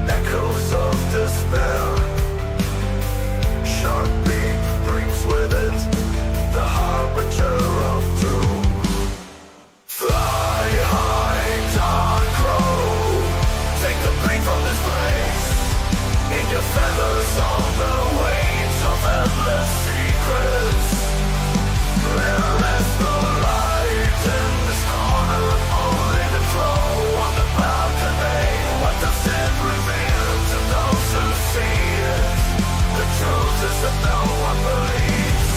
echoes of despair. Sharp beak brings with it the harbinger of doom. Fly high, dark crow, take the pain from this place. In your feathers all the weight of endless secrets. There is no light in this corner, only the glow on the balcony. What does it reveal to those who see it? The truth is that no one believes.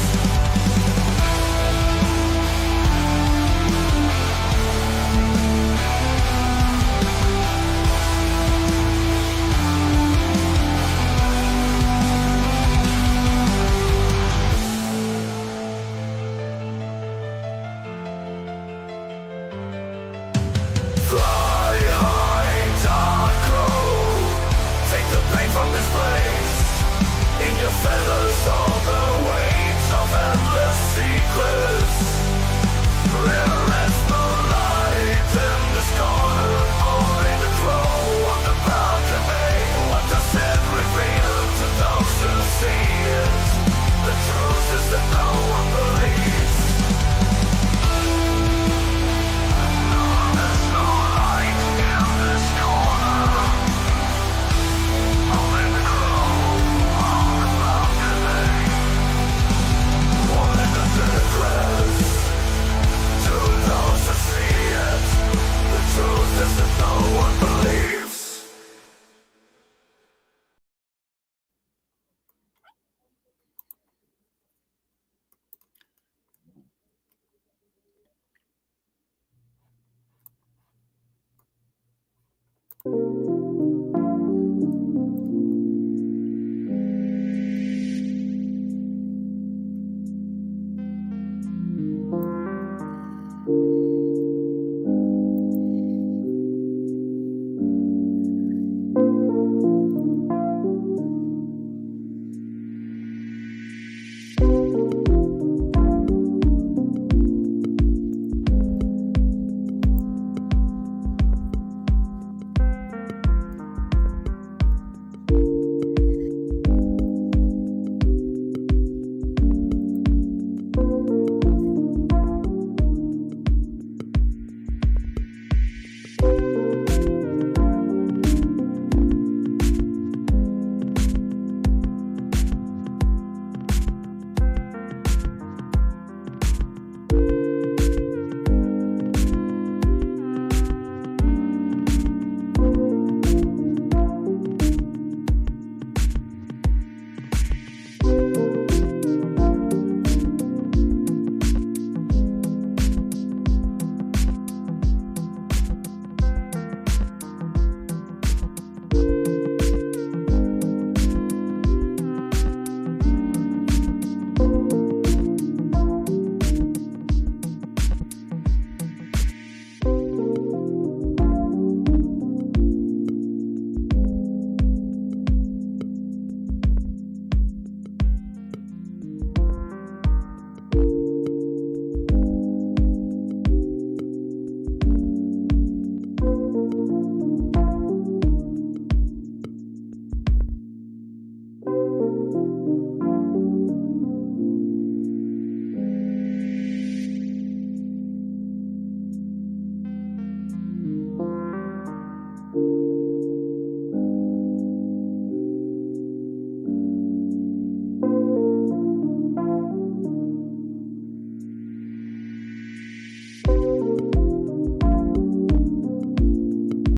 Fly high, dark crow, take the pain from this place. In your feathers all the weight of endless secrets.